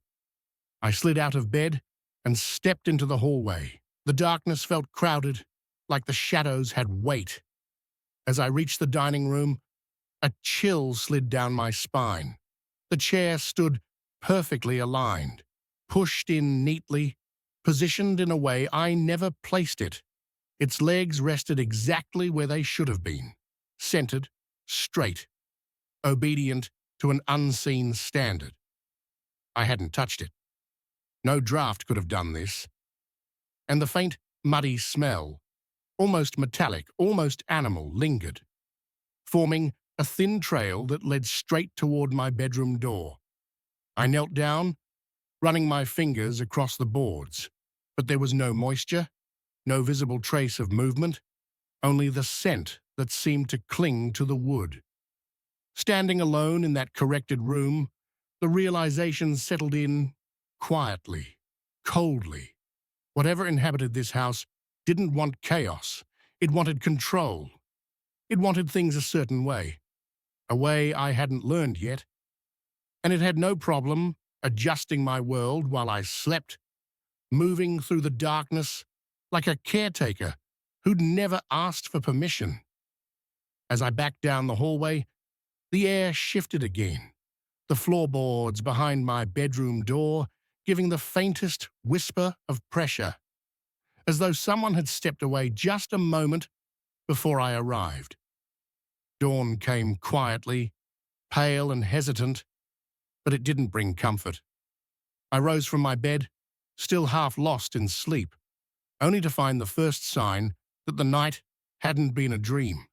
I slid out of bed and stepped into the hallway. The darkness felt crowded, like the shadows had weight. As I reached the dining room, a chill slid down my spine. The chair stood perfectly aligned, pushed in neatly, positioned in a way I never placed it. Its legs rested exactly where they should have been, centered, straight, obedient to an unseen standard. I hadn't touched it. No draft could have done this. And the faint, muddy smell, almost metallic, almost animal, lingered, forming a thin trail that led straight toward my bedroom door. I knelt down, running my fingers across the boards, but there was no moisture, no visible trace of movement, only the scent that seemed to cling to the wood. Standing alone in that corrected room, the realization settled in quietly, coldly. Whatever inhabited this house didn't want chaos. It wanted control. It wanted things a certain way, a way I hadn't learned yet. And it had no problem adjusting my world while I slept, moving through the darkness like a caretaker who'd never asked for permission. As I backed down the hallway, the air shifted again, the floorboards behind my bedroom door giving the faintest whisper of pressure, as though someone had stepped away just a moment before I arrived. Dawn came quietly, pale and hesitant, but it didn't bring comfort. I rose from my bed, still half lost in sleep, only to find the first sign that the night hadn't been a dream.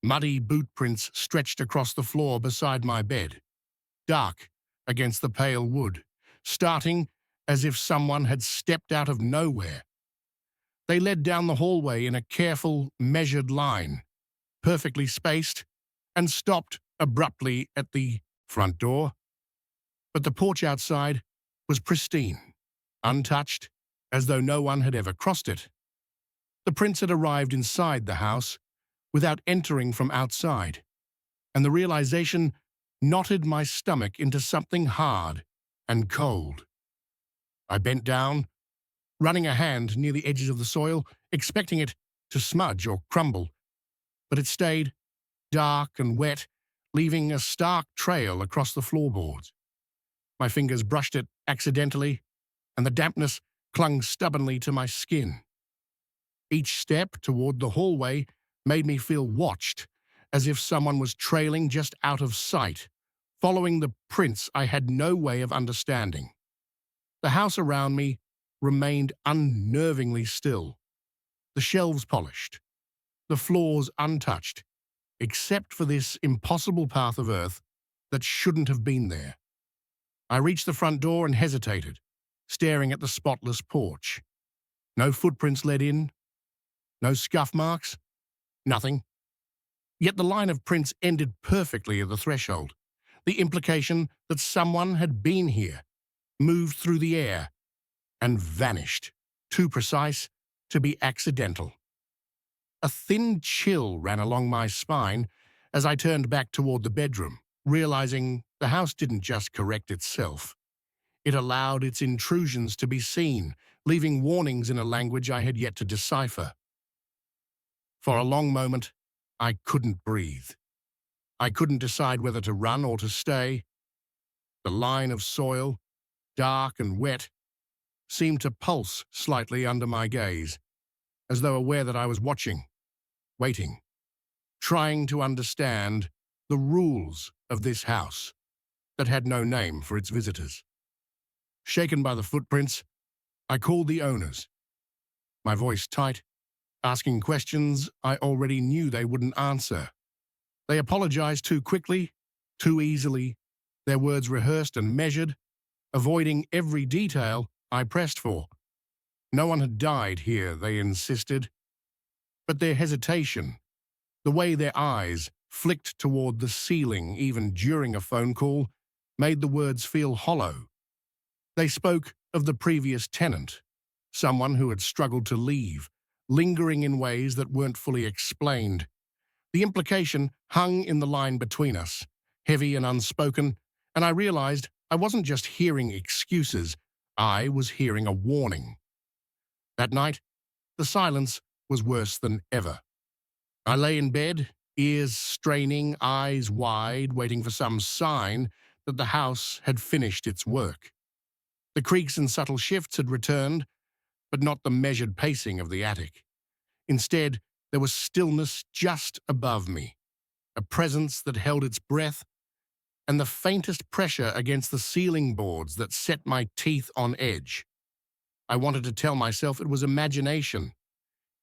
Muddy boot prints stretched across the floor beside my bed, dark against the pale wood, starting as if someone had stepped out of nowhere. They led down the hallway in a careful, measured line, perfectly spaced, and stopped abruptly at the front door. But the porch outside was pristine, untouched, as though no one had ever crossed it. The prints had arrived inside the house without entering from outside, and the realization knotted my stomach into something hard and cold. I bent down, running a hand near the edges of the soil, expecting it to smudge or crumble, but it stayed dark and wet, leaving a stark trail across the floorboards. My fingers brushed it accidentally, and the dampness clung stubbornly to my skin. Each step toward the hallway made me feel watched, as if someone was trailing just out of sight, following the prints I had no way of understanding. The house around me remained unnervingly still, the shelves polished, the floors untouched, except for this impossible path of earth that shouldn't have been there. I reached the front door and hesitated, staring at the spotless porch. No footprints led in, no scuff marks, nothing. Yet the line of prints ended perfectly at the threshold, the implication that someone had been here, moved through the air, and vanished, too precise to be accidental. A thin chill ran along my spine as I turned back toward the bedroom, realizing the house didn't just correct itself. It allowed its intrusions to be seen, leaving warnings in a language I had yet to decipher. For a long moment, I couldn't breathe. I couldn't decide whether to run or to stay. The line of soil, dark and wet, seemed to pulse slightly under my gaze, as though aware that I was watching, waiting, trying to understand the rules of this house that had no name for its visitors. Shaken by the footprints, I called the owners, my voice tight, asking questions I already knew they wouldn't answer. They apologized too quickly, too easily, their words rehearsed and measured, avoiding every detail I pressed for. No one had died here, they insisted, but their hesitation, the way their eyes flicked toward the ceiling even during a phone call, made the words feel hollow. They spoke of the previous tenant, someone who had struggled to leave, lingering in ways that weren't fully explained. The implication hung in the line between us, heavy and unspoken, and I realized I wasn't just hearing excuses, I was hearing a warning. That night, the silence was worse than ever. I lay in bed, ears straining, eyes wide, waiting for some sign that the house had finished its work. The creaks and subtle shifts had returned, but not the measured pacing of the attic. Instead, there was stillness just above me, a presence that held its breath, and the faintest pressure against the ceiling boards that set my teeth on edge. I wanted to tell myself it was imagination,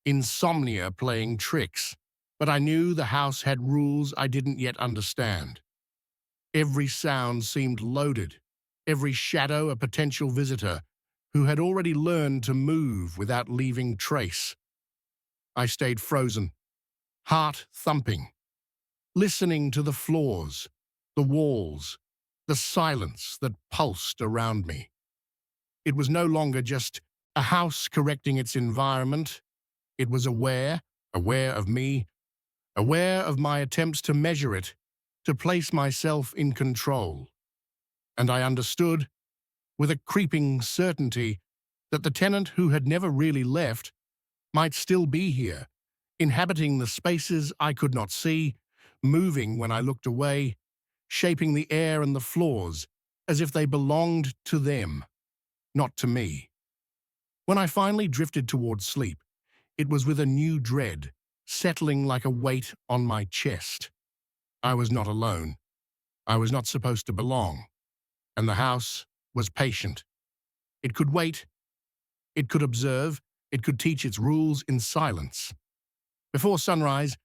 insomnia playing tricks, but I knew the house had rules I didn't yet understand. Every sound seemed loaded, every shadow a potential visitor who had already learned to move without leaving trace. I stayed frozen, heart thumping, listening to the floors, the walls, the silence that pulsed around me. It was no longer just a house correcting its environment. It was aware of me, aware of my attempts to measure it, to place myself in control. And I understood, with a creeping certainty, that the tenant who had never really left might still be here, inhabiting the spaces I could not see, moving when I looked away, shaping the air and the floors as if they belonged to them, not to me. When I finally drifted towards sleep, it was with a new dread, settling like a weight on my chest. I was not alone. I was not supposed to belong. And the house was patient. It could wait. It could observe. It could teach its rules in silence. Before sunrise,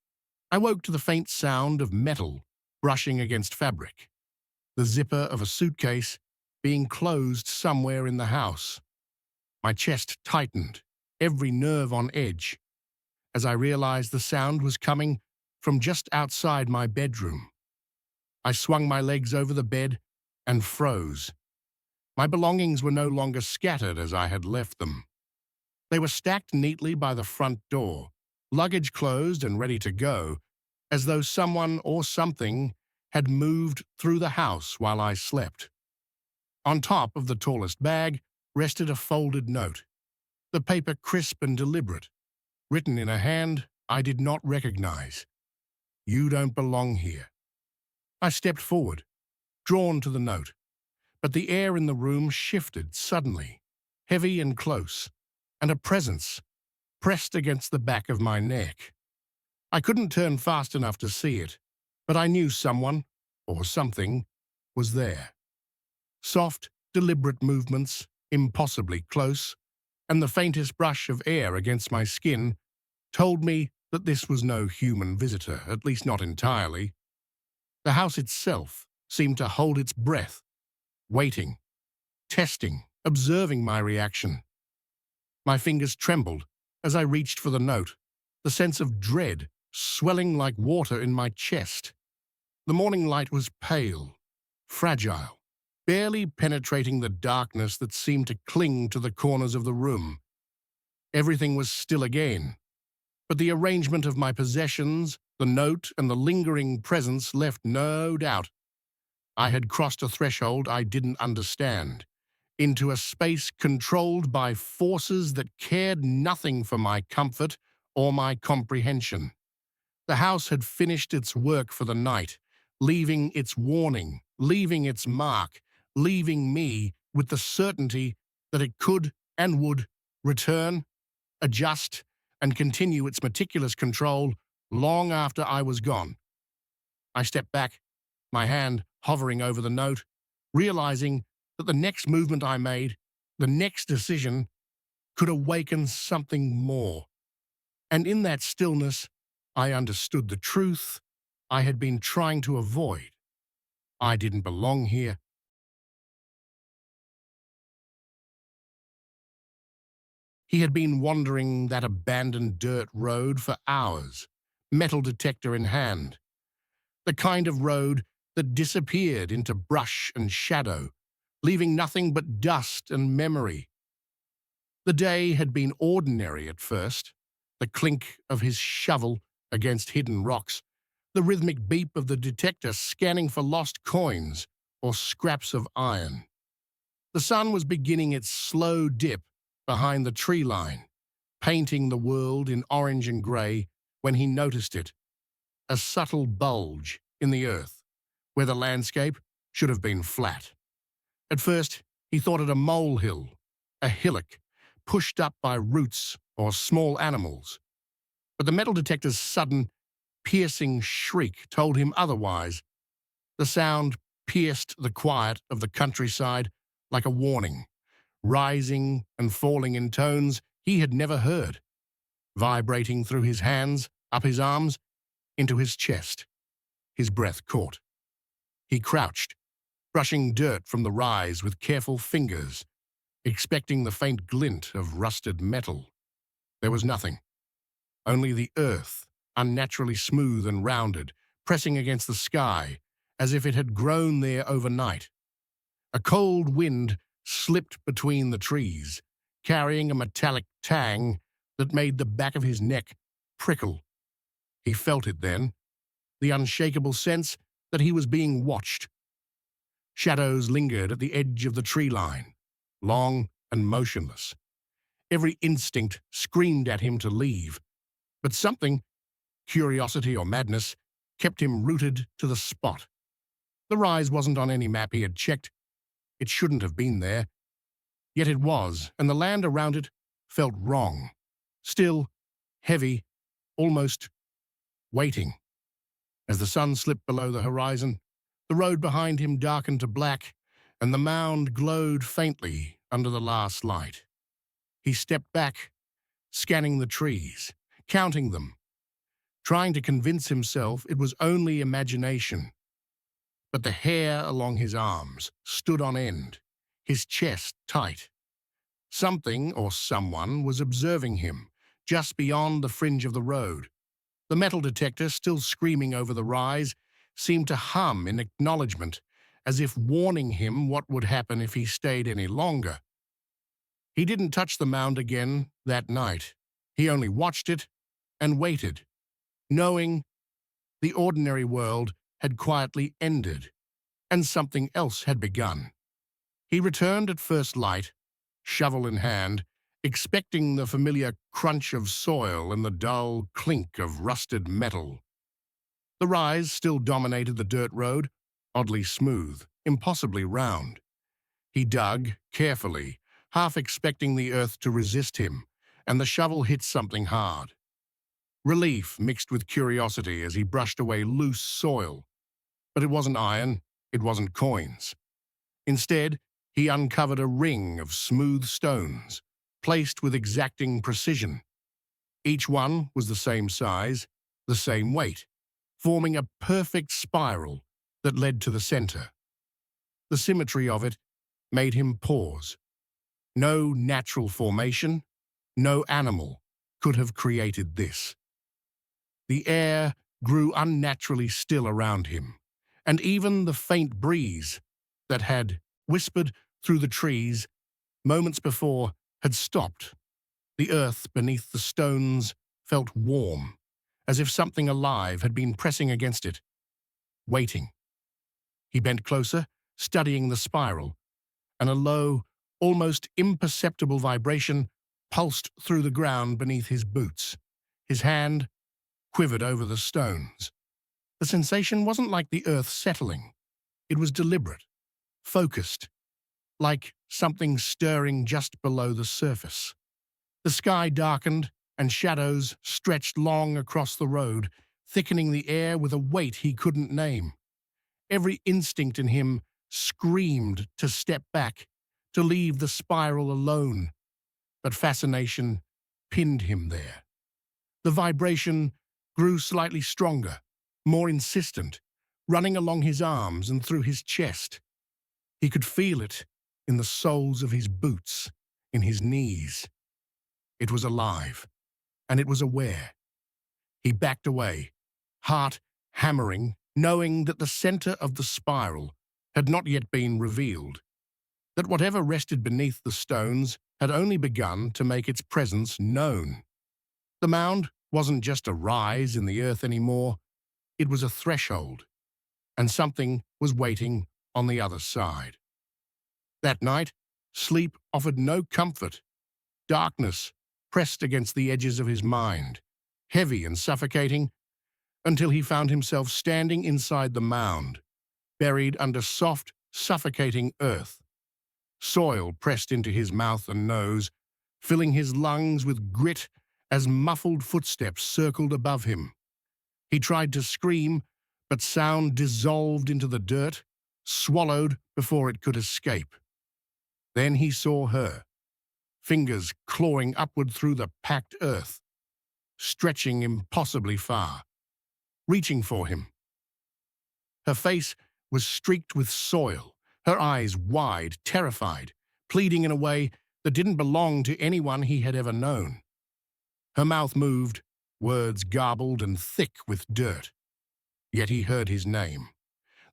I woke to the faint sound of metal brushing against fabric, the zipper of a suitcase being closed somewhere in the house. My chest tightened, every nerve on edge, as I realized the sound was coming from just outside my bedroom. I swung my legs over the bed and froze. My belongings were no longer scattered as I had left them. They were stacked neatly by the front door, luggage closed and ready to go, as though someone or something had moved through the house while I slept. On top of the tallest bag rested a folded note, the paper crisp and deliberate, written in a hand I did not recognize. "You don't belong here." I stepped forward, drawn to the note, but the air in the room shifted suddenly, heavy and close, and a presence pressed against the back of my neck. I couldn't turn fast enough to see it, but I knew someone, or something, was there. Soft, deliberate movements, impossibly close, and the faintest brush of air against my skin told me that this was no human visitor, at least not entirely. The house itself seemed to hold its breath, waiting, testing, observing my reaction. My fingers trembled as I reached for the note, the sense of dread swelling like water in my chest. The morning light was pale, fragile, barely penetrating the darkness that seemed to cling to the corners of the room. Everything was still again, but the arrangement of my possessions, the note, and the lingering presence left no doubt. I had crossed a threshold I didn't understand, into a space controlled by forces that cared nothing for my comfort or my comprehension. The house had finished its work for the night, leaving its warning, leaving its mark, leaving me with the certainty that it could and would return, adjust, and continue its meticulous control long after I was gone. I stepped back, my hand hovering over the note, realizing that the next movement I made, the next decision, could awaken something more. And in that stillness, I understood the truth, I had been trying to avoid. I didn't belong here. He had been wandering that abandoned dirt road for hours, metal detector in hand. The kind of road that disappeared into brush and shadow, leaving nothing but dust and memory. The day had been ordinary at first, the clink of his shovel against hidden rocks, the rhythmic beep of the detector scanning for lost coins or scraps of iron. The sun was beginning its slow dip behind the tree line, painting the world in orange and grey when he noticed it, a subtle bulge in the earth, where the landscape should have been flat. At first, he thought it a molehill, a hillock, pushed up by roots or small animals. But the metal detector's sudden, piercing shriek told him otherwise. The sound pierced the quiet of the countryside like a warning, rising and falling in tones he had never heard, vibrating through his hands, up his arms, into his chest. His breath caught. He crouched, brushing dirt from the rise with careful fingers, expecting the faint glint of rusted metal. There was nothing. Only the earth, unnaturally smooth and rounded, pressing against the sky, as if it had grown there overnight. A cold wind slipped between the trees, carrying a metallic tang that made the back of his neck prickle. He felt it then, the unshakable sense that he was being watched. Shadows lingered at the edge of the tree line, long and motionless. Every instinct screamed at him to leave, but something, curiosity or madness, kept him rooted to the spot. The rise wasn't on any map he had checked. It shouldn't have been there. Yet it was, and the land around it felt wrong. Still, heavy, almost waiting. As the sun slipped below the horizon, the road behind him darkened to black, and the mound glowed faintly under the last light. He stepped back, scanning the trees, counting them, trying to convince himself it was only imagination. But the hair along his arms stood on end, his chest tight. Something or someone was observing him, just beyond the fringe of the road. The metal detector, still screaming over the rise, seemed to hum in acknowledgement, as if warning him what would happen if he stayed any longer. He didn't touch the mound again that night. He only watched it and waited, knowing the ordinary world had quietly ended and something else had begun. He returned at first light, shovel in hand, expecting the familiar crunch of soil and the dull clink of rusted metal. The rise still dominated the dirt road, oddly smooth, impossibly round. He dug carefully, half expecting the earth to resist him, and the shovel hit something hard. Relief mixed with curiosity as he brushed away loose soil. But it wasn't iron, it wasn't coins. Instead, he uncovered a ring of smooth stones, placed with exacting precision. Each one was the same size, the same weight, forming a perfect spiral that led to the center. The symmetry of it made him pause. No natural formation, no animal could have created this. The air grew unnaturally still around him, and even the faint breeze that had whispered through the trees moments before had stopped. The earth beneath the stones felt warm, as if something alive had been pressing against it, waiting. He bent closer, studying the spiral, and a low, almost imperceptible vibration pulsed through the ground beneath his boots. His hand quivered over the stones. The sensation wasn't like the earth settling. It was deliberate, focused, like something stirring just below the surface. The sky darkened, and shadows stretched long across the road, thickening the air with a weight he couldn't name. Every instinct in him screamed to step back, to leave the spiral alone, but fascination pinned him there. The vibration grew slightly stronger, more insistent, running along his arms and through his chest. He could feel it in the soles of his boots, in his knees. It was alive, and it was aware. He backed away, heart hammering, knowing that the center of the spiral had not yet been revealed, that whatever rested beneath the stones had only begun to make its presence known. The mound wasn't just a rise in the earth anymore, it was a threshold, and something was waiting on the other side. That night, sleep offered no comfort. Darkness pressed against the edges of his mind, heavy and suffocating, until he found himself standing inside the mound, buried under soft, suffocating earth. Soil pressed into his mouth and nose, filling his lungs with grit as muffled footsteps circled above him. He tried to scream, but sound dissolved into the dirt, swallowed before it could escape. Then he saw her, fingers clawing upward through the packed earth, stretching impossibly far, reaching for him. Her face was streaked with soil, her eyes wide, terrified, pleading in a way that didn't belong to anyone he had ever known. Her mouth moved, words garbled and thick with dirt. Yet he heard his name.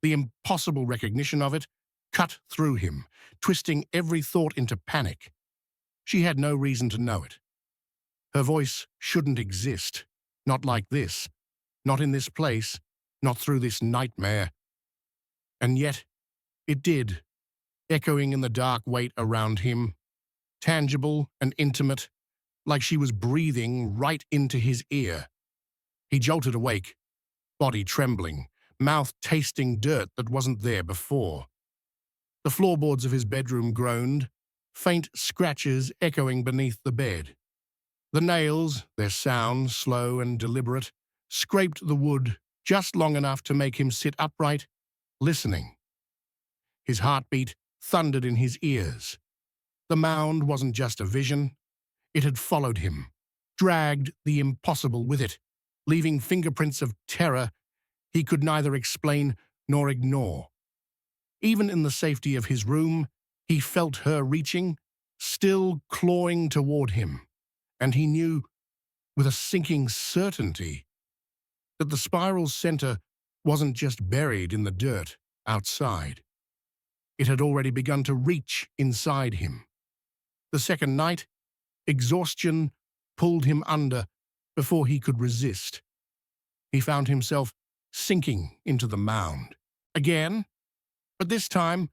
The impossible recognition of it cut through him, twisting every thought into panic. She had no reason to know it. Her voice shouldn't exist. Not like this. Not in this place. Not through this nightmare. And yet, it did, echoing in the dark weight around him, tangible and intimate, like she was breathing right into his ear. He jolted awake, body trembling, mouth tasting dirt that wasn't there before. The floorboards of his bedroom groaned, faint scratches echoing beneath the bed. The nails, their sound slow and deliberate, scraped the wood just long enough to make him sit upright, listening. His heartbeat thundered in his ears. The mound wasn't just a vision. It had followed him, dragged the impossible with it, leaving fingerprints of terror he could neither explain nor ignore. Even in the safety of his room, he felt her reaching, still clawing toward him, and he knew, with a sinking certainty, that the spiral's center wasn't just buried in the dirt outside. It had already begun to reach inside him. The second night, exhaustion pulled him under before he could resist. He found himself sinking into the mound. Again, but this time,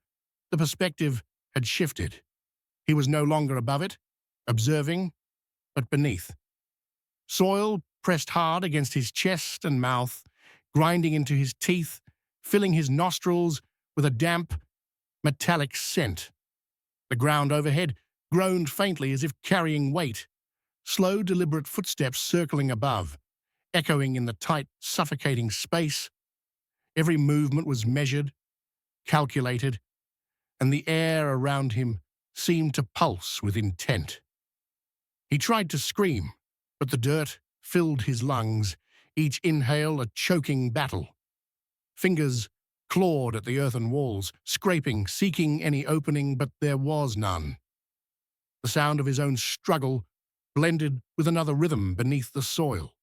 the perspective had shifted. He was no longer above it, observing, but beneath. Soil pressed hard against his chest and mouth, grinding into his teeth, filling his nostrils with a damp, metallic scent. The ground overhead groaned faintly as if carrying weight. Slow, deliberate footsteps circling above, echoing in the tight, suffocating space. Every movement was measured, calculated, and the air around him seemed to pulse with intent. He tried to scream, but the dirt filled his lungs, each inhale a choking battle. Fingers clawed at the earthen walls, scraping, seeking any opening, but there was none. The sound of his own struggle blended with another rhythm beneath the soil,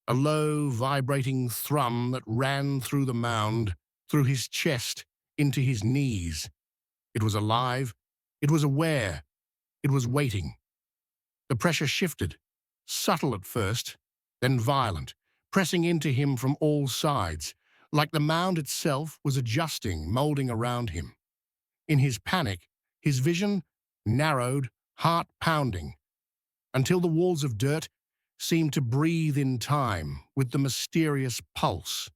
a low, vibrating thrum that ran through the mound, through his chest, into his knees. It was alive, it was aware, it was waiting. The pressure shifted, subtle at first, then violent, pressing into him from all sides, like the mound itself was adjusting, molding around him. In his panic, his vision narrowed, heart pounding, until the walls of dirt seemed to breathe in time with the mysterious pulse.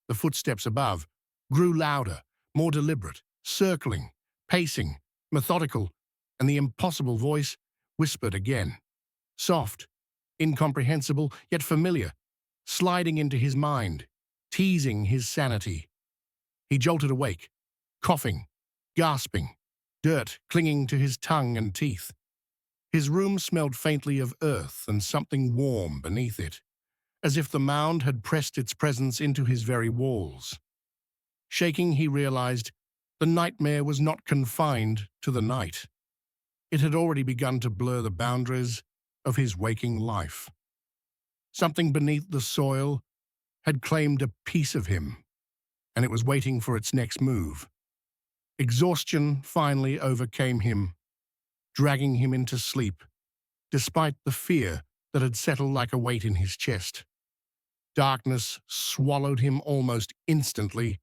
The footsteps above grew louder, more deliberate, circling, pacing, methodical, and the impossible voice whispered again. Soft, incomprehensible, yet familiar, sliding into his mind, teasing his sanity. He jolted awake, coughing, gasping, dirt clinging to his tongue and teeth. His room smelled faintly of earth and something warm beneath it, as if the mound had pressed its presence into his very walls. Shaking, he realized the nightmare was not confined to the night. It had already begun to blur the boundaries of his waking life. Something beneath the soil had claimed a piece of him, and it was waiting for its next move. Exhaustion finally overcame him, dragging him into sleep, despite the fear that had settled like a weight in his chest. Darkness swallowed him almost instantly,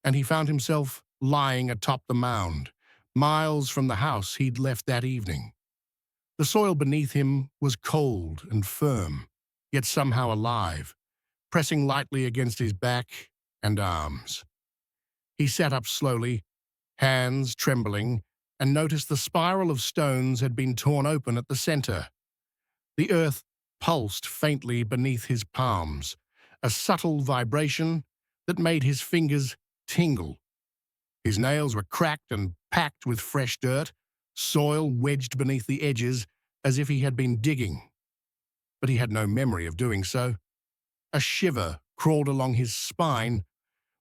and he found himself lying atop the mound, miles from the house he'd left that evening. The soil beneath him was cold and firm, yet somehow alive, pressing lightly against his back and arms. He sat up slowly, hands trembling, and noticed the spiral of stones had been torn open at the center. The earth pulsed faintly beneath his palms, a subtle vibration that made his fingers tingle. His nails were cracked and packed with fresh dirt, soil wedged beneath the edges as if he had been digging. But he had no memory of doing so. A shiver crawled along his spine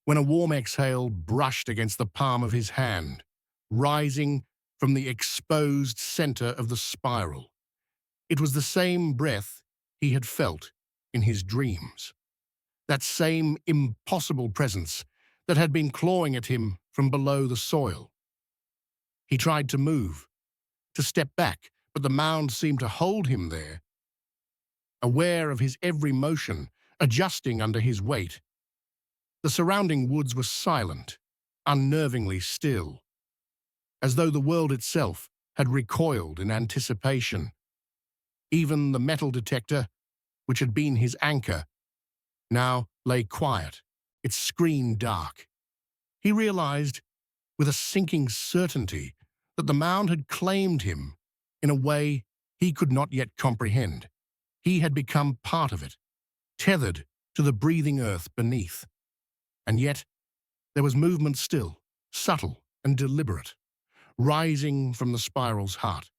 when a warm exhale brushed against the palm of his hand, rising from the exposed center of the spiral. It was the same breath he had felt in his dreams. That same impossible presence that had been clawing at him from below the soil. He tried to move, to step back, but the mound seemed to hold him there, aware of his every motion, adjusting under his weight. The surrounding woods were silent, unnervingly still, as though the world itself had recoiled in anticipation. Even the metal detector, which had been his anchor, now lay quiet, its screen dark. He realized, with a sinking certainty, that the mound had claimed him in a way he could not yet comprehend. He had become part of it, tethered to the breathing earth beneath. And yet, there was movement still, subtle and deliberate, rising from the spiral's heart,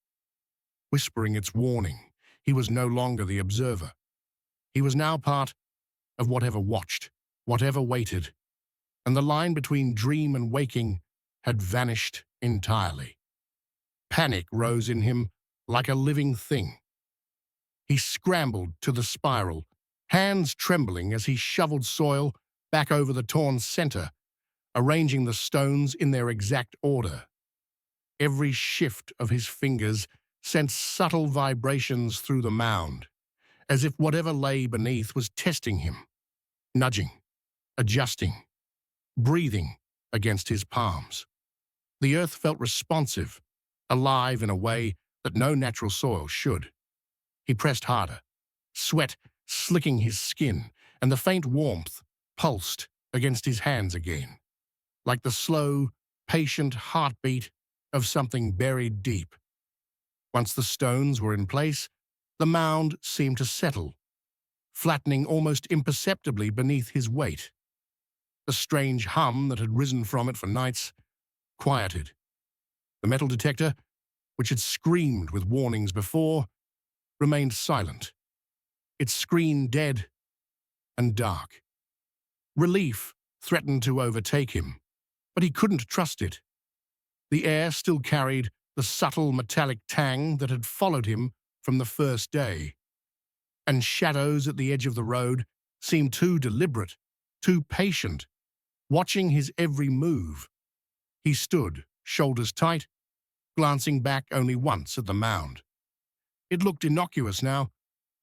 whispering its warning. He was no longer the observer. He was now part of whatever watched, whatever waited, and the line between dream and waking had vanished entirely. Panic rose in him like a living thing. He scrambled to the spiral, hands trembling as he shoveled soil back over the torn center, arranging the stones in their exact order. Every shift of his fingers sent subtle vibrations through the mound, as if whatever lay beneath was testing him, nudging, adjusting, breathing against his palms. The earth felt responsive, alive in a way that no natural soil should. He pressed harder, sweat slicking his skin, and the faint warmth pulsed against his hands again, like the slow, patient heartbeat of something buried deep. Once the stones were in place, the mound seemed to settle, flattening almost imperceptibly beneath his weight. The strange hum that had risen from it for nights quieted. The metal detector, which had screamed with warnings before, remained silent, its screen dead and dark. Relief threatened to overtake him, but he couldn't trust it. The air still carried the subtle metallic tang that had followed him from the first day, and shadows at the edge of the road seemed too deliberate, too patient, watching his every move. He stood, shoulders tight, glancing back only once at the mound. It looked innocuous now,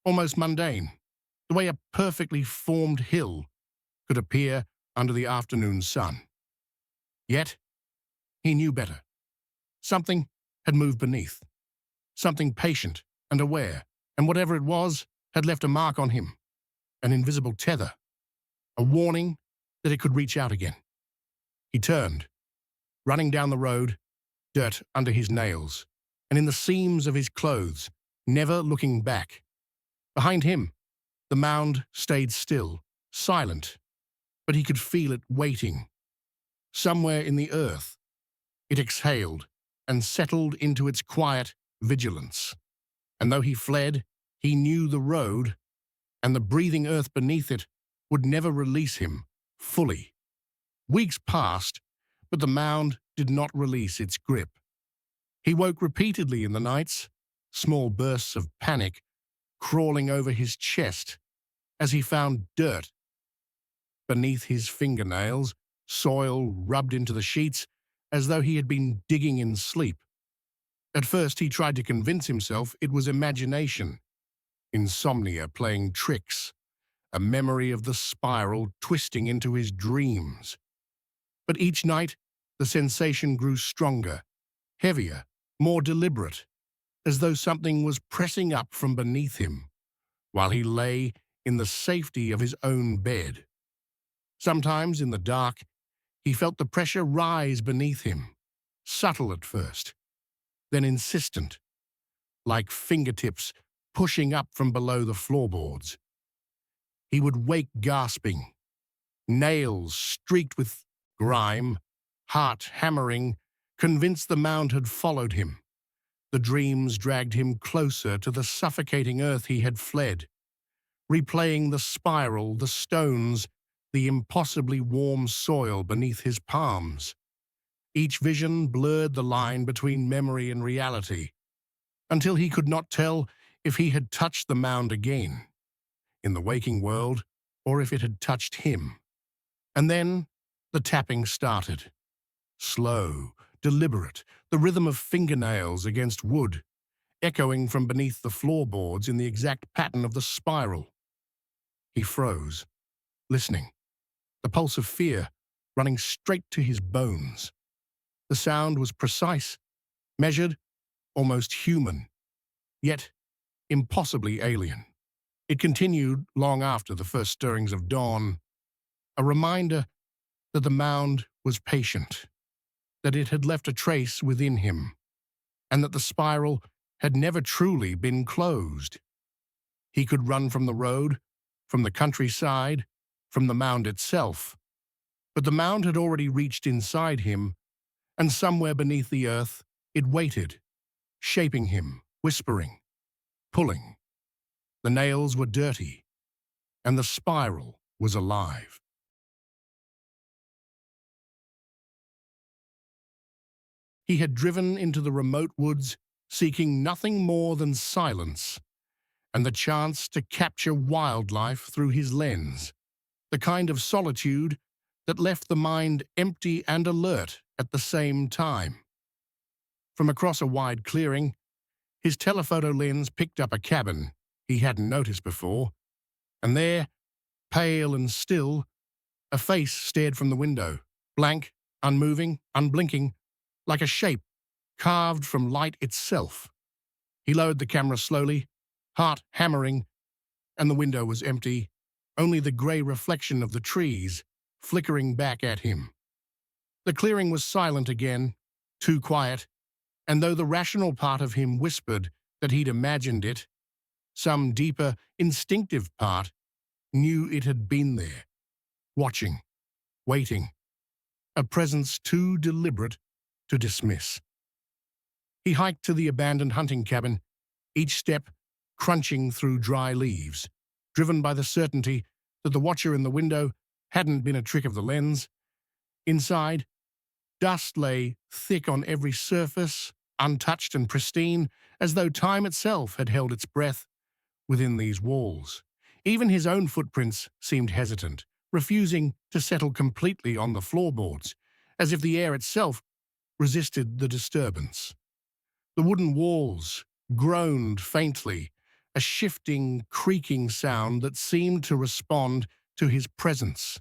almost mundane, the way a perfectly formed hill could appear under the afternoon sun. Yet, he knew better. Something had moved beneath, something patient and aware, and whatever it was had left a mark on him, an invisible tether, a warning that it could reach out again. He turned, running down the road, dirt under his nails, and in the seams of his clothes, never looking back. Behind him, the mound stayed still, silent, but he could feel it waiting. Somewhere in the earth, it exhaled and settled into its quiet vigilance. And though he fled, he knew the road and the breathing earth beneath it would never release him fully. Weeks passed, but the mound did not release its grip. He woke repeatedly in the nights, small bursts of panic crawling over his chest as he found dirt beneath his fingernails, soil rubbed into the sheets as though he had been digging in sleep. At first he tried to convince himself it was imagination, insomnia playing tricks, a memory of the spiral twisting into his dreams. But each night the sensation grew stronger, heavier, more deliberate, as though something was pressing up from beneath him, while he lay in the safety of his own bed. Sometimes, in the dark, he felt the pressure rise beneath him, subtle at first, then insistent, like fingertips pushing up from below the floorboards. He would wake gasping, nails streaked with grime, heart hammering, convinced the mound had followed him. The dreams dragged him closer to the suffocating earth he had fled, replaying the spiral, the stones, the impossibly warm soil beneath his palms. Each vision blurred the line between memory and reality, until he could not tell if he had touched the mound again, in the waking world, or if it had touched him. And then the tapping started. Slow, deliberate, the rhythm of fingernails against wood, echoing from beneath the floorboards in the exact pattern of the spiral. He froze, listening, the pulse of fear running straight to his bones. The sound was precise, measured, almost human, yet impossibly alien. It continued long after the first stirrings of dawn, a reminder that the mound was patient, that it had left a trace within him, and that the spiral had never truly been closed. He could run from the road, from the countryside, from the mound itself, but the mound had already reached inside him, and somewhere beneath the earth it waited, shaping him, whispering, pulling. The nails were dirty, and the spiral was alive. He had driven into the remote woods, seeking nothing more than silence, and the chance to capture wildlife through his lens, the kind of solitude that left the mind empty and alert at the same time. From across a wide clearing, his telephoto lens picked up a cabin he hadn't noticed before, and there, pale and still, a face stared from the window, blank, unmoving, unblinking, like a shape carved from light itself. He lowered the camera slowly, heart hammering, and the window was empty, only the grey reflection of the trees flickering back at him. The clearing was silent again, too quiet, and though the rational part of him whispered that he'd imagined it, some deeper, instinctive part knew it had been there, watching, waiting, a presence too deliberate to dismiss. He hiked to the abandoned hunting cabin, each step crunching through dry leaves, driven by the certainty that the watcher in the window hadn't been a trick of the lens. Inside, dust lay thick on every surface, untouched and pristine, as though time itself had held its breath within these walls. Even his own footprints seemed hesitant, refusing to settle completely on the floorboards, as if the air itself resisted the disturbance. The wooden walls groaned faintly, a shifting, creaking sound that seemed to respond to his presence,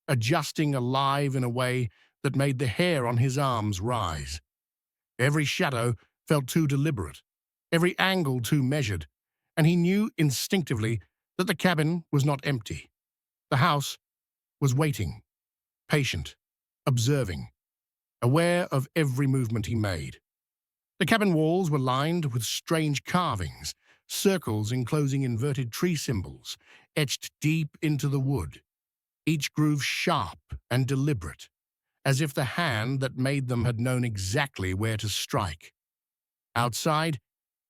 adjusting alive in a way that made the hair on his arms rise. Every shadow felt too deliberate, every angle too measured, and he knew instinctively that the cabin was not empty. The house was waiting, patient, observing, aware of every movement he made. The cabin walls were lined with strange carvings, circles enclosing inverted tree symbols, etched deep into the wood, each groove sharp and deliberate, as if the hand that made them had known exactly where to strike. Outside,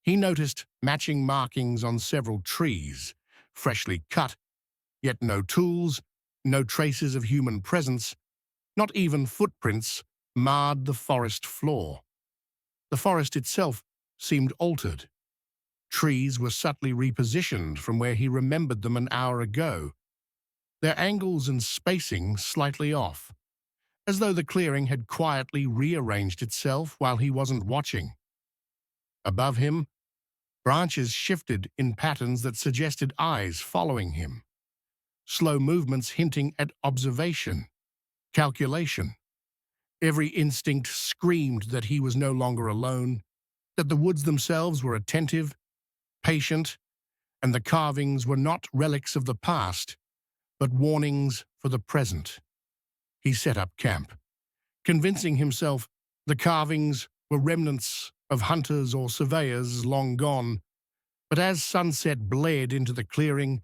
he noticed matching markings on several trees, freshly cut, yet no tools, no traces of human presence, not even footprints marred the forest floor. The forest itself seemed altered. Trees were subtly repositioned from where he remembered them an hour ago, their angles and spacing slightly off, as though the clearing had quietly rearranged itself while he wasn't watching. Above him, branches shifted in patterns that suggested eyes following him, slow movements hinting at observation, calculation. Every instinct screamed that he was no longer alone, that the woods themselves were attentive, patient, and the carvings were not relics of the past, but warnings for the present. He set up camp, convincing himself the carvings were remnants of hunters or surveyors long gone. But as sunset bled into the clearing,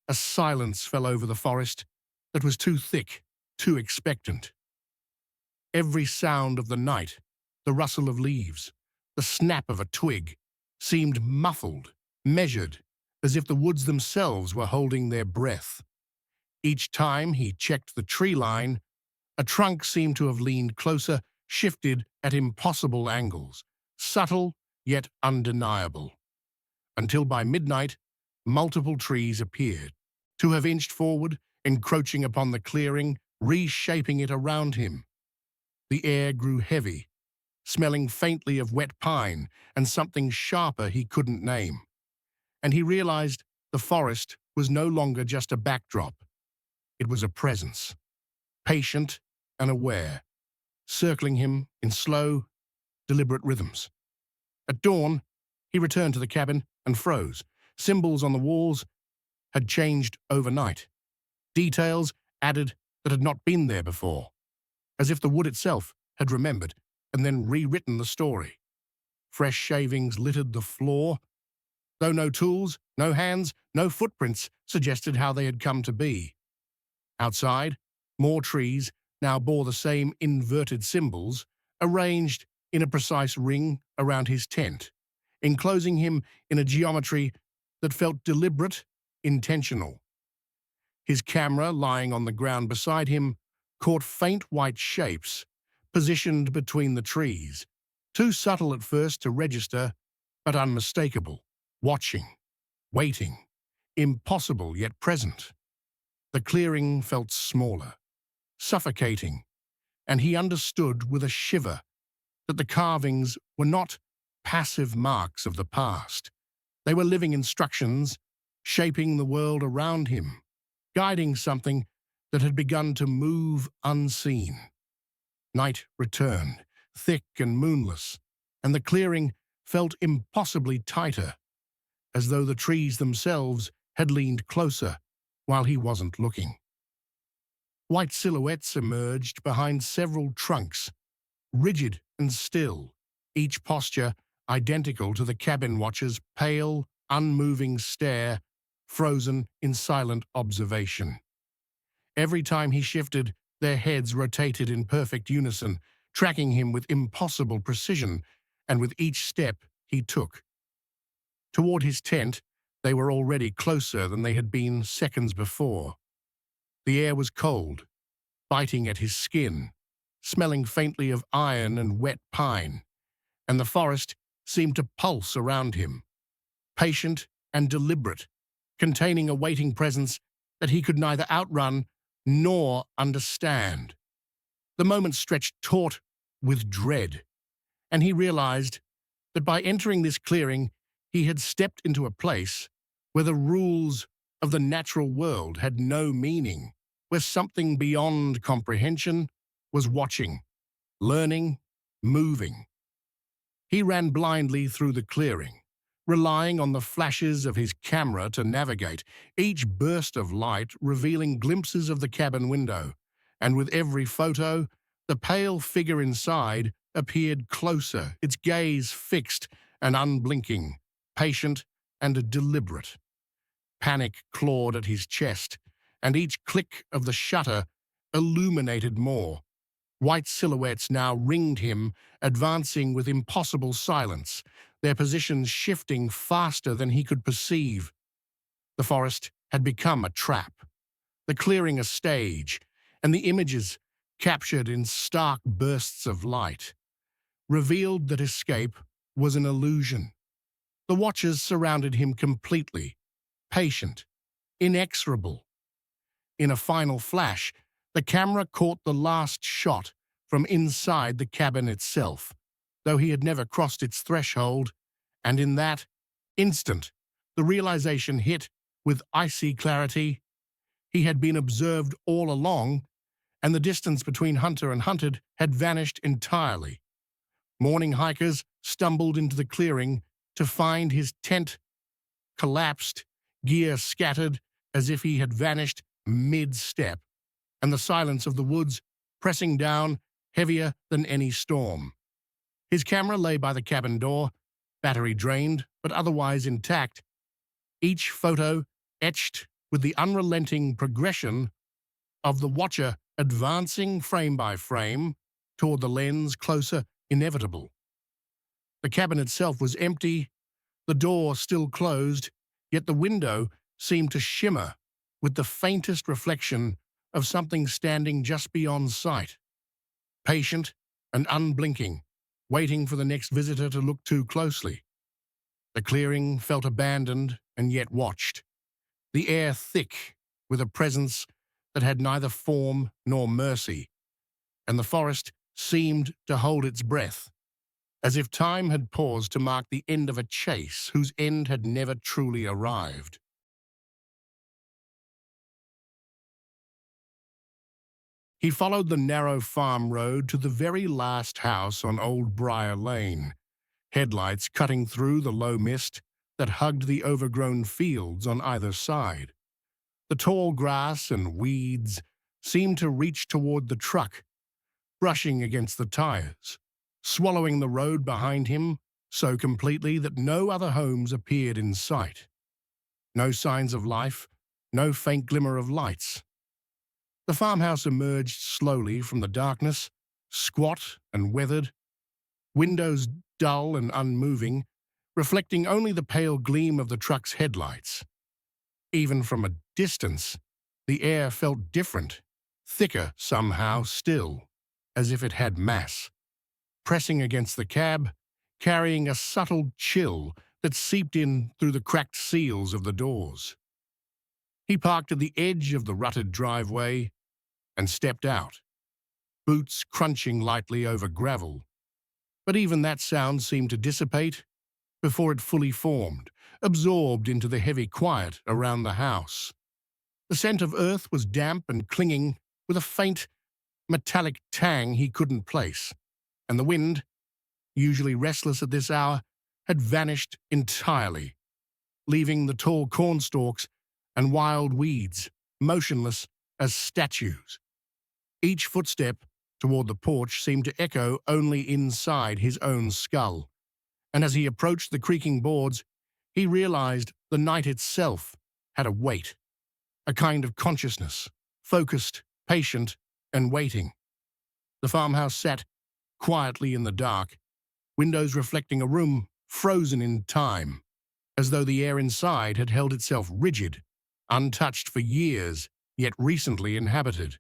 a silence fell over the forest that was too thick, too expectant. Every sound of the night, the rustle of leaves, the snap of a twig, seemed muffled, measured, as if the woods themselves were holding their breath. Each time he checked the tree line, a trunk seemed to have leaned closer, shifted at impossible angles, subtle yet undeniable. Until by midnight, multiple trees appeared, to have inched forward, encroaching upon the clearing, reshaping it around him. The air grew heavy, smelling faintly of wet pine and something sharper he couldn't name. And he realized the forest was no longer just a backdrop. It was a presence, patient and aware, circling him in slow, deliberate rhythms. At dawn, he returned to the cabin and froze. Symbols on the walls had changed overnight. Details added that had not been there before, as if the wood itself had remembered and then rewritten the story. Fresh shavings littered the floor, though no tools, no hands, no footprints suggested how they had come to be. Outside, more trees now bore the same inverted symbols, arranged in a precise ring around his tent, enclosing him in a geometry that felt deliberate, intentional. His camera, lying on the ground beside him, caught faint white shapes, positioned between the trees, too subtle at first to register, but unmistakable, watching, waiting, impossible yet present. The clearing felt smaller, suffocating, and he understood with a shiver that the carvings were not passive marks of the past. They were living instructions, shaping the world around him, guiding something that had begun to move unseen. Night returned, thick and moonless, and the clearing felt impossibly tighter, as though the trees themselves had leaned closer while he wasn't looking. White silhouettes emerged behind several trunks, rigid and still, each posture identical to the cabin watcher's pale, unmoving stare, frozen in silent observation. Every time he shifted, their heads rotated in perfect unison, tracking him with impossible precision, and with each step he took toward his tent, they were already closer than they had been seconds before. The air was cold, biting at his skin, smelling faintly of iron and wet pine, and the forest seemed to pulse around him, patient and deliberate, containing a waiting presence that he could neither outrun nor understand. The moment stretched taut with dread, and he realized that by entering this clearing, he had stepped into a place where the rules of the natural world had no meaning, where something beyond comprehension was watching, learning, moving. He ran blindly through the clearing, relying on the flashes of his camera to navigate, each burst of light revealing glimpses of the cabin window, and with every photo, the pale figure inside appeared closer, its gaze fixed and unblinking, patient and deliberate. Panic clawed at his chest, and each click of the shutter illuminated more. White silhouettes now ringed him, advancing with impossible silence, their positions shifting faster than he could perceive. The forest had become a trap, the clearing a stage, and the images, captured in stark bursts of light, revealed that escape was an illusion. The watchers surrounded him completely, patient, inexorable. In a final flash, the camera caught the last shot from inside the cabin itself, though he had never crossed its threshold, and in that instant, the realization hit with icy clarity. He had been observed all along, and the distance between hunter and hunted had vanished entirely. Morning hikers stumbled into the clearing to find his tent collapsed, gear scattered as if he had vanished mid-step, and the silence of the woods pressing down heavier than any storm. His camera lay by the cabin door, battery drained but otherwise intact, each photo etched with the unrelenting progression of the watcher advancing frame by frame toward the lens closer, inevitable. The cabin itself was empty, the door still closed, yet the window seemed to shimmer with the faintest reflection of something standing just beyond sight, patient and unblinking, waiting for the next visitor to look too closely. The clearing felt abandoned and yet watched, the air thick with a presence that had neither form nor mercy, and the forest seemed to hold its breath, as if time had paused to mark the end of a chase whose end had never truly arrived. He followed the narrow farm road to the very last house on Old Briar Lane, headlights cutting through the low mist that hugged the overgrown fields on either side. The tall grass and weeds seemed to reach toward the truck, brushing against the tires, swallowing the road behind him so completely that no other homes appeared in sight. No signs of life, no faint glimmer of lights. The farmhouse emerged slowly from the darkness, squat and weathered, windows dull and unmoving, reflecting only the pale gleam of the truck's headlights. Even from a distance, the air felt different, thicker somehow still, as if it had mass, pressing against the cab, carrying a subtle chill that seeped in through the cracked seals of the doors. He parked at the edge of the rutted driveway and stepped out, boots crunching lightly over gravel. But even that sound seemed to dissipate before it fully formed, absorbed into the heavy quiet around the house. The scent of earth was damp and clinging with a faint, metallic tang he couldn't place, and the wind, usually restless at this hour, had vanished entirely, leaving the tall cornstalks and wild weeds motionless as statues. Each footstep toward the porch seemed to echo only inside his own skull, and as he approached the creaking boards, he realized the night itself had a weight, a kind of consciousness, focused, patient, and waiting. The farmhouse sat quietly in the dark, windows reflecting a room frozen in time, as though the air inside had held itself rigid, untouched for years, yet recently inhabited.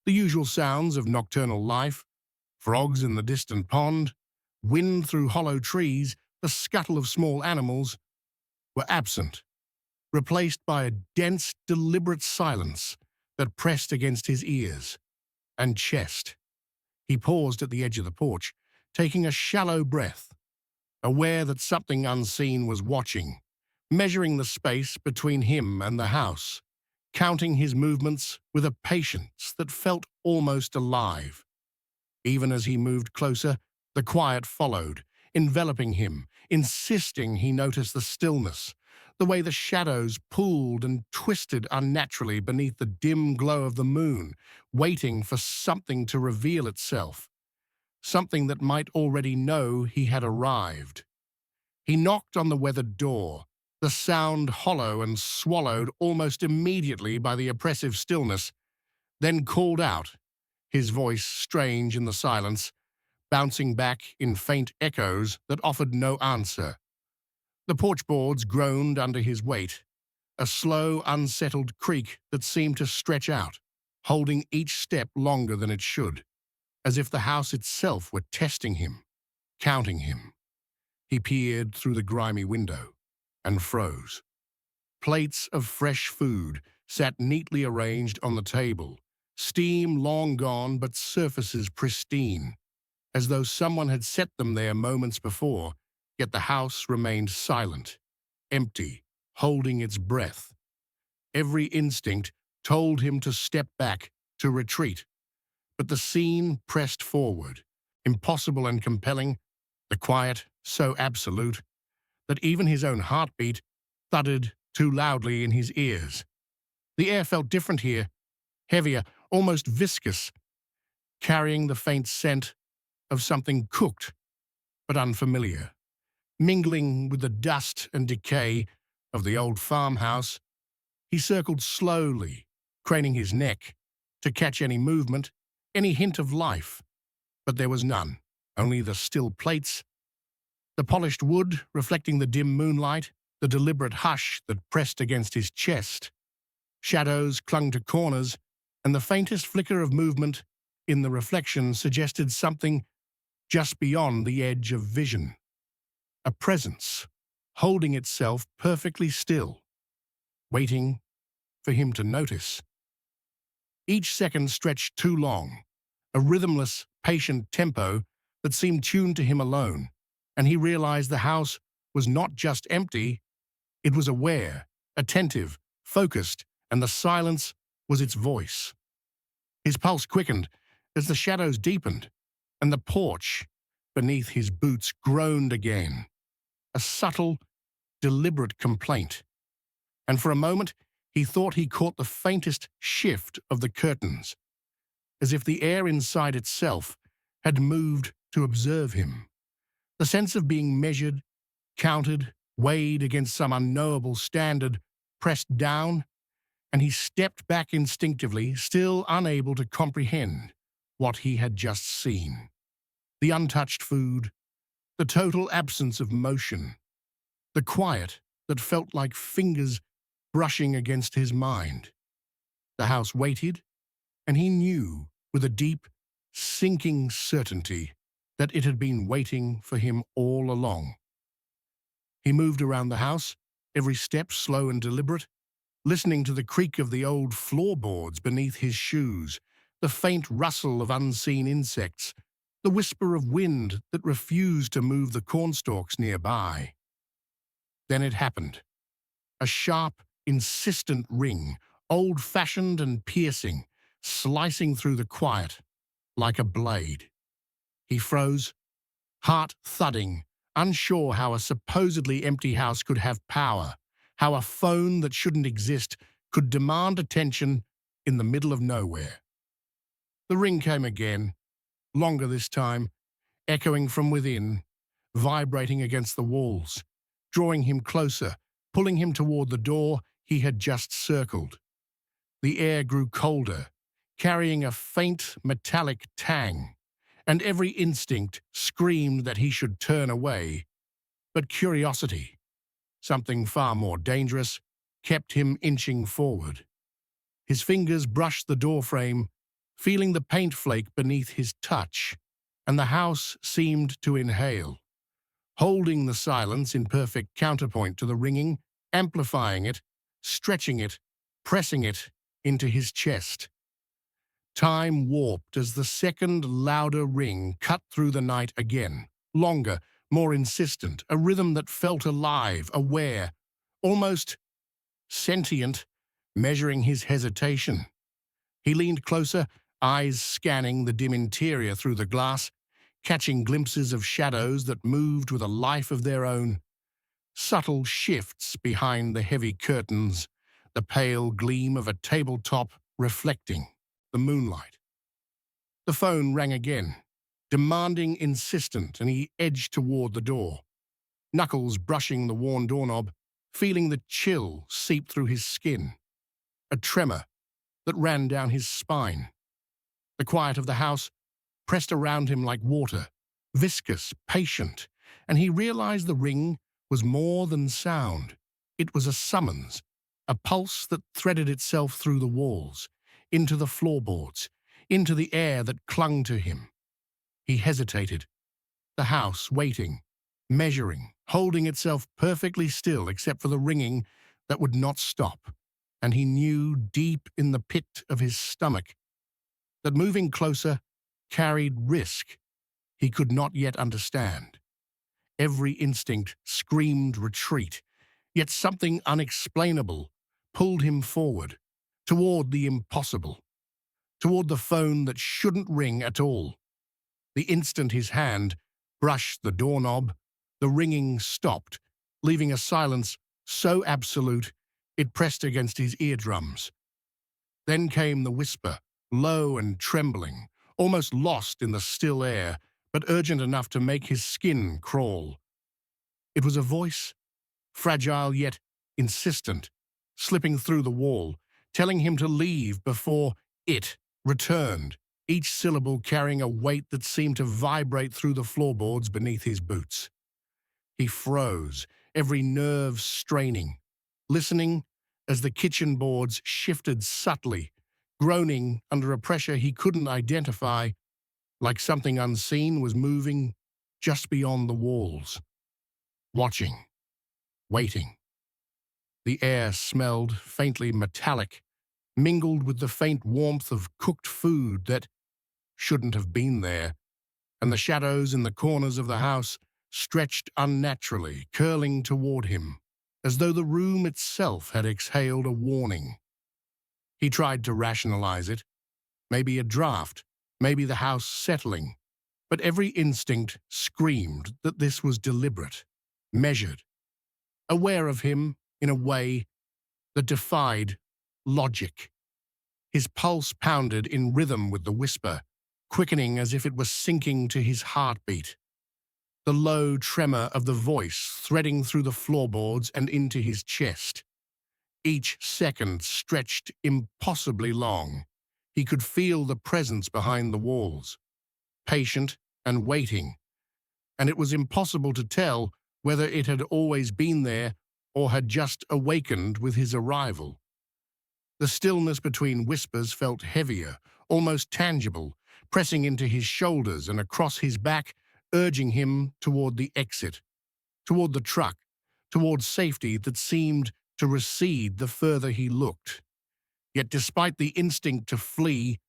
The usual sounds of nocturnal life, frogs in the distant pond, wind through hollow trees, the scuttle of small animals, were absent, replaced by a dense, deliberate silence that pressed against his ears and chest. He paused at the edge of the porch, taking a shallow breath, aware that something unseen was watching, measuring the space between him and the house, counting his movements with a patience that felt almost alive. Even as he moved closer, the quiet followed, enveloping him, insisting he noticed the stillness, the way the shadows pooled and twisted unnaturally beneath the dim glow of the moon, waiting for something to reveal itself, something that might already know he had arrived. He knocked on the weathered door, the sound hollow and swallowed almost immediately by the oppressive stillness, then called out, his voice strange in the silence, bouncing back in faint echoes that offered no answer. The porch boards groaned under his weight, a slow, unsettled creak that seemed to stretch out, holding each step longer than it should, as if the house itself were testing him, counting him. He peered through the grimy window and froze. Plates of fresh food sat neatly arranged on the table, steam long gone but surfaces pristine, as though someone had set them there moments before, yet the house remained silent, empty, holding its breath. Every instinct told him to step back, to retreat, but the scene pressed forward, impossible and compelling, the quiet so absolute that even his own heartbeat thudded too loudly in his ears. The air felt different here, heavier, almost viscous, carrying the faint scent of something cooked but unfamiliar. Mingling with the dust and decay of the old farmhouse, he circled slowly, craning his neck to catch any movement, any hint of life. But there was none, only the still plates, the polished wood reflecting the dim moonlight, the deliberate hush that pressed against his chest. Shadows clung to corners, and the faintest flicker of movement in the reflection suggested something just beyond the edge of vision. A presence, holding itself perfectly still, waiting for him to notice. Each second stretched too long, a rhythmless, patient tempo that seemed tuned to him alone, and he realized the house was not just empty, it was aware, attentive, focused, and the silence was its voice. His pulse quickened as the shadows deepened, and the porch beneath his boots groaned again, a subtle, deliberate complaint. And for a moment, he thought he caught the faintest shift of the curtains, as if the air inside itself had moved to observe him. The sense of being measured, counted, weighed against some unknowable standard pressed down, and he stepped back instinctively, still unable to comprehend what he had just seen. The untouched food, the total absence of motion, the quiet that felt like fingers brushing against his mind. The house waited, and he knew with a deep, sinking certainty that it had been waiting for him all along. He moved around the house, every step slow and deliberate, listening to the creak of the old floorboards beneath his shoes, the faint rustle of unseen insects, the whisper of wind that refused to move the cornstalks nearby. Then it happened. A sharp, insistent ring, old-fashioned and piercing, slicing through the quiet like a blade. He froze, heart thudding, unsure how a supposedly empty house could have power, how a phone that shouldn't exist could demand attention in the middle of nowhere. The ring came again, longer this time, echoing from within, vibrating against the walls, drawing him closer, pulling him toward the door he had just circled. The air grew colder, carrying a faint metallic tang, and every instinct screamed that he should turn away. But curiosity, something far more dangerous, kept him inching forward. His fingers brushed the doorframe, feeling the paint flake beneath his touch, and the house seemed to inhale, holding the silence in perfect counterpoint to the ringing, amplifying it, stretching it, pressing it into his chest. Time warped as the second, louder ring cut through the night again, longer, more insistent, a rhythm that felt alive, aware, almost sentient, measuring his hesitation. He leaned closer, eyes scanning the dim interior through the glass, catching glimpses of shadows that moved with a life of their own, subtle shifts behind the heavy curtains, the pale gleam of a tabletop reflecting the moonlight. The phone rang again, demanding, insistent, and he edged toward the door, knuckles brushing the worn doorknob, feeling the chill seep through his skin, a tremor that ran down his spine. The quiet of the house pressed around him like water, viscous, patient, and he realized the ring was more than sound. It was a summons, a pulse that threaded itself through the walls, into the floorboards, into the air that clung to him. He hesitated, the house waiting, measuring, holding itself perfectly still except for the ringing that would not stop. And he knew deep in the pit of his stomach that moving closer carried risk he could not yet understand. Every instinct screamed retreat, yet something unexplainable pulled him forward, toward the impossible, toward the phone that shouldn't ring at all. The instant his hand brushed the doorknob, the ringing stopped, leaving a silence so absolute it pressed against his eardrums. Then came the whisper, low and trembling, almost lost in the still air, but urgent enough to make his skin crawl. It was a voice, fragile yet insistent, slipping through the wall, telling him to leave before it returned, each syllable carrying a weight that seemed to vibrate through the floorboards beneath his boots. He froze, every nerve straining, listening as the kitchen boards shifted subtly, groaning under a pressure he couldn't identify, like something unseen was moving just beyond the walls. Watching, waiting. The air smelled faintly metallic, mingled with the faint warmth of cooked food that shouldn't have been there, and the shadows in the corners of the house stretched unnaturally, curling toward him, as though the room itself had exhaled a warning. He tried to rationalize it. Maybe a draft, maybe the house settling, but every instinct screamed that this was deliberate, measured, aware of him in a way that defied logic. His pulse pounded in rhythm with the whisper, quickening as if it was sinking to his heartbeat. The low tremor of the voice threading through the floorboards and into his chest. Each second stretched impossibly long. He could feel the presence behind the walls, patient and waiting, and it was impossible to tell whether it had always been there or had just awakened with his arrival. The stillness between whispers felt heavier, almost tangible, pressing into his shoulders and across his back, urging him toward the exit, toward the truck, toward safety that seemed to recede the further he looked. Yet despite the instinct to flee,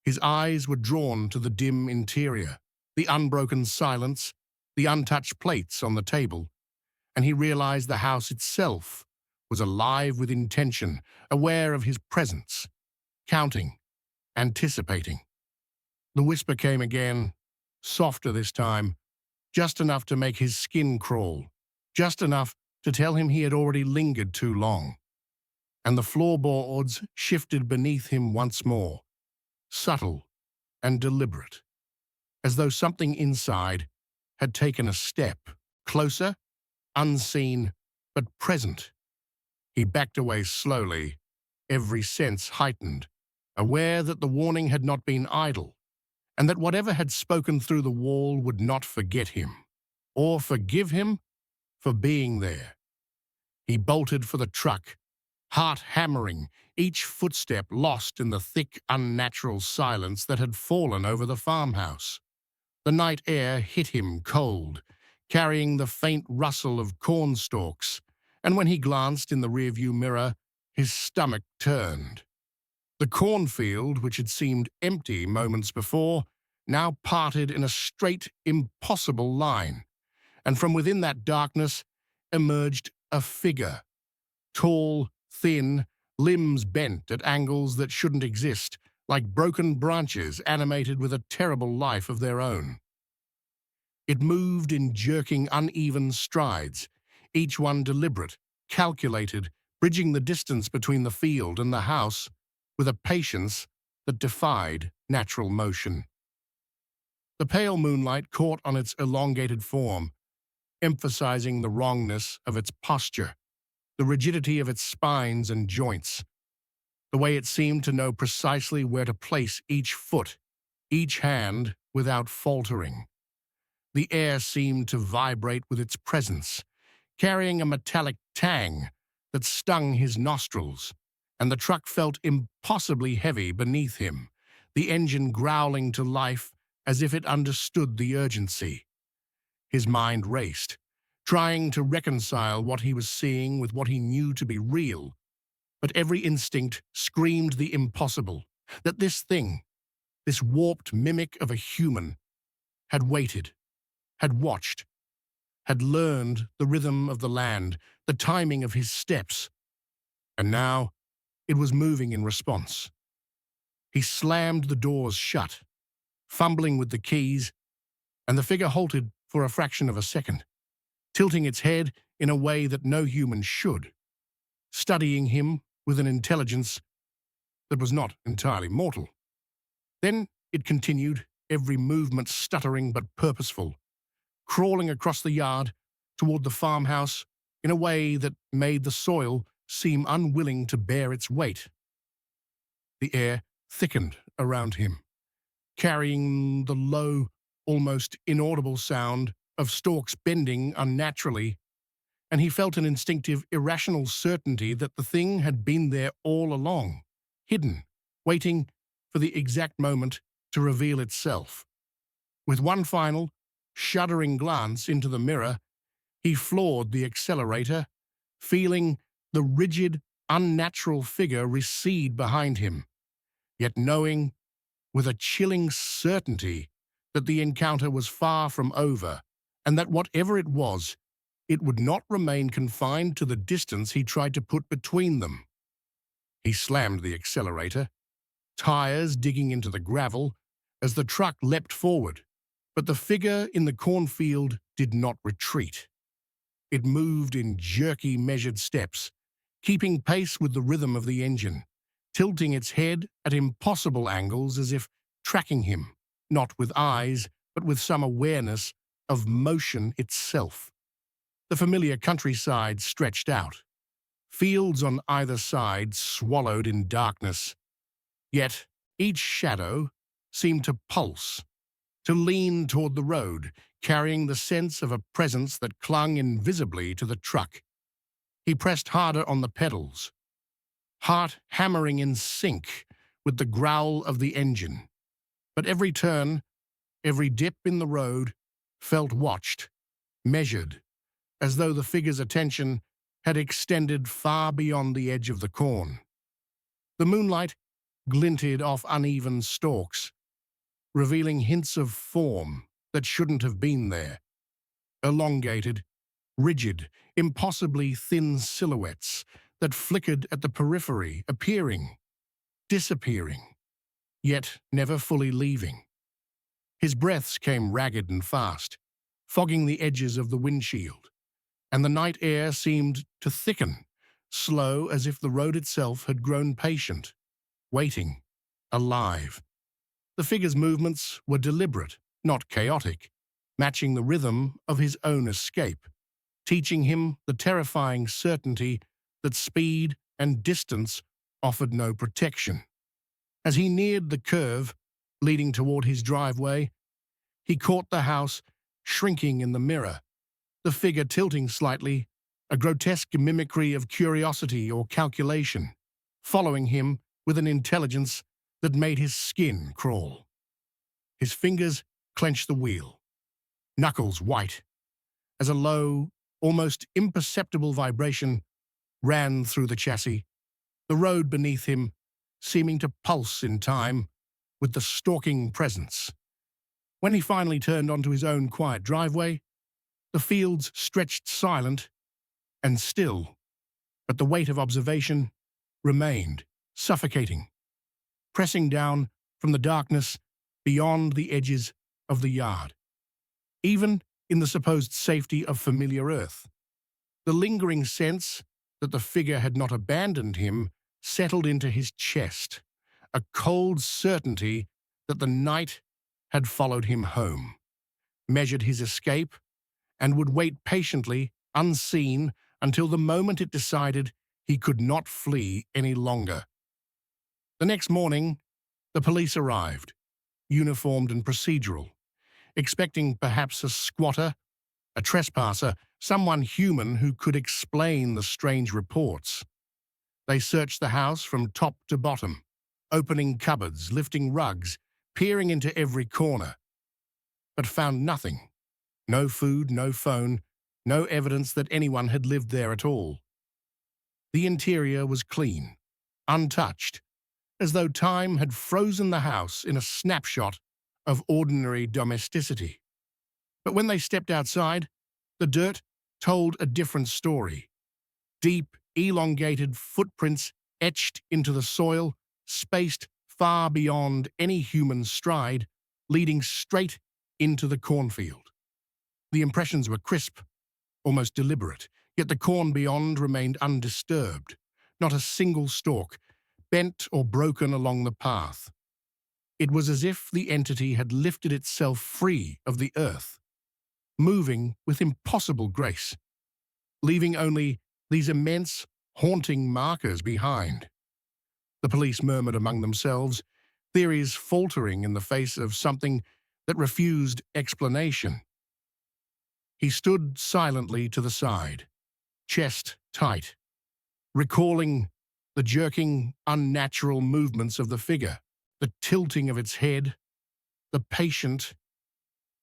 his eyes were drawn to the dim interior, the unbroken silence, the untouched plates on the table, and he realized the house itself was alive with intention, aware of his presence, counting, anticipating. The whisper came again, softer this time, just enough to make his skin crawl, just enough to tell him he had already lingered too long. And the floorboards shifted beneath him once more, subtle and deliberate, as though something inside had taken a step, closer, unseen, but present. He backed away slowly, every sense heightened, aware that the warning had not been idle, and that whatever had spoken through the wall would not forget him, or forgive him for being there. He bolted for the truck, heart hammering, each footstep lost in the thick, unnatural silence that had fallen over the farmhouse. The night air hit him cold, carrying the faint rustle of corn stalks, and when he glanced in the rearview mirror, his stomach turned. The cornfield, which had seemed empty moments before, now parted in a straight, impossible line, and from within that darkness emerged a figure, tall, thin, limbs bent at angles that shouldn't exist, like broken branches animated with a terrible life of their own. It moved in jerking, uneven strides, each one deliberate, calculated, bridging the distance between the field and the house with a patience that defied natural motion. The pale moonlight caught on its elongated form, emphasizing the wrongness of its posture, the rigidity of its spines and joints, the way it seemed to know precisely where to place each foot, each hand, without faltering. The air seemed to vibrate with its presence, carrying a metallic tang, that stung his nostrils, and the truck felt impossibly heavy beneath him, the engine growling to life as if it understood the urgency. His mind raced, trying to reconcile what he was seeing with what he knew to be real, but every instinct screamed the impossible, that this thing, this warped mimic of a human, had waited, had watched, had learned the rhythm of the land, the timing of his steps, and now it was moving in response. He slammed the doors shut, fumbling with the keys, and the figure halted for a fraction of a second, tilting its head in a way that no human should, studying him with an intelligence that was not entirely mortal. Then it continued, every movement stuttering but purposeful, crawling across the yard toward the farmhouse in a way that made the soil seem unwilling to bear its weight. The air thickened around him, carrying the low, almost inaudible sound of stalks bending unnaturally, and he felt an instinctive, irrational certainty that the thing had been there all along, hidden, waiting for the exact moment to reveal itself. With one final, shuddering glance into the mirror, he floored the accelerator, feeling the rigid, unnatural figure recede behind him, yet knowing, with a chilling certainty, that the encounter was far from over, and that whatever it was, it would not remain confined to the distance he tried to put between them. He slammed the accelerator, tires digging into the gravel, as the truck leapt forward, but the figure in the cornfield did not retreat. It moved in jerky, measured steps, keeping pace with the rhythm of the engine, tilting its head at impossible angles as if tracking him, not with eyes, but with some awareness of motion itself. The familiar countryside stretched out, fields on either side swallowed in darkness, yet each shadow seemed to pulse, to lean toward the road, carrying the sense of a presence that clung invisibly to the truck. He pressed harder on the pedals, heart hammering in sync with the growl of the engine. But every turn, every dip in the road, felt watched, measured, as though the figure's attention had extended far beyond the edge of the corn. The moonlight glinted off uneven stalks, revealing hints of form that shouldn't have been there. Elongated, rigid, impossibly thin silhouettes that flickered at the periphery, appearing, disappearing, yet never fully leaving. His breaths came ragged and fast, fogging the edges of the windshield, and the night air seemed to thicken, slow as if the road itself had grown patient, waiting, alive. The figure's movements were deliberate, not chaotic, matching the rhythm of his own escape, teaching him the terrifying certainty that speed and distance offered no protection. As he neared the curve leading toward his driveway, he caught the house shrinking in the mirror, the figure tilting slightly, a grotesque mimicry of curiosity or calculation, following him with an intelligence that made his skin crawl. His fingers clenched the wheel, knuckles white, as a low, almost imperceptible vibration ran through the chassis, the road beneath him seeming to pulse in time with the stalking presence. When he finally turned onto his own quiet driveway, the fields stretched silent and still, but the weight of observation remained, suffocating, pressing down from the darkness beyond the edges of the yard. Even in the supposed safety of familiar earth, the lingering sense that the figure had not abandoned him settled into his chest, a cold certainty that the night had followed him home, measured his escape, and would wait patiently, unseen, until the moment it decided he could not flee any longer. The next morning, the police arrived, uniformed and procedural, expecting perhaps a squatter, a trespasser, someone human who could explain the strange reports. They searched the house from top to bottom, opening cupboards, lifting rugs, peering into every corner, but found nothing. No food, no phone, no evidence that anyone had lived there at all. The interior was clean, untouched, as though time had frozen the house in a snapshot of ordinary domesticity. But when they stepped outside, the dirt told a different story. Deep, elongated footprints etched into the soil, spaced far beyond any human stride, leading straight into the cornfield. The impressions were crisp, almost deliberate, yet the corn beyond remained undisturbed, not a single stalk, bent or broken along the path. It was as if the entity had lifted itself free of the earth, moving with impossible grace, leaving only these immense, haunting markers behind. The police murmured among themselves, theories faltering in the face of something that refused explanation. He stood silently to the side, chest tight, recalling the jerking, unnatural movements of the figure, the tilting of its head, the patient,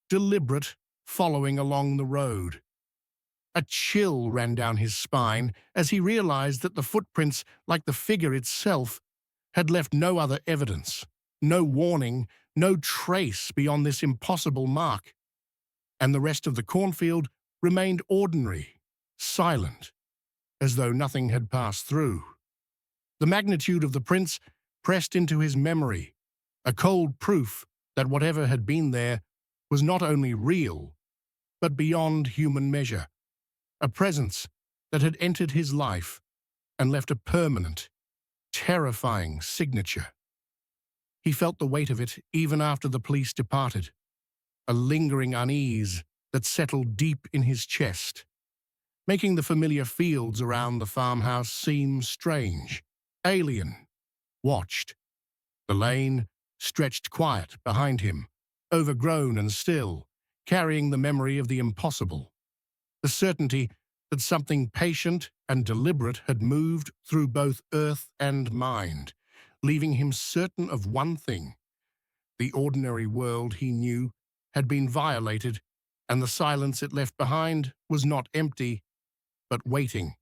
deliberate following along the road. A chill ran down his spine as he realized that the footprints, like the figure itself, had left no other evidence, no warning, no trace beyond this impossible mark. And the rest of the cornfield remained ordinary, silent, as though nothing had passed through. The magnitude of the prints pressed into his memory, a cold proof that whatever had been there was not only real, but beyond human measure, a presence that had entered his life and left a permanent, terrifying signature. He felt the weight of it even after the police departed, a lingering unease that settled deep in his chest, making the familiar fields around the farmhouse seem strange, alien, watched. The lane stretched quiet behind him, overgrown and still, carrying the memory of the impossible, the certainty that something patient and deliberate had moved through both earth and mind, leaving him certain of one thing: the ordinary world he knew had been violated, and the silence it left behind was not empty, but waiting.